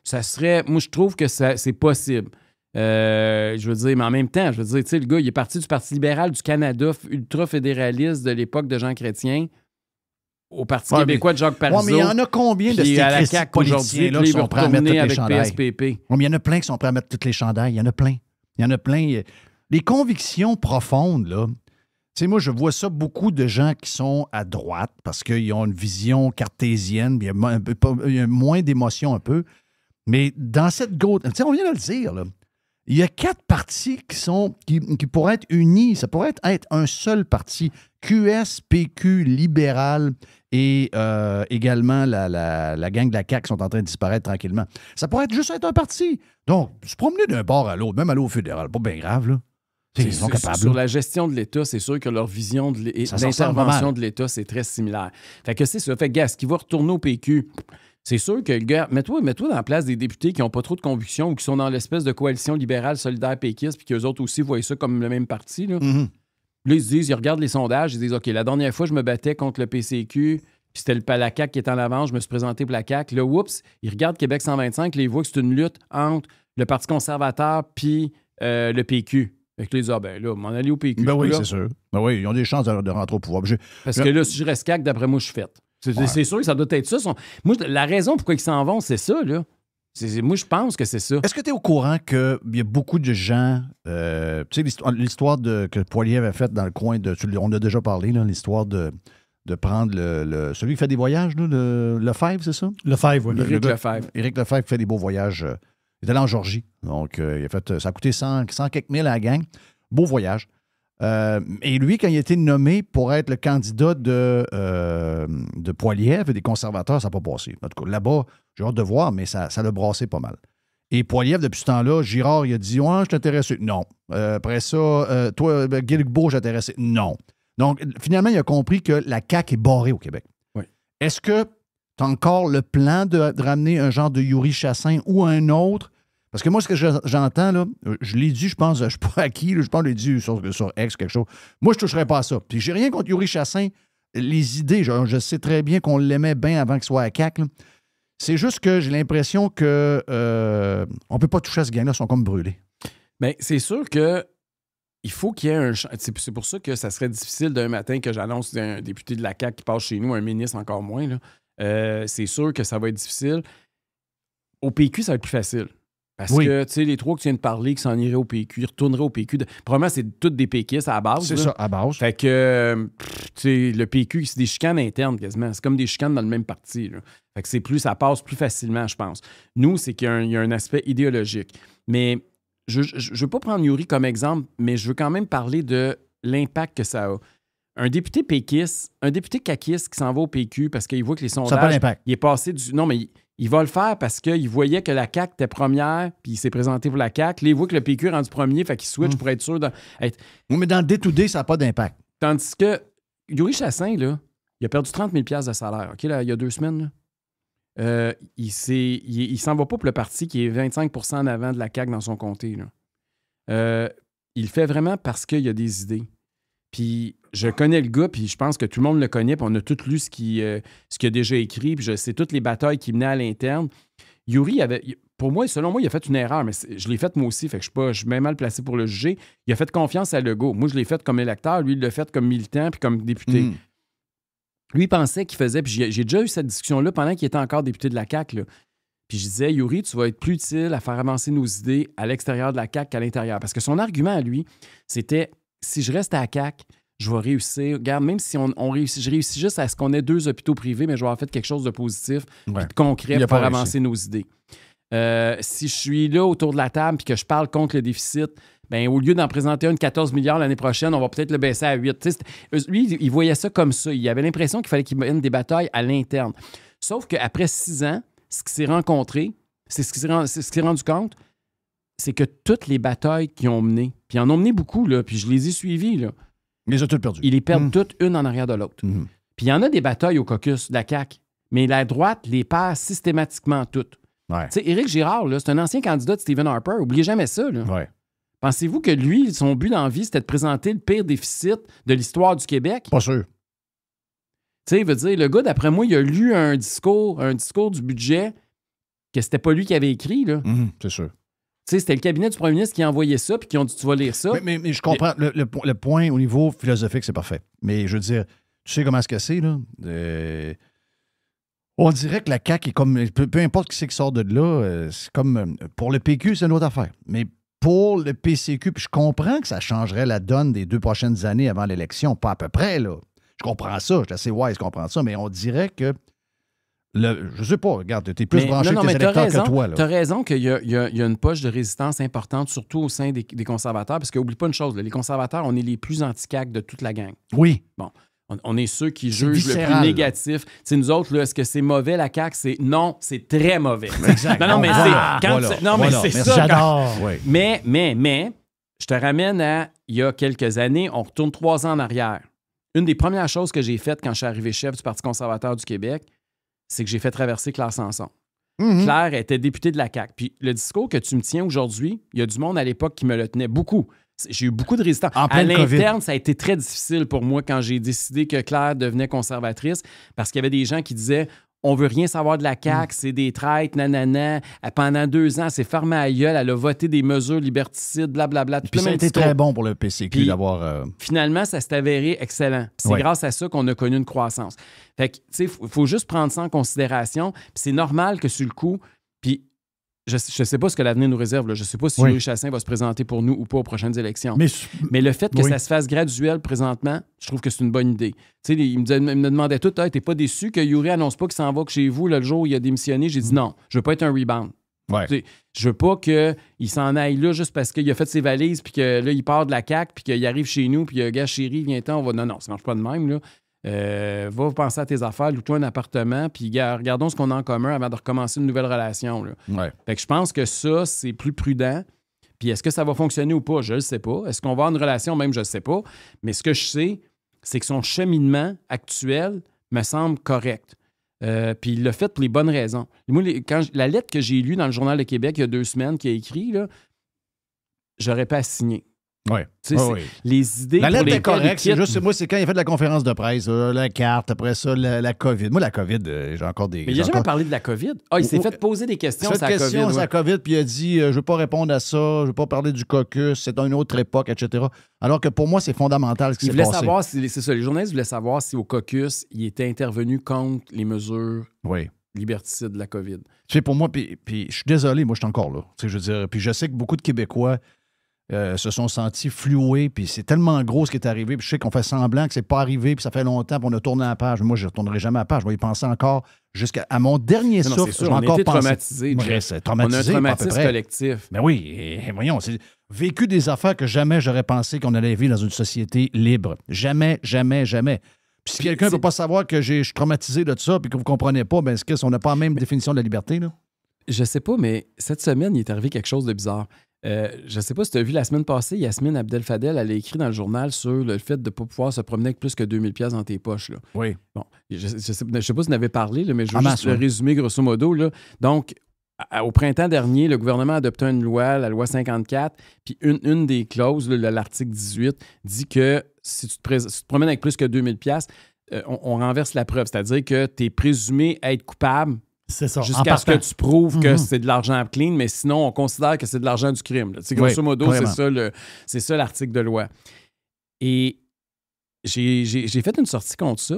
Ça serait... Moi, je trouve que c'est possible. Je veux dire, mais en même temps, je veux dire, tu sais, le gars, il est parti du Parti libéral du Canada, ultra-fédéraliste de l'époque de Jean Chrétien, au Parti québécois de Jacques Parizeau. Mais il y en a combien de ces politiciens-là qui sont prêts à mettre tous les chandails? PSPP. Mais il y en a plein qui sont prêts à mettre tous les chandails. Il y en a plein. Il y en a plein. Les convictions profondes, là. Tu sais, moi, je vois ça beaucoup de gens qui sont à droite parce qu'ils ont une vision cartésienne, il y a moins d'émotion un peu. Mais dans cette tu sais, on vient de le dire, là. Il y a 4 partis qui pourraient être unis. Ça pourrait être un seul parti. QS, PQ, libéral et également la gang de la CAQ sont en train de disparaître tranquillement. Ça pourrait juste être un parti. Donc, se promener d'un bord à l'autre, même aller au fédéral, pas bien grave, là. Ils sont capables. Sur la gestion de l'État, c'est sûr que leur vision d'intervention de l'État, c'est très similaire. Fait que c'est ça. Fait que, gars, ce qui va retourner au PQ, c'est sûr que le gars, mets-toi dans la place des députés qui n'ont pas trop de conviction ou qui sont dans l'espèce de coalition libérale, solidaire, péquiste, puis qu'eux autres aussi voient ça comme le même parti. Là. Là, ils se disent, ils regardent les sondages, ils disent, OK, la dernière fois, je me battais contre le PCQ, puis c'était la CAQ qui était en avant, je me suis présenté pour la CAQ. Là, oups, ils regardent Québec 125, là, ils voient que c'est une lutte entre le Parti conservateur puis le PQ. Fait que là, ils disent, ben là, m'en aller au PQ. Ben oui, c'est sûr. Ben oui, ils ont des chances de rentrer au pouvoir. Parce que là, si je reste CAQ, d'après moi, je suis fait. C'est sûr que ça doit être ça. Moi, la raison pourquoi ils s'en vont, c'est ça, là. Moi, je pense que c'est ça. Est-ce que tu es au courant qu'il y a beaucoup de gens... tu sais, l'histoire que Poilievre avait faite dans le coin de... On a déjà parlé, là, l'histoire de de prendre celui qui fait des voyages, là, Lefebvre, c'est ça? Lefebvre, oui. Éric Lefebvre. Éric Lefebvre fait des beaux voyages. Il est allé en Georgie. Donc, ça a coûté 100 quelques mille à la gang. Beau voyage. Et lui, quand il a été nommé pour être le candidat de Poilievre et des conservateurs, ça n'a pas passé. En tout cas, là-bas, j'ai hâte de voir, mais ça l'a brassé pas mal. Et Poilievre, depuis ce temps-là, Girard, il a dit « Ouais, je t'intéresse. » Non. Après ça, toi, Guilbeault, je t'intéresse. Non. Donc, finalement, il a compris que la CAQ est barrée au Québec. Oui. Est-ce que tu as encore le plan de ramener un genre de Yuri Chassin ou un autre? Parce que moi, ce que j'entends, là, je l'ai dit, je pense, je ne sais pas à qui, je pense que je l'ai dit sur X, quelque chose. Moi, je ne toucherais pas à ça. Puis, j'ai rien contre Yuri Chassin. Les idées, je sais très bien qu'on l'aimait bien avant qu'il soit à CAQ. Là. C'est juste que j'ai l'impression que on ne peut pas toucher à ce gang-là, ils sont comme brûlés. Bien, c'est sûr que il faut qu'il y ait un... C'est pour ça que ça serait difficile d'un matin que j'annonce un député de la CAQ qui passe chez nous, un ministre encore moins. Là. C'est sûr que ça va être difficile. Au PQ, ça va être plus facile. Parce que, tu sais, les trois que tu viens de parler, qui s'en iraient au PQ, ils retourneraient au PQ. Probablement, c'est toutes des péquistes à la base. C'est là. ça, à base. Fait que, tu sais, le PQ, c'est des chicanes internes quasiment. C'est comme des chicanes dans le même parti. Là. Fait que ça passe plus facilement, je pense. Nous, c'est qu'il y a un aspect idéologique. Mais je ne veux pas prendre Yuri comme exemple, mais je veux quand même parler de l'impact que ça a. Un député péquiste, un député caquiste qui s'en va au PQ parce qu'il voit que les sondages... Ça n'a pas d'impact. Il est passé du... Non, mais il va le faire parce qu'il voyait que la CAQ était première, puis il s'est présenté pour la CAQ. Là, il voit que le PQ est rendu premier, fait qu'il switch pour être sûr d'être... Oui, mais dans le day-to-day, ça n'a pas d'impact. Tandis que Yuri Chassin, là, il a perdu 30 000 $ de salaire, OK, là, il y a 2 semaines. Là. Il s'en va pas pour le parti qui est 25 % en avant de la CAQ dans son comté. Là. Il le fait vraiment parce qu'il y a des idées. Puis je connais le gars, puis je pense que tout le monde le connaît, puis on a tous lu ce qu'il a déjà écrit, puis je sais toutes les batailles qu'il menait à l'interne. Yuri selon moi, il a fait une erreur, mais je l'ai faite moi aussi, fait que je suis bien mal placé pour le juger. Il a fait confiance à Legault. Moi, je l'ai fait comme électeur, lui, il l'a fait comme militant, puis comme député. Lui, il pensait qu'il faisait, puis j'ai déjà eu cette discussion-là pendant qu'il était encore député de la CAQ, là. Puis je disais, Yuri, tu vas être plus utile à faire avancer nos idées à l'extérieur de la CAQ qu'à l'intérieur. Parce que son argument à lui, c'était, si je reste à la CAQ, je vais réussir. Regarde, même si je réussis juste à ce qu'on ait 2 hôpitaux privés, mais je vais avoir fait quelque chose de positif, de concret pour faire avancer nos idées. Si je suis là autour de la table et que je parle contre le déficit, bien, au lieu d'en présenter un de 14 milliards l'année prochaine, on va peut-être le baisser à 8. Lui, il voyait ça comme ça. Il avait l'impression qu'il fallait qu'il mène des batailles à l'interne. Sauf qu'après 6 ans, ce qui s'est rendu compte, c'est que toutes les batailles qu'ils ont menées, puis ils en ont mené beaucoup, là, puis je les ai suivies, là, ils les ont toutes perdues. Ils les perdent toutes une en arrière de l'autre. Puis il y en a des batailles au caucus de la CAQ, mais la droite les perd systématiquement toutes. Ouais. Tu sais, Éric Girard, là, c'est un ancien candidat de Stephen Harper. N'oubliez jamais ça. Là. Ouais. Pensez-vous que lui, son but dans la vie, c'était de présenter le pire déficit de l'histoire du Québec? Pas sûr. Tu sais, il veut dire, le gars, d'après moi, il a lu un discours du budget que c'était pas lui qui avait écrit. Là. C'est sûr. Tu sais, c'était le cabinet du premier ministre qui a envoyé ça puis qui ont dit, tu vas lire ça. Mais je comprends. Le point au niveau philosophique, c'est parfait. Mais je veux dire, tu sais comment est-ce que c'est, là? On dirait que la CAQ est comme... Peu importe qui c'est qui sort de là, c'est comme... Pour le PQ, c'est une autre affaire. Mais pour le PCQ, puis je comprends que ça changerait la donne des 2 prochaines années avant l'élection. Pas à peu près, là. Je comprends ça. Je suis assez wise, je comprends ça. Mais on dirait que... je sais pas, regarde, t'es plus branché que tes électeurs que toi. Tu as raison qu'il y a une poche de résistance importante, surtout au sein des conservateurs, parce qu'oublie pas une chose, là, les conservateurs, on est les plus anti-CAQ de toute la gang. Oui. Bon, on est ceux qui jugent le plus négatif. T'sais, nous autres, là, est-ce que c'est mauvais la CAQ? C'est non, c'est très mauvais. Exact. Non, mais c'est ça. J'adore. Mais, je te ramène à il y a quelques années, on retourne 3 ans en arrière. Une des premières choses que j'ai faites quand je suis arrivé chef du Parti conservateur du Québec, c'est que j'ai fait traverser Claire Sanson. Claire était députée de la CAQ. Puis le discours que tu me tiens aujourd'hui, il y a du monde à l'époque qui me le tenait beaucoup. J'ai eu beaucoup de résistance. À l'interne, ça a été très difficile pour moi quand j'ai décidé que Claire devenait conservatrice parce qu'il y avait des gens qui disaient on veut rien savoir de la CAQ, c'est des traîtres, nanana. Pendant 2 ans, elle s'est fermée à la gueule, elle a voté des mesures liberticides, blablabla. Puis ça a été très bon pour le PCQ d'avoir... Finalement, ça s'est avéré excellent. C'est grâce à ça qu'on a connu une croissance. Fait que, tu sais, il faut juste prendre ça en considération. Puis c'est normal que sur le coup... Puis je ne sais pas ce que l'avenir nous réserve. Là. Je ne sais pas si Yuri Chassin va se présenter pour nous ou pas aux prochaines élections. Mais le fait que ça se fasse graduel présentement, je trouve que c'est une bonne idée. Tu sais, il me demandait tout, t'es pas déçu que Yuri annonce pas qu'il s'en va chez vous là, le jour où il a démissionné? J'ai dit non, je veux pas être un rebound. Ouais. Je veux pas qu'il s'en aille là juste parce qu'il a fait ses valises puis que là, il part de la CAQ puis qu'il arrive chez nous puis gars, chérie, viens-t'en, on va... Non, ça marche pas de même, là. Va penser à tes affaires, loue-toi un appartement, puis regardons ce qu'on a en commun avant de recommencer une nouvelle relation. Là. Ouais. Fait que je pense que ça, c'est plus prudent. Puis est-ce que ça va fonctionner ou pas? Je le sais pas. Est-ce qu'on va avoir une relation? Même, je le sais pas. Mais ce que je sais, c'est que son cheminement actuel me semble correct. Puis il l'a fait pour les bonnes raisons. Moi, la lettre que j'ai lue dans le Journal de Québec il y a 2 semaines, qui a écrit, là, j'aurais pas à signer. Oui. Les idées. La lettre est correcte. C'est juste, moi, c'est quand il a fait de la conférence de presse, la carte, après ça, la COVID. Moi, la COVID, j'ai encore des. Mais il n'a jamais parlé de la COVID. Il s'est fait poser des questions sur la COVID. Sur la COVID, puis il a dit je ne veux pas répondre à ça, je ne veux pas parler du caucus, c'est une autre époque, etc. Alors que pour moi, c'est fondamental ce qui s'est passé. Savoir c'est ça. Les journalistes voulaient savoir si au caucus, il était intervenu contre les mesures liberticides de la COVID. Tu sais, pour moi, puis je suis désolé, moi, je suis encore là. Tu sais, je veux dire, puis je sais que beaucoup de Québécois se sont sentis floués, puis c'est tellement gros ce qui est arrivé, puis je sais qu'on fait semblant que c'est pas arrivé, puis ça fait longtemps, puis on a tourné la page. Moi, je ne retournerai jamais à la page. Je vais y penser encore jusqu'à mon dernier souffle. Je vais encore penser. Traumatisé. On a un traumatisme collectif. Mais oui, et voyons, c'est vécu des affaires que jamais j'aurais pensé qu'on allait vivre dans une société libre. Jamais, jamais, jamais. Puis si quelqu'un ne peut pas savoir que je suis traumatisé de ça, puis que vous ne comprenez pas, ben est-ce qu'on n'a pas la même définition de la liberté, là? Je sais pas, mais cette semaine, il est arrivé quelque chose de bizarre. Je ne sais pas si tu as vu la semaine passée, Yasmine Abdel-Fadel, elle a écrit dans le journal sur le fait de ne pas pouvoir se promener avec plus que 2000 pièces dans tes poches. Là. Oui. Bon, je ne sais pas si tu en avais parlé, là, mais je veux juste le résumer grosso modo. Là. Donc, au printemps dernier, le gouvernement a adopté une loi, la loi 54, puis une des clauses, là, l'article 18, dit que si tu te promènes avec plus que 2000 pièces, on renverse la preuve. C'est-à-dire que tu es présumé être coupable. C'est ça. Jusqu'à ce que tu prouves que c'est de l'argent clean, mais sinon, on considère que c'est de l'argent du crime. Grosso modo, c'est ça l'article de loi. Et j'ai fait une sortie contre ça,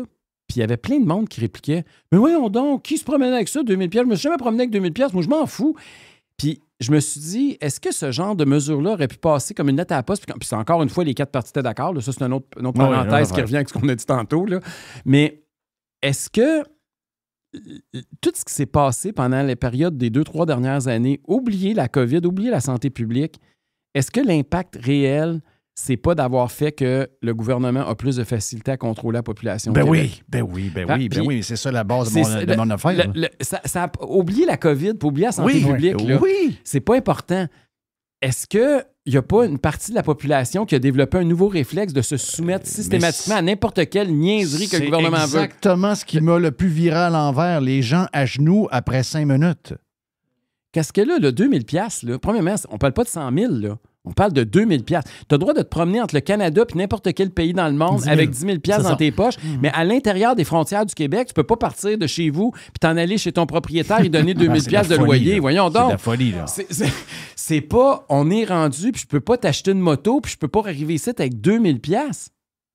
puis il y avait plein de monde qui répliquait « Mais voyons donc, qui se promène avec ça, 2000 pièces? Je me suis jamais promené avec 2000 pièces, moi je m'en fous. » Puis je me suis dit, est-ce que ce genre de mesure-là aurait pu passer comme une lettre à la poste? Puis c'est encore une fois, les 4 parties étaient d'accord. Là, ça, c'est une autre parenthèse qui revient avec ce qu'on a dit tantôt. Là. Mais est-ce que tout ce qui s'est passé pendant les périodes des 2-3 dernières années, oubliez la COVID, oubliez la santé publique, est-ce que l'impact réel, c'est pas d'avoir fait que le gouvernement a plus de facilité à contrôler la population? Ben oui, c'est ça la base de mon affaire. Oubliez la COVID, puis oublier la santé publique. Là, c'est pas important. Est-ce qu'il n'y a pas une partie de la population qui a développé un nouveau réflexe de se soumettre systématiquement à n'importe quelle niaiserie que le gouvernement veut? C'est exactement ce qui m'a le plus viré à l'envers. Les gens à genoux après 5 minutes. Qu'est-ce que là, le 2000 $, là, premièrement, on ne parle pas de 100 000, là. On parle de 2000 $. Tu as le droit de te promener entre le Canada et n'importe quel pays dans le monde avec 10 000 $ dans tes poches, mais à l'intérieur des frontières du Québec, tu peux pas partir de chez vous puis t'en aller chez ton propriétaire et donner 2000 $ de loyer. Là. Voyons donc. C'est de la folie, là. C'est pas, on est rendu puis je peux pas t'acheter une moto puis je peux pas arriver ici avec 2000 $.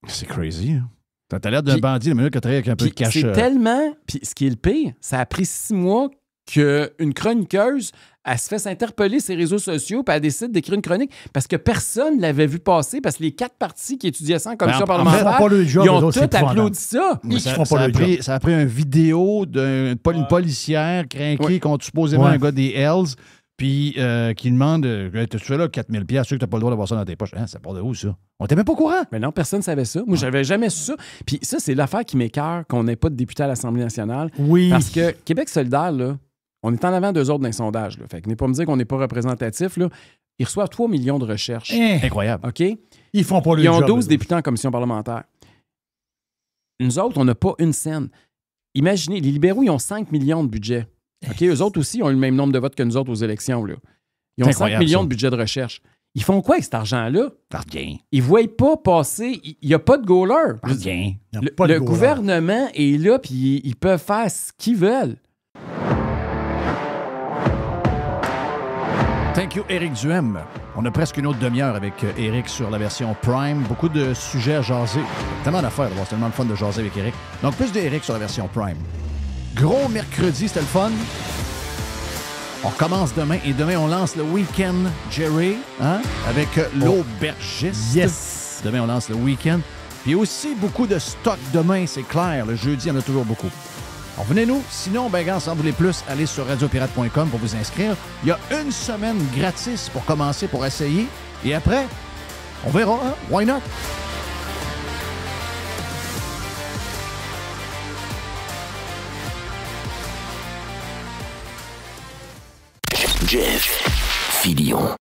C'est crazy, hein? T'as l'air d'un bandit, le minute que tu avec un peu de cash. C'est tellement... Puis ce qui est le pire, ça a pris 6 mois qu'une chroniqueuse, elle se fait s'interpeller sur les réseaux sociaux puis elle décide d'écrire une chronique parce que personne ne l'avait vu passer parce que les 4 partis qui étudiaient ça en commission parlementaire, ils ont tous applaudi ça. Ça a pris une vidéo d'une policière crinquée contre supposément un gars des Hells puis qui demande tu fais là 4000 $, sûr que tu n'as pas le droit d'avoir ça dans tes poches. Hein, ça part de où, ça? On n'était même pas au courant. Mais non, personne ne savait ça. Moi, j'avais jamais su ça. Puis ça, c'est l'affaire qui m'écoeure qu'on n'ait pas de député à l'Assemblée nationale. Oui. Parce que Québec solidaire, là, on est en avant d'eux autres dans les sondages. Là. Fait que venez pas me dire qu'on n'est pas représentatif. Là. Ils reçoivent 3 millions de recherches. Incroyable. OK? Ils font pas le job. Ils ont 12 là. députés en commission parlementaire. Nous autres, on n'a pas une scène. Imaginez, les libéraux, ils ont 5 millions de budget. OK? Eux autres aussi, ils ont eu le même nombre de votes que nous autres aux élections. Là. Ils ont 5 millions de budget de recherche. Ils font quoi avec cet argent-là? Rien. Ils ne voient pas passer. Il n'y a pas de goaler. Rien. Le gouvernement est là, puis ils peuvent faire ce qu'ils veulent. Thank you, Éric Duhem. On a presque une autre demi-heure avec Éric sur la version Prime. Beaucoup de sujets à jaser. Tellement d'affaires. C'est tellement le fun de jaser avec Éric. Donc, plus d'Éric sur la version Prime. Gros mercredi, c'était le fun. On commence demain et demain, on lance le week-end Jerry avec l'aubergiste. Yes! Demain, on lance le week-end. Puis aussi, beaucoup de stock demain, c'est clair. Le jeudi, il y en a toujours beaucoup. Alors, venez-nous. Sinon, si vous voulez plus, allez sur radiopirate.com pour vous inscrire. Il y a une semaine gratis pour commencer, pour essayer. Et après, on verra. Hein? Why not? Jeff Fillion.